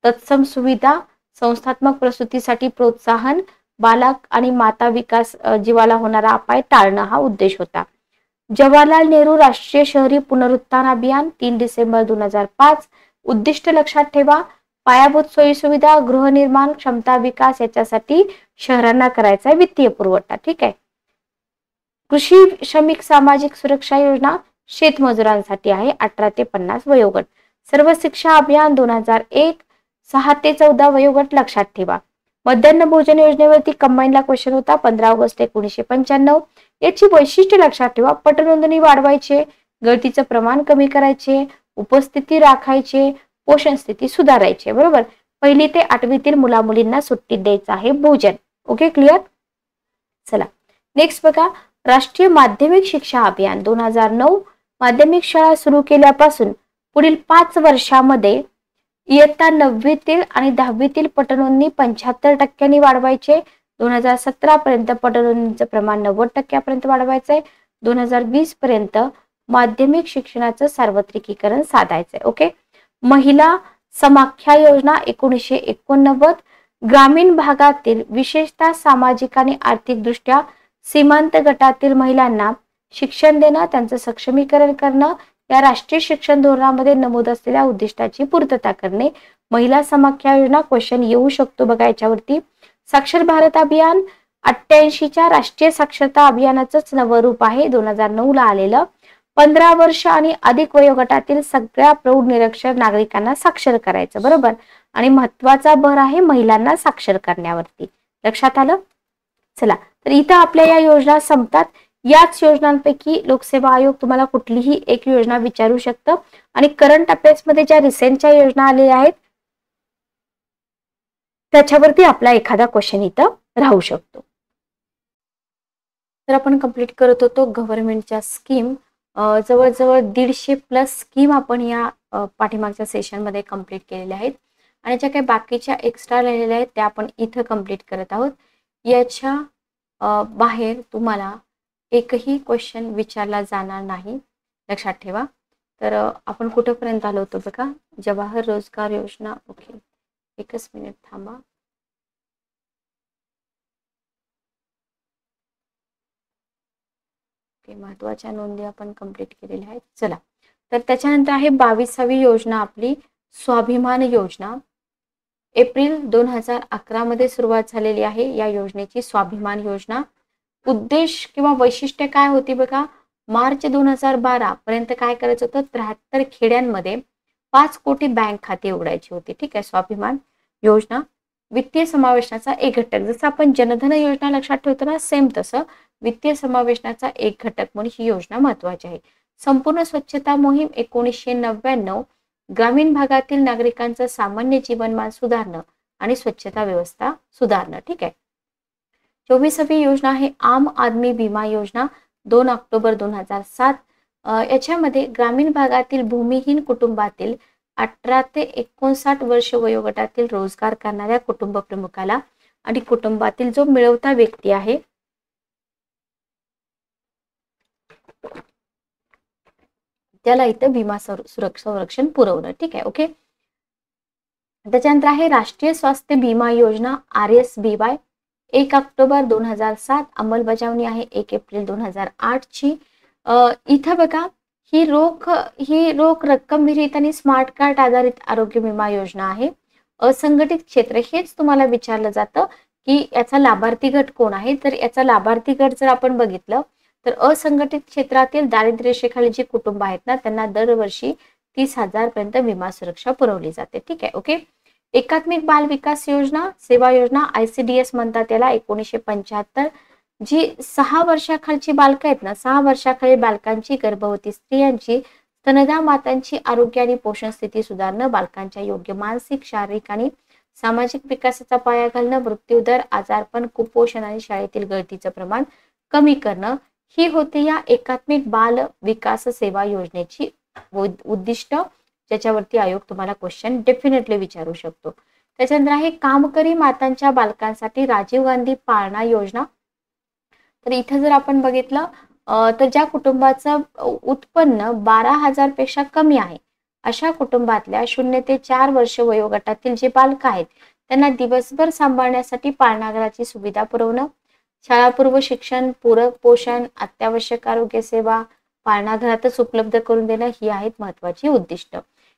तत्सम सुविधा, संस्थात्मक प्रसूतीसाठी प्रोत्साहन, बालक आणि माता विकास, जीवाला होणारा अपाय टाळणं हा उद्देश होता. जवाहरलाल नेहरू राष्ट्रीय शहरी पुनरुत्थान अभियान 3 डिसेंबर 2005, उद्दिष्ट लक्षात ठेवा, पायाभूत सोयी सुविधा, गृहनिर्माण, क्षमता विकास याच्यासाठी शहरांना करायचा आहे वित्तीय पुरवठा. ठीक आहे. कृषी श्रमिक सामाजिक सुरक्षा योजना शेतमजुरांसाठी आहे 18 ते 50 वयोगट. सर्व शिक्षा अभियान 2001, 6 ते 14 वयोगट लक्षात ठेवा. मध्यान्ह भोजन योजनेवरती कंबाईनला क्वेश्चन होता 15 ऑगस्ट 1995. याची वैशिष्ट्य लक्षात ठेवा. पटनोंदणी वाढवायचे, गळतीचं प्रमाण कमी करायचे, उपस्थिती राखायचे, पोषण स्थिती सुधारायची. बरोबर. 1ली ते 8वीतील मुला मुलींना सुट्टीत द्यायचं आहे भोजन. Okay, clear. चला नेक्स्ट बघा, राष्ट्रीय माध्यमिक शिक्षा अभियान 2009, माध्यमिक शाळा सुरू केल्यापासून पुढील 5 वर्षामध्ये इयत्ता 9वीतील आणि 10वीतील पटनोंदणी 75% वाढवायचे. 2017 पर्यंत पटनोंदणीचं प्रमाण 90% वाढवायचंय. 2020 पर्यंत माध्यमिक शिक्षणाचं सार्वत्रिकीकरण साधायचंय. ओके. महिला समाख्या योजना 1989, ग्रामीण भागातील विशेषतः सामाजिक आणि आर्थिकदृष्ट्या सीमांत गटातील महिलांना शिक्षण देणं, त्यांचं सक्षमीकरण करणं या राष्ट्रीय शिक्षण धोरणामध्ये नमूद असलेल्या उद्दिष्टाची पूर्तता करणे. महिला समाख्या योजना क्वेश्चन येऊ शकतो बघा याच्यावरती. साक्षर भारत अभियान 88च्या राष्ट्रीय साक्षरता अभियानाचंच नवं रूप आहे, 2009 ला आलेलं. 15 वर्ष आणि अधिक वयोगटातील सगळ्या प्रौढ निरक्षर नागरिकांना साक्षर करायचं, बरोबर. आणि महत्वाचा भर आहे महिलांना साक्षर करण्यावरती. लक्षात आलं. चला, तर इथं आपल्या या योजना संपतात. याच योजनांपैकी लोकसेवा आयोग तुम्हाला कुठलीही एक योजना विचारू शकतं आणि करंट अफेअर्स मध्ये ज्या रिसेंटच्या योजना आलेल्या आहेत त्याच्यावरती आपला एखादा क्वेश्चन इथं राहू शकतो. तर आपण कंप्लीट करत होतो गव्हर्नमेंटच्या स्कीम. जवळजवळ 150+ स्कीम आपण या पाठीमागच्या सेशनमध्ये कंप्लीट केलेल्या आहेत आणि ज्या काही बाकीच्या एक्स्ट्रा राहिलेल्या आहेत त्या आपण इथं कंप्लीट करत आहोत. याच्या बाहेर तुम्हाला एकही क्वेश्चन विचारला जाणार नाही, लक्षात ठेवा. तर आपण कुठेपर्यंत आलो होतो बघा, जवाहर रोजगार योजना. ओके, एकच मिनिट थांबा. महत्वाच्या नोंदी आपण कंप्लीट केलेल्या आहेत. चला, तर त्याच्यानंतर आहे 22वी योजना आपली स्वाभिमान योजना. एप्रिल 2011 मध्ये सुरुवात झालेली आहे या योजनेची, स्वाभिमान योजना. उद्देश किंवा वैशिष्ट्य काय होती बघा, मार्च 2012 पर्यंत काय करायचं होतं, 73 खेड्यांमध्ये 5 कोटी बँक खाते उघडायची होती. ठीक आहे, स्वाभिमान योजना. वित्तीय समावेशनाचा एक घटक, जसं आपण जनधन योजना लक्षात ठेवतो ना, सेम तसं वित्तीय समावेशनाचा एक घटक म्हणून ही योजना महत्वाची आहे. संपूर्ण स्वच्छता मोहीम 1999, ग्रामीण भागातील नागरिकांचं सामान्य जीवनमान सुधारणं आणि स्वच्छता व्यवस्था सुधारणं. ठीक आहे. 24वी योजना आहे आम आदमी विमा योजना, 2 ऑक्टोबर 2007. याच्यामध्ये ग्रामीण भागातील भूमिहीन कुटुंबातील 18 ते 59 वर्ष वयोगटातील रोजगार करणाऱ्या कुटुंब प्रमुखाला आणि कुटुंबातील जो मिळवता व्यक्ती आहे त्याला इथं विमा संरक्षण पुरवणं. ठीक आहे, ओके. त्याच्यानंतर आहे राष्ट्रीय स्वास्थ्य विमा योजना RSBY, 1 ऑक्टोबर 2007. अंमलबजावणी आहे 1 एप्रिल 2008 ची. इथं बघा, ही रोख रक्कम विरहित आणि स्मार्ट कार्ड आधारित आरोग्य विमा योजना आहे. असंघटित क्षेत्र हेच तुम्हाला विचारलं जातं की याचा लाभार्थी गट कोण आहे. तर याचा लाभार्थी गट जर आपण बघितलं तर असंघटित क्षेत्रातील दारिद्र्य रेषेखाली जी कुटुंब आहेत ना त्यांना दरवर्षी 30,000 पर्यंत विमा सुरक्षा पुरवली जाते. ठीक आहे, ओके. एकात्मिक बाल विकास योजना, सेवा योजना, ICDS म्हणतात याला, 1975. जी 6 वर्षाखालची बालकं आहेत ना, 6 वर्षाखालील बालकांची, गर्भवती स्त्रियांची, स्तनदा मातांची आरोग्य आणि पोषण स्थिती सुधारणं, बालकांच्या योग्य मानसिक, शारीरिक आणि सामाजिक विकासाचा पाया घालणं, मृत्यूदर, आजारपण, कुपोषण आणि शाळेतील गळतीचं प्रमाण कमी करणं, ही होती या एकात्मिक बाल विकास सेवा योजनेची उद्दिष्ट, ज्याच्यावरती आयोग तुम्हाला क्वेश्चन डेफिनेटली विचारू शकतो. त्याच्यानंतर आहे कामकरी मातांच्या बालकांसाठी राजीव गांधी पाळणा योजना. तर इथं जर आपण बघितलं तर ज्या कुटुंबाचं उत्पन्न 12,000 पेक्षा कमी आहे अशा कुटुंबातल्या 0 ते 4 वर्ष वयोगटातील जे बालक आहेत त्यांना दिवसभर सांभाळण्यासाठी पाळणाघराची सुविधा पुरवणं, शाळापूर्व शिक्षण, पूरक पोषण, अत्यावश्यक आरोग्य सेवा पाळणाघरातच उपलब्ध करून देणं, ही आहेत महत्वाची उद्दिष्ट.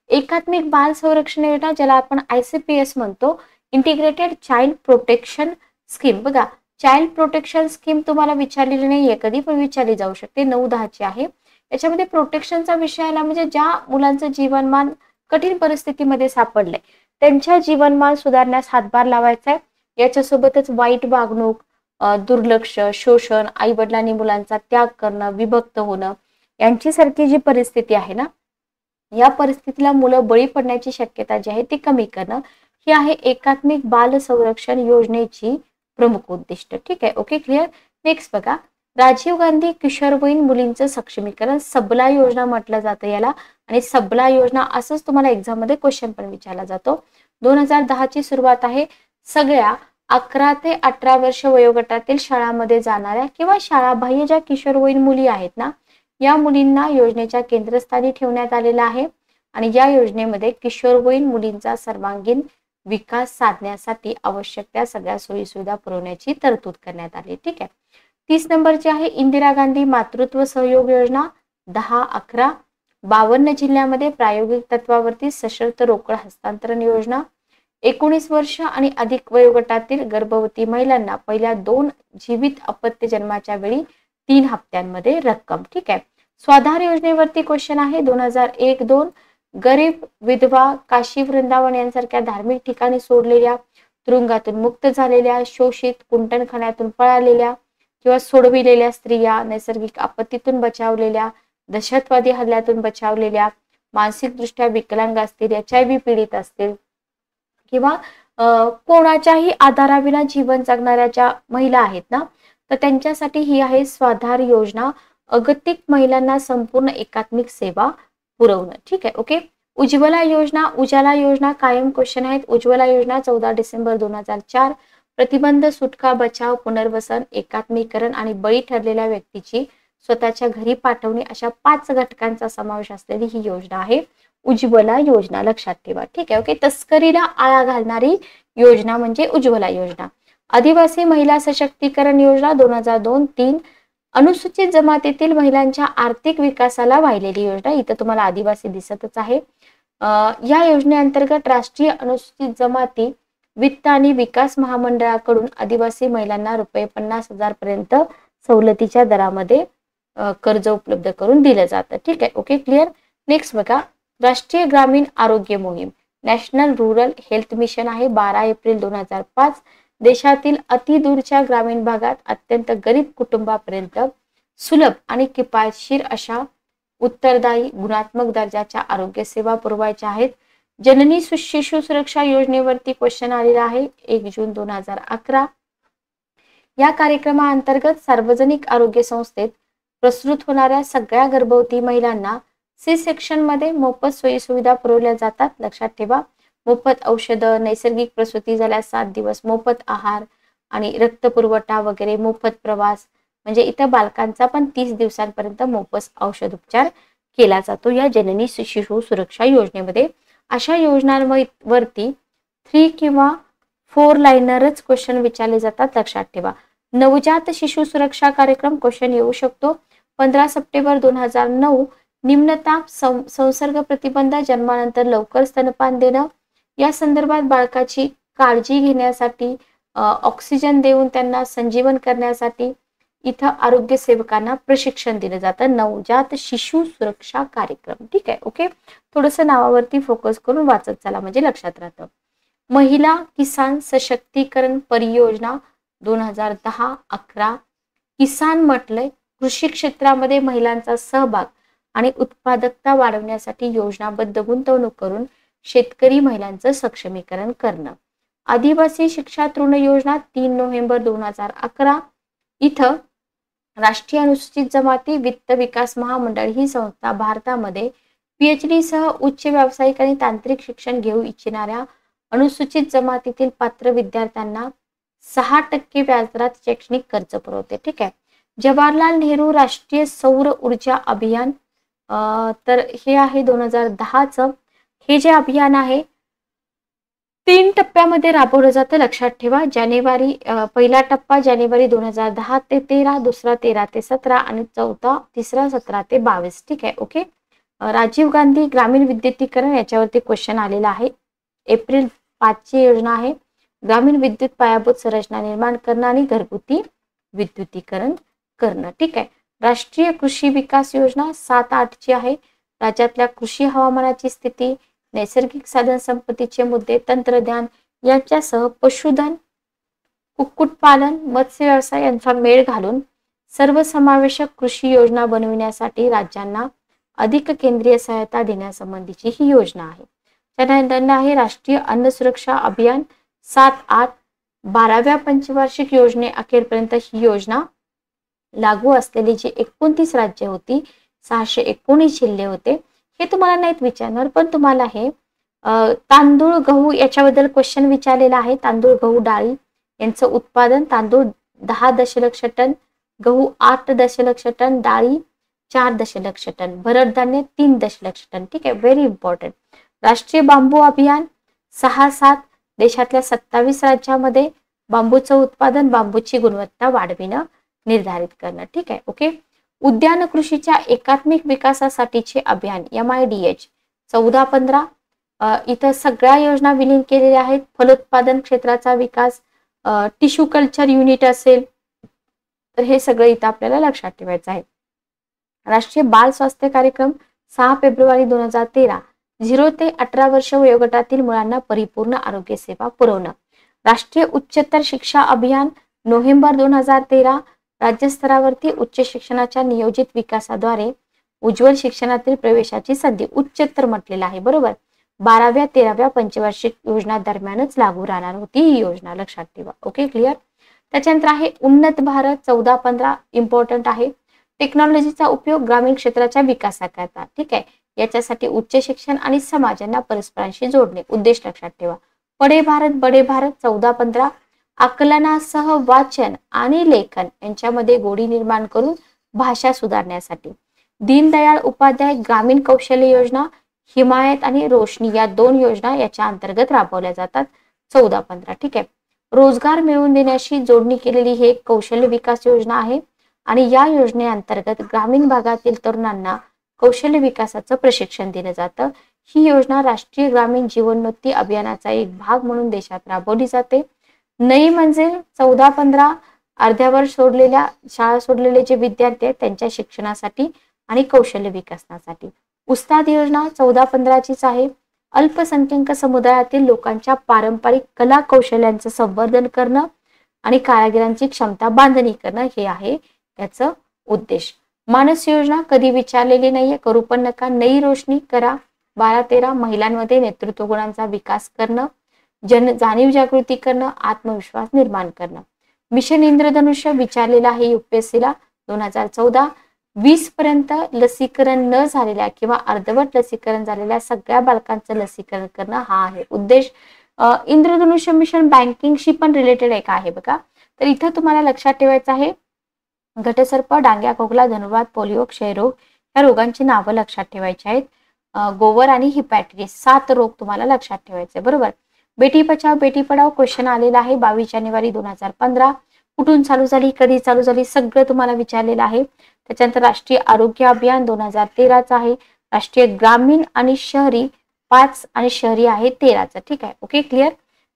एकात्मिक बाल संरक्षण योजना, ज्याला आपण ICPS म्हणतो, इंटिग्रेटेड चाइल्ड प्रोटेक्शन स्कीम. बघा, चाइल्ड प्रोटेक्शन स्कीम तुम्हाला विचारलेली नाहीये, कधी पण विचारली जाऊ शकते, 9-10 ची आहे. याच्यामध्ये प्रोटेक्शनचा विषय आला म्हणजे ज्या मुलांचं जीवनमान कठीण परिस्थितीमध्ये सापडलंय त्यांच्या जीवनमान सुधारण्यास हातभार लावायचा आहे. याच्यासोबतच वाईट वागणूक, दुर्लक्ष, शोषण, आई वडिलांनी मुलांचा त्याग करणं, विभक्त होणं, यांची सारखी जी परिस्थिती आहे ना, या परिस्थितीला मुलं बळी पडण्याची शक्यता जी आहे ती कमी करणं, ही आहे एकात्मिक बाल संरक्षण योजनेची प्रमुख उद्दिष्ट. ठीक आहे, ओके, क्लिअर. नेक्स्ट बघा, राजीव गांधी किशोरवयीन मुलींचं सक्षमीकरण, सबला योजना म्हटलं जातं याला, आणि सबला योजना असंच तुम्हाला एक्झाम मध्ये क्वेश्चन पण विचारला जातो. 2010 ची सुरुवात आहे. सगळ्या 11 ते 18 वर्ष वयोगटातील शाळांमध्ये जाणाऱ्या किंवा शाळाबाह्य ज्या किशोरवयीन मुली आहेत ना, या मुलींना योजनेच्या केंद्रस्थानी ठेवण्यात आलेला आहे आणि या योजनेमध्ये किशोरवयीन मुलींचा सर्वांगीण विकास साधण्यासाठी आवश्यक त्या सगळ्या सोयी सुविधा पुरवण्याची तरतूद करण्यात आली. ठीक आहे. 30 नंबरची आहे इंदिरा गांधी मातृत्व सहयोग योजना, 10-11. 52 जिल्ह्यामध्ये प्रायोगिक तत्वावरती सशर्त रोकड हस्तांतरण योजना, 19 वर्ष आणि अधिक वयोगटातील गर्भवती महिलांना पहिल्या 2 जीवित अपत्य जन्माच्या वेळी 3 हप्त्यांमध्ये रक्कम. ठीक आहे. स्वाधार योजनेवरती क्वेश्चन आहे 2001-2. गरीब, विधवा, काशी, वृंदावन यांसारख्या धार्मिक ठिकाणी सोडलेल्या, तुरुंगातून मुक्त झालेल्या, शोषित, कुंटणखान्यातून पळालेल्या किंवा सोडविलेल्या स्त्रिया, नैसर्गिक आपत्तीतून बचावलेल्या, दहशतवादी हल्ल्यातून बचावलेल्या, मानसिकदृष्ट्या विकलांग असतील, HIV पीडित असतील किंवा कोणाच्याही आधाराविना जीवन जगणाऱ्या ज्या महिला आहेत ना, तर त्यांच्यासाठी ही आहे स्वाधार योजना. अगतिक महिलांना संपूर्ण एकात्मिक सेवा पुरवणं. ठीक आहे. ओके. उज्ज्वला योजना, उजाला योजना कायम क्वेश्चन आहेत. उज्ज्वला योजना 14 डिसेंबर 2004. प्रतिबंध, सुटका, बचाव, पुनर्वसन, एकात्मीकरण आणि बळी ठरलेल्या व्यक्तीची स्वतःच्या घरी पाठवणे अशा 5 घटकांचा समावेश असलेली ही योजना आहे उज्ज्वला योजना. लक्षात ठेवा. ठीक आहे. ओके. तस्करीला आळा घालणारी योजना म्हणजे उज्ज्वला योजना. आदिवासी महिला सशक्तीकरण योजना 2002-3. अनुसूचित जमातीतील महिलांच्या आर्थिक विकासाला वाहिलेली योजना. इथं तुम्हाला आदिवासी दिसतच आहे. या योजनेअंतर्गत राष्ट्रीय अनुसूचित जमाती वित्त आणि विकास महामंडळाकडून आदिवासी महिलांना ₹50,000 पर्यंत सवलतीच्या दरामध्ये कर्ज उपलब्ध करून दिलं जातं. ठीक आहे. ओके. क्लिअर. नेक्स्ट बघा, राष्ट्रीय ग्रामीण आरोग्य मोहीम नॅशनल रूरल हेल्थ मिशन आहे 12 एप्रिल 2005. देशातील अतिदूरच्या ग्रामीण भागात अत्यंत गरीब कुटुंबापर्यंत सुलभ आणि किफायतशीर अशा उत्तरदायी गुणात्मक दर्जाच्या आरोग्य सेवा पुरवायच्या आहेत. जननी शिशु सुरक्षा योजनेवरती क्वेश्चन आलेला आहे 1 जून 2011. या कार्यक्रमाअंतर्गत सार्वजनिक आरोग्य संस्थेत प्रस्तुत होणाऱ्या सगळ्या गर्भवती महिलांना सी सेक्शन मध्ये मोफत सोयी सुविधा पुरवल्या जातात. लक्षात ठेवा. मोफत औषधं, नैसर्गिक प्रसूती झाल्यास 7 दिवस मोफत आहार आणि रक्त पुरवठा वगैरे, मोफत प्रवास, म्हणजे इथं बालकांचा पण 30 दिवसांपर्यंत मोफत औषध उपचार केला जातो या जननी शिशु सुरक्षा योजनेमध्ये. अशा योजनांवरती 3 किंवा 4 लाइनरच क्वेश्चन विचारले जातात. लक्षात ठेवा. नवजात शिशु सुरक्षा कार्यक्रम क्वेश्चन येऊ शकतो. 15 सप्टेंबर 2009. निम्नताप संसर्ग प्रतिबंध, जन्मानंतर लवकर स्तनपान देणं या संदर्भात बाळकाची काळजी घेण्यासाठी ऑक्सिजन देऊन त्यांना संजीवन करण्यासाठी इथं आरोग्य सेवकांना प्रशिक्षण दिलं जातं. नवजात शिशु सुरक्षा कार्यक्रम. ठीक आहे. ओके. थोडंसं नावावरती फोकस करून वाचत चला म्हणजे लक्षात राहतं. महिला किसान सशक्तीकरण परियोजना 2010-11. किसान म्हटलंय कृषी क्षेत्रामध्ये महिलांचा सहभाग आणि उत्पादकता वाढवण्यासाठी योजनाबद्ध गुंतवणूक करून शेतकरी महिलांचं सक्षमीकरण करणं. आदिवासी शिक्षा तृण योजना 3 नोव्हेंबर 2011. इथं राष्ट्रीय अनुसूचित जमाती वित्त विकास महामंडळ ही संस्था भारतामध्ये PhD सह उच्च व्यावसायिक आणि तांत्रिक शिक्षण घेऊ इच्छिणाऱ्या अनुसूचित जमातीतील पात्र विद्यार्थ्यांना 6% व्याजदरात शैक्षणिक कर्ज पुरवते. ठीक आहे. जवाहरलाल नेहरू राष्ट्रीय सौर ऊर्जा अभियान तर हे आहे 2010चं. हे जे अभियान आहे 3 टप्प्यामध्ये राबवलं जातं. लक्षात ठेवा. पहिला टप्पा जानेवारी 2010 ते 13, दुसरा 13 ते 17 आणि तिसरा 17 ते 22. ठीक आहे. ओके. राजीव गांधी ग्रामीण विद्युतीकरण याच्यावरती क्वेश्चन आलेला आहे. एप्रिल 5ची योजना आहे. ग्रामीण विद्युत पायाभूत संरचना निर्माण करणं आणि घरगुती विद्युतीकरण करणं. ठीक आहे. राष्ट्रीय कृषी विकास योजना 7-8ची आहे. राज्यातल्या कृषी हवामानाची स्थिती, नैसर्गिक साधन संपत्तीचे मुद्दे, तंत्रज्ञान यांच्यासह पशुधन, कुक्कुटपालन, मत्स्य व्यवसाय यांचा मेळ घालून सर्वसमावेशक कृषी योजना बनविण्यासाठी राज्यांना अधिक केंद्रीय सहायता देण्यासंबंधीची ही योजना आहे. त्यानंतर आहे राष्ट्रीय अन्न सुरक्षा अभियान 7-8. 12व्या पंचवार्षिक योजने अखेरपर्यंत ही योजना लागू असलेली जी 29 राज्य होती, 619 जिल्हे होते. हे तुम्हाला नाहीत विचारणार, पण तुम्हाला हे तांदूळ गहू याच्याबद्दल क्वेश्चन विचारलेला आहे. तांदूळ गहू डाळी यांचं उत्पादन, तांदूळ 10 दशलक्ष टन, गहू 8 दशलक्ष टन, डाळी 4 दशलक्ष टन, भरड धान्य 3 दशलक्ष टन. ठीक आहे. Very important. राष्ट्रीय बांबू अभियान 6-7. देशातल्या 27 राज्यामध्ये बांबूचं उत्पादन, बांबूची गुणवत्ता वाढविणं निर्धारित करणं. ठीक आहे. ओके. उद्यान कृषीच्या एकात्मिक विकासासाठीचे अभियान MIDH 14-15, इथं सगळ्या योजना विलीन केलेल्या आहेत. फलोत्पादन क्षेत्राचा विकास, टिश्यू कल्चर युनिट असेल, तर हे सगळं इथं आपल्याला लक्षात ठेवायचं आहे. राष्ट्रीय बाल स्वास्थ्य कार्यक्रम 6 फेब्रुवारी 2013, 0 ते 18 वर्ष वयोगटातील मुलांना परिपूर्ण आरोग्य सेवा पुरवणं. राष्ट्रीय उच्चतर शिक्षा अभियान नोव्हेंबर 2013, राज्यस्तरावरती उच्च शिक्षणाच्या नियोजित विकासाद्वारे उज्ज्वल शिक्षणातील प्रवेशाची संधी, उच्चतर म्हटलेलं आहे बरोबर. 12व्या 13व्या पंचवार्षिक योजना दरम्यानच लागू राहणार होती ही योजना, लक्षात ठेवा. Okay, clear. त्याच्यानंतर आहे उन्नत भारत 14-15, इम्पॉर्टंट आहे. टेक्नॉलॉजीचा उपयोग ग्रामीण क्षेत्राच्या विकासाकरता, ठीक आहे. याच्यासाठी उच्च शिक्षण आणि समाजांना परस्परांशी जोडणे, उद्देश लक्षात ठेवा. बडे भारत 14-15, आकलनासह वाचन आणि लेखन यांच्यामध्ये गोडी निर्माण करून भाषा सुधारण्यासाठी. दीनदयाळ उपाध्याय ग्रामीण कौशल्य योजना, हिमायत आणि रोशनी या 2 योजना याच्या अंतर्गत राबवल्या जातात. 14-15, ठीक आहे. रोजगार मिळवून देण्याशी जोडणी केलेली ही एक कौशल्य विकास योजना आहे आणि या योजनेअंतर्गत ग्रामीण भागातील तरुणांना कौशल्य विकासाचं प्रशिक्षण दिलं जातं. ही योजना राष्ट्रीय ग्रामीण जीवनोन्नती अभियानाचा एक भाग म्हणून देशात राबवली जाते. नई मंजिल 14-15, अर्ध्यावर शाळा सोडलेले जे विद्यार्थी आहेत त्यांच्या शिक्षणासाठी आणि कौशल्य विकासासाठी. उस्ताद योजना 14-15चीच आहे. अल्पसंख्याक समुदायातील लोकांच्या पारंपरिक कला कौशल्यांचं संवर्धन करणं आणि कारागिरांची क्षमता बांधणी करणं हे आहे याचं उद्देश. मानस योजना कधी विचारलेली नाहीये, करू पण नका. नई रोशनी करा 12-13, महिलांमध्ये नेतृत्व गुणांचा विकास करणं, जाणीव जागृती करणं, आत्मविश्वास निर्माण करणं. मिशन इंद्रधनुष्य विचारलेलं आहे UPSCला 2014. 20 पर्यंत लसीकरण न झालेल्या किंवा अर्धवट लसीकरण झालेल्या सगळ्या बालकांचं लसीकरण करणं हा आहे उद्देश. इंद्रधनुष्य मिशन बँकिंगशी पण रिलेटेड एक आहे बघा. तर इथं तुम्हाला लक्षात ठेवायचं आहे, घटसर्प, डांग्या, खोकला, धनुर्वात, पोलिओ, क्षयरोग या रोगांची नावं लक्षात ठेवायची आहेत. गोवर आणि हिपॅटायटिस 7 रोग तुम्हाला लक्षात ठेवायचे बरोबर. बेटी बचाव बेटी पढाव क्वेश्चन आलेला आहे 22 जानेवारी 2015. कुठून चालू झाली, कधी चालू झाली, सगळं तुम्हाला विचारलेलं आहे. त्याच्यानंतर राष्ट्रीय आरोग्य अभियान 2013चा आहे. राष्ट्रीय ग्रामीण आणि शहरी 5 आणि शहरी आहे 13चा, ठीक आहे. Okay, clear.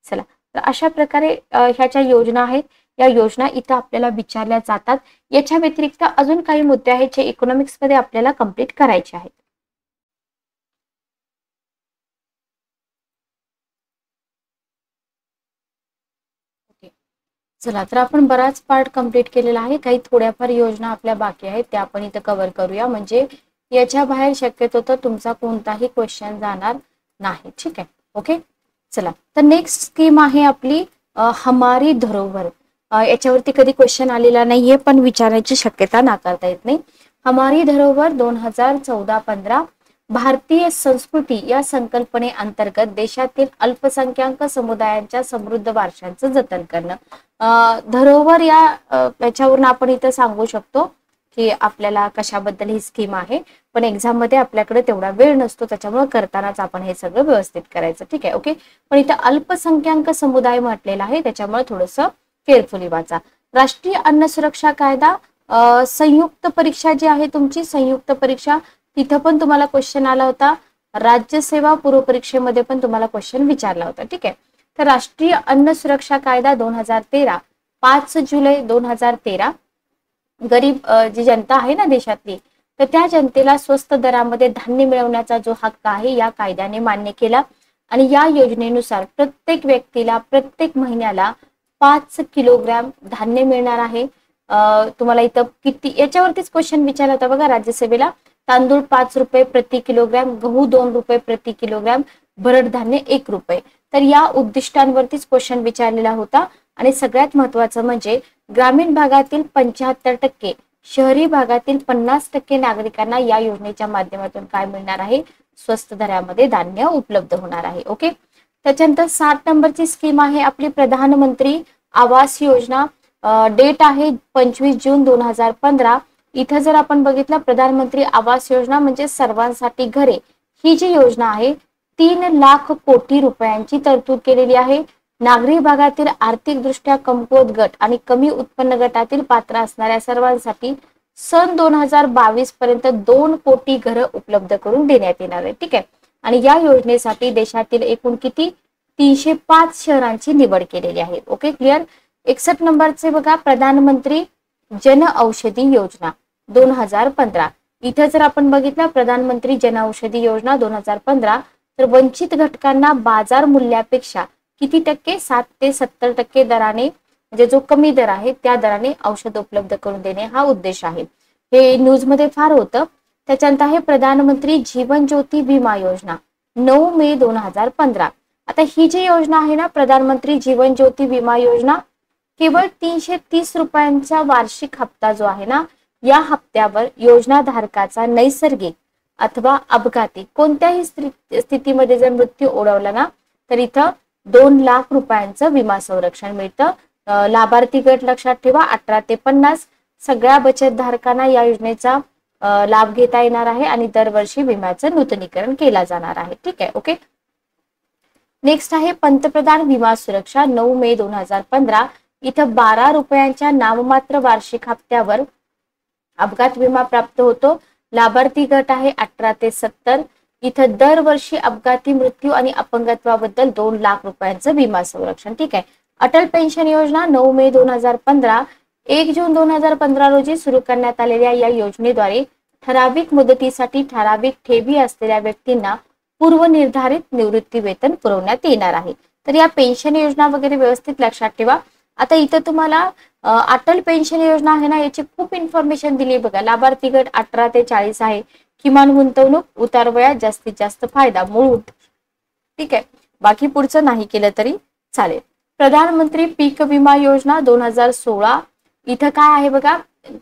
चला, तर अशा प्रकारे ह्या ज्या योजना आहेत या योजना इथं आपल्याला विचारल्या जातात. याच्या व्यतिरिक्त अजून काही मुद्दे आहेत जे इकॉनॉमिक्स मध्ये आपल्याला कंप्लीट करायचे आहेत. चला, तर आपण बराच पार्ट कंप्लीट केलेला आहे. काही थोड्याफार योजना आपल्या बाकी आहेत त्या आपण इथं कव्हर करूया, म्हणजे याच्या बाहेर शक्यतो तर तुमचा कोणताही क्वेश्चन जाणार नाही, ठीक आहे. ओके, चला, तर नेक्स्ट स्कीम आहे आपली हमारी धरोहर. याच्यावरती कधी क्वेश्चन आलेला नाहीये पण विचारायची शक्यता नाकारता येत नाही. हमारी धरोहर 2014-15 भारतीय संस्कृती या संकल्पने अंतर्गत देशातील अल्पसंख्याक समुदायांच्या समृद्ध वारशांचं जतन करणं. धरोहर याच्यावरून आपण इथं सांगू शकतो की आपल्याला कशाबद्दल ही स्कीम आहे, पण एक्झाम मध्ये आपल्याकडे तेवढा वेळ नसतो, त्याच्यामुळे करतानाच आपण हे सगळं व्यवस्थित करायचं, ठीक आहे. ओके, पण इथं अल्पसंख्याक समुदाय म्हटलेला आहे त्याच्यामुळे थोडंसं केअरफुली वाचा. राष्ट्रीय अन्न सुरक्षा कायदा, संयुक्त परीक्षा जी आहे तुमची संयुक्त परीक्षा, तिथं पण तुम्हाला क्वेश्चन आला होता. राज्यसेवा पूर्व परीक्षेमध्ये पण तुम्हाला क्वेश्चन विचारला होता, ठीक आहे. तर राष्ट्रीय अन्न सुरक्षा कायदा 2013, 5 जुलै 2013 गरीब जी जनता आहे ना देशातली, तर त्या जनतेला स्वस्त दरामध्ये धान्य मिळवण्याचा जो हक्क आहे या कायद्याने मान्य केला आणि या योजनेनुसार प्रत्येक व्यक्तीला प्रत्येक महिन्याला 5 किलोग्रॅम धान्य मिळणार आहे. तुम्हाला इथं किती याच्यावरतीच क्वेश्चन विचारला होता बघा राज्यसभेला. तांदूळ 5 रुपये प्रति किलोग्रॅम, गहू 2 रुपये प्रति किलोग्रॅम, भरड धान्य 1 रुपये. तर या उद्दिष्टांवरतीच क्वेश्चन विचारलेला होता. आणि सगळ्यात महत्वाचं म्हणजे ग्रामीण भागातील 75%, शहरी भागातील 50% नागरिकांना या योजनेच्या माध्यमातून काय मिळणार आहे, स्वस्त दरामध्ये धान्य उपलब्ध होणार आहे. ओके, त्याच्यानंतर 7 नंबरची स्कीम आहे आपली प्रधानमंत्री आवास योजना. डेट आहे 25 जून 2015. इथं जर आपण बघितलं प्रधानमंत्री आवास योजना म्हणजे सर्वांसाठी घरे, ही जी योजना आहे 3 लाख कोटी रुपयांची तरतूद केलेली आहे. नागरी भागातील आर्थिक दृष्ट्या कमकुवत गट आणि कमी उत्पन्न गटातील पात्र असणाऱ्या सर्वांसाठी सन 2022 पर्यंत 2 कोटी घरं उपलब्ध करून देण्यात येणार आहे. ठीक आहे. आणि या योजनेसाठी देशातील एकूण किती 305 शहरांची निवड केलेली आहे. Okay, clear. 61 नंबरचे बघा, प्रधानमंत्री जन औषधी योजना 2015. इथे जर आपण बघितलं प्रधानमंत्री जन औषधी योजना 2015, तर वंचित घटकांना बाजार मूल्यापेक्षा किती टक्के 7 ते 70% दराने, म्हणजे जो कमी दर आहे त्या दराने औषध उपलब्ध करून देणे हा उद्देश आहे. हे न्यूज मध्ये फार होतं. त्याच्यानंतर आहे प्रधानमंत्री जीवन ज्योती विमा योजना 9 मे 2015. आता ही जी योजना आहे ना, प्रधानमंत्री जीवन ज्योती विमा योजना, केवळ 330 रुपयांचा वार्षिक हप्ता जो आहे ना, या हप्त्यावर योजनाधारकाचा नैसर्गिक अथवा अपघाती कोणत्याही स्थितीमध्ये जर मृत्यू ओढवला ना, तर इथं 2 लाख रुपयांचं विमा संरक्षण मिळतं. लाभार्थी गट लक्षात ठेवा 18 ते 50. सगळ्या बचत धारकांना या योजनेचा लाभ घेता येणार आहे आणि दरवर्षी विम्याचं नूतनीकरण केला जाणार आहे. ठीक आहे. ओके, नेक्स्ट आहे पंतप्रधान विमा सुरक्षा 9 मे 2015. इथं 12 रुपयांच्या नाममात्र वार्षिक हप्त्यावर अपघात विमा प्राप्त होतो. लाभार्थी गट आहे 18 ते 70. इथं दरवर्षी अपघाती मृत्यू आणि अपंगत्वाबद्दल 2 लाख रुपयांचं विमा संरक्षण. ठीक आहे. अटल पेन्शन योजना 9 मे 2015. 1 जून 2015 रोजी सुरू करण्यात आलेल्या या योजनेद्वारे ठराविक मुदतीसाठी ठराविक ठेवी असलेल्या व्यक्तींना पूर्वनिर्धारित निवृत्ती वेतन पुरवण्यात येणार आहे. तर या पेन्शन योजना वगैरे व्यवस्थित लक्षात ठेवा. आता इथं तुम्हाला अटल पेन्शन योजना आहे ना, याची खूप इन्फॉर्मेशन दिली बघा. लाभार्थी गट 18 ते 40 आहे. किमान गुंतवणूक, उतार वयात जास्तीत जास्त फायदा, मूळ. ठीक आहे. बाकी पुढचं नाही केलं तरी चालेल. प्रधानमंत्री पीक विमा योजना 2016. इथं काय आहे बघा,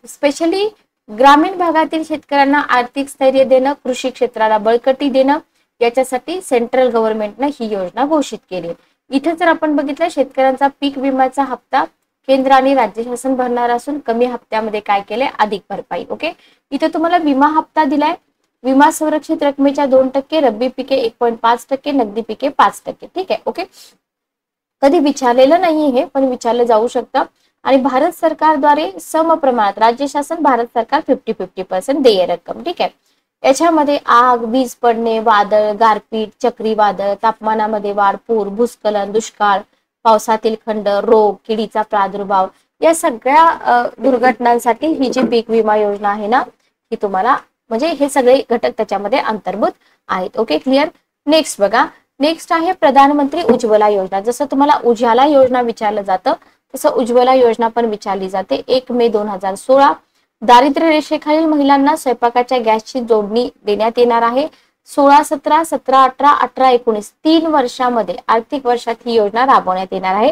स्पेशली ग्रामीण भागातील शेतकऱ्यांना आर्थिक स्थैर्य देणं, कृषी क्षेत्राला बळकटी देणं, याच्यासाठी सेंट्रल गव्हर्नमेंटने ही योजना घोषित केली. इथे जर आपण बघितलं, शेतकऱ्यांचा पीक विम्याचा हप्ता केंद्र आणि राज्य शासन भरणार असून कमी हप्त्यामध्ये काय केलंय, अधिक भरपाई. ओके, इथे तुम्हाला विमा हप्ता दिलाय. विमा संरक्षित रकमेच्या 2%, रब्बी पिके 1.5%, नगदी पिके 5%. ठीक आहे. ओके, कधी विचारलेलं नाही हे, पण विचारलं जाऊ शकतं. आणि भारत सरकारद्वारे सम प्रमाणात राज्य शासन, भारत सरकार 50-50% देय रक्कम. ठीक आहे. याच्यामध्ये आग, वीज पडणे, वादळ, गारपीट, चक्रीवादळ, तापमानामध्ये वाढ, पूर, भूस्खलन, दुष्काळ, पावसातील खंड, रोग, किडीचा प्रादुर्भाव, या सगळ्या दुर्घटनांसाठी ही जी पीक विमा योजना आहे ना, ही तुम्हाला, म्हणजे हे सगळे घटक त्याच्यामध्ये अंतर्भूत आहेत. Okay, clear. नेक्स्ट बघा, नेक्स्ट आहे प्रधानमंत्री उज्ज्वला योजना. जसं तुम्हाला उजाला योजना विचारलं जातं, तसं उज्ज्वला योजना पण विचारली जाते. 1 मे 2016. दारिद्र्य रेषेखालील महिलांना स्वयंपाकाच्या गॅसची जोडणी देण्यात येणार आहे. 16-17, 17-18, 18-19 3 वर्षामध्ये, आर्थिक वर्षात ही योजना राबवण्यात येणार आहे.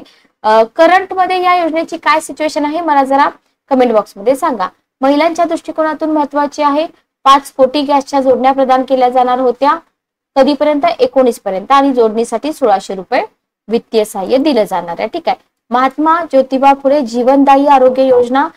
करंट मध्ये या योजनेची काय सिच्युएशन आहे, मला जरा कमेंट बॉक्स मध्ये सांगा. महिलांच्या दृष्टिकोनातून महत्वाची आहे. 5 कोटी गॅसच्या जोडण्या प्रदान केल्या जाणार होत्या. कधीपर्यंत, 19 पर्यंत. आणि जोडणीसाठी 1600 रुपये वित्तीय सहाय्य दिलं जाणार आहे. ठीक आहे. महात्मा ज्योतिबा फुले जीवनदायी आरोग्य योजना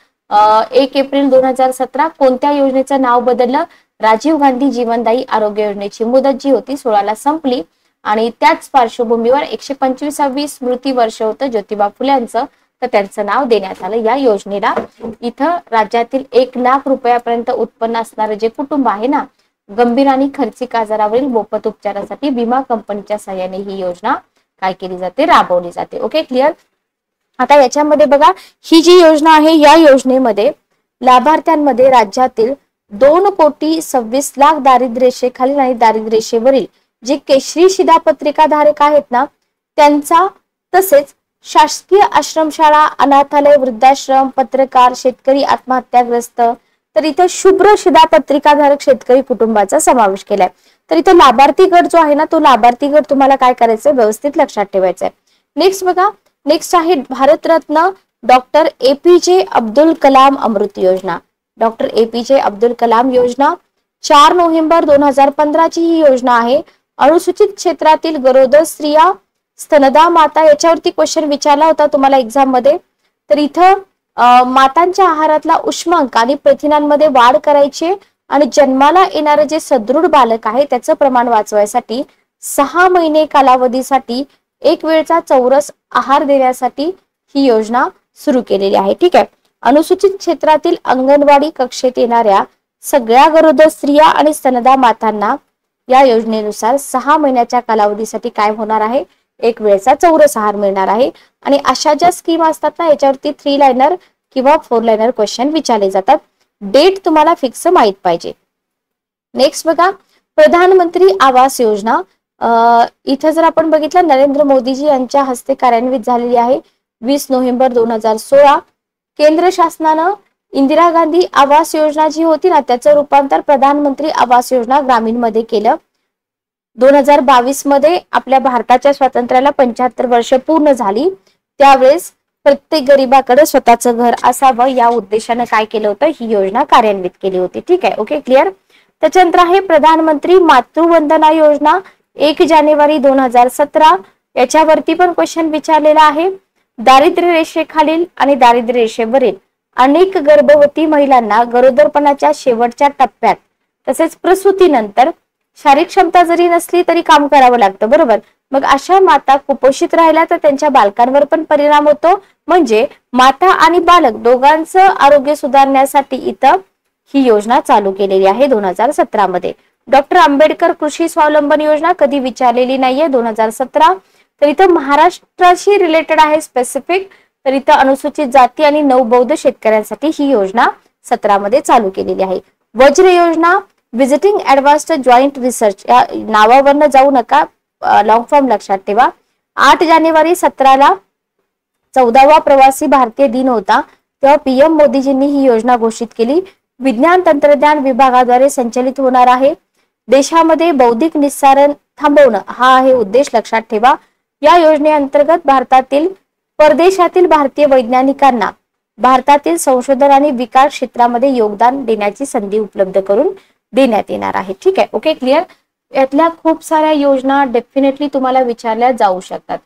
1 एप्रिल 2017. कोणत्या योजनेचं नाव बदललं, राजीव गांधी जीवनदायी आरोग्य योजनेची मुदत जी होती 16 ला संपली आणि त्याच पार्श्वभूमीवर 125वी स्मृती वर्ष होतं ज्योतिबा फुल्यांचं, तर त्यांचं नाव देण्यात आलं या योजनेला. इथं राज्यातील 1 लाख रुपयापर्यंत उत्पन्न असणारे जे कुटुंब आहे ना, गंभीर आणि खर्चिक आजारावरील मोफत उपचारासाठी विमा कंपनीच्या सहाय्याने ही योजना काय केली जाते, राबवली जाते. Okay, clear. आता याच्यामध्ये बघा, ही जी योजना आहे, या योजनेमध्ये लाभार्थ्यांमध्ये राज्यातील 2,26,00,000 दारिद्र्य रेषेखालील आणि दारिद्र्य रेषेवरील जे केशरी शिधापत्रिका धारक आहेत ना, त्यांचा, तसेच शासकीय आश्रमशाळा, अनाथालय, वृद्धाश्रम, पत्रकार, शेतकरी आत्महत्याग्रस्त, तर इथं शुभ्र शिधापत्रिका धारक शेतकरी कुटुंबाचा समावेश केलाय. तर इथं लाभार्थी गट जो आहे ना, तो लाभार्थी गट तुम्हाला काय करायचंय, व्यवस्थित लक्षात ठेवायचा आहे. नेक्स्ट बघा, नेक्स्ट आहे भारतरत्न डॉक्टर APJ अब्दुल कलाम अमृत योजना. डॉक्टर APJ अब्दुल कलाम योजना 4 नोव्हेंबर 2015 ची ही योजना आहे. अनुसूचित क्षेत्रातील गरोदर स्त्रिया, स्तनदा माता, याच्यावरती क्वेश्चन विचारला होता तुम्हाला एक्झाम मध्ये. तर इथं मातांच्या आहारातला उष्मांक आणि प्रथिनांमध्ये वाढ करायची आणि जन्माला येणारे जे सदृढ बालक आहे त्याचं प्रमाण वाचवायसाठी 6 महिने कालावधीसाठी एक वेळचा चौरस आहार देण्यासाठी ही योजना सुरू केलेली आहे. ठीक आहे. अनुसूचित क्षेत्रातील अंगणवाडी कक्षेत येणाऱ्या सगळ्या गरोदर स्त्रिया आणि स्तनदा मातांना या योजनेनुसार 6 महिन्याच्या कालावधीसाठी काय होणार आहे, एक वेळचा चौरस आहार मिळणार आहे. आणि अशा ज्या स्कीम असतात ना, याच्यावरती 3 लाइनर किंवा 4 लाइनर क्वेश्चन विचारले जातात. डेट तुम्हाला फिक्स माहित पाहिजे. नेक्स्ट बघा, प्रधानमंत्री आवास योजना. इथं जर आपण बघितलं, नरेंद्र मोदीजी यांच्या हस्ते कार्यान्वित झालेली आहे 20 नोव्हेंबर 2016. केंद्र शासनानं इंदिरा गांधी आवास योजना जी होती ना, त्याचं रूपांतर प्रधानमंत्री आवास योजना ग्रामीण मध्ये केलं. 2022 मध्ये आपल्या भारताच्या स्वातंत्र्याला 75 वर्ष पूर्ण झाली. त्यावेळेस प्रत्येक गरीबाकडे स्वतःचं घर असावं या उद्देशाने काय केलं होतं, ही योजना कार्यान्वित केली होती. ठीक आहे, ओके, क्लिअर. त्याच्यानंतर आहे प्रधानमंत्री मातृवंदना योजना 1 जानेवारी 2017. याच्यावरती पण क्वेश्चन विचारलेला आहे. दारिद्र्य रेषेखालील आणि दारिद्र्य रेषेवरील अनेक गर्भवती महिलांना गरोदरपणाच्या शेवटच्या टप्प्यात तसेच प्रसूतीनंतर शारीरिक क्षमता जरी नसली तरी काम करावं लागतं, बरोबर. मग अशा माता कुपोषित राहिल्या तर त्यांच्या बालकांवर पण परिणाम होतो. म्हणजे माता आणि बालक दोघांचं आरोग्य सुधारण्यासाठी इथं ही योजना चालू केलेली आहे 2017 मध्ये. डॉक्टर आंबेडकर कृषी स्वावलंबन योजना कधी विचारलेली नाहीये 2017. तर इथं महाराष्ट्राशी रिलेटेड आहे स्पेसिफिक. तर इथं अनुसूचित जाती आणि नवबौद्ध शेतकऱ्यांसाठी ही योजना 17 मध्ये चालू केलेली आहे. वज्र योजना व्हिजिटिंग ऍडव्हान्स्ड जॉईंट रिसर्च, या नावावरनं जाऊ नका, लॉंग फॉर्म लक्षात ठेवा. 8 जानेवारी 17 14वा प्रवासी भारतीय दिन होता, तेव्हा PM मोदीजींनी ही योजना घोषित केली. विज्ञान तंत्रज्ञान विभागाद्वारे संचालित होणार आहे. देशामध्ये बौद्धिक निस्सारण थांबवणं हा आहे उद्देश, लक्षात ठेवा. या योजनेअंतर्गत भारतातील परदेशातील भारतीय वैज्ञानिकांना भारतातील संशोधन आणि विकास क्षेत्रामध्ये योगदान देण्याची संधी उपलब्ध करून देण्यात येणार आहे. ठीक आहे, ओके, क्लिअर. यातल्या खूप साऱ्या योजना डेफिनेटली तुम्हाला विचारल्या जाऊ शकतात.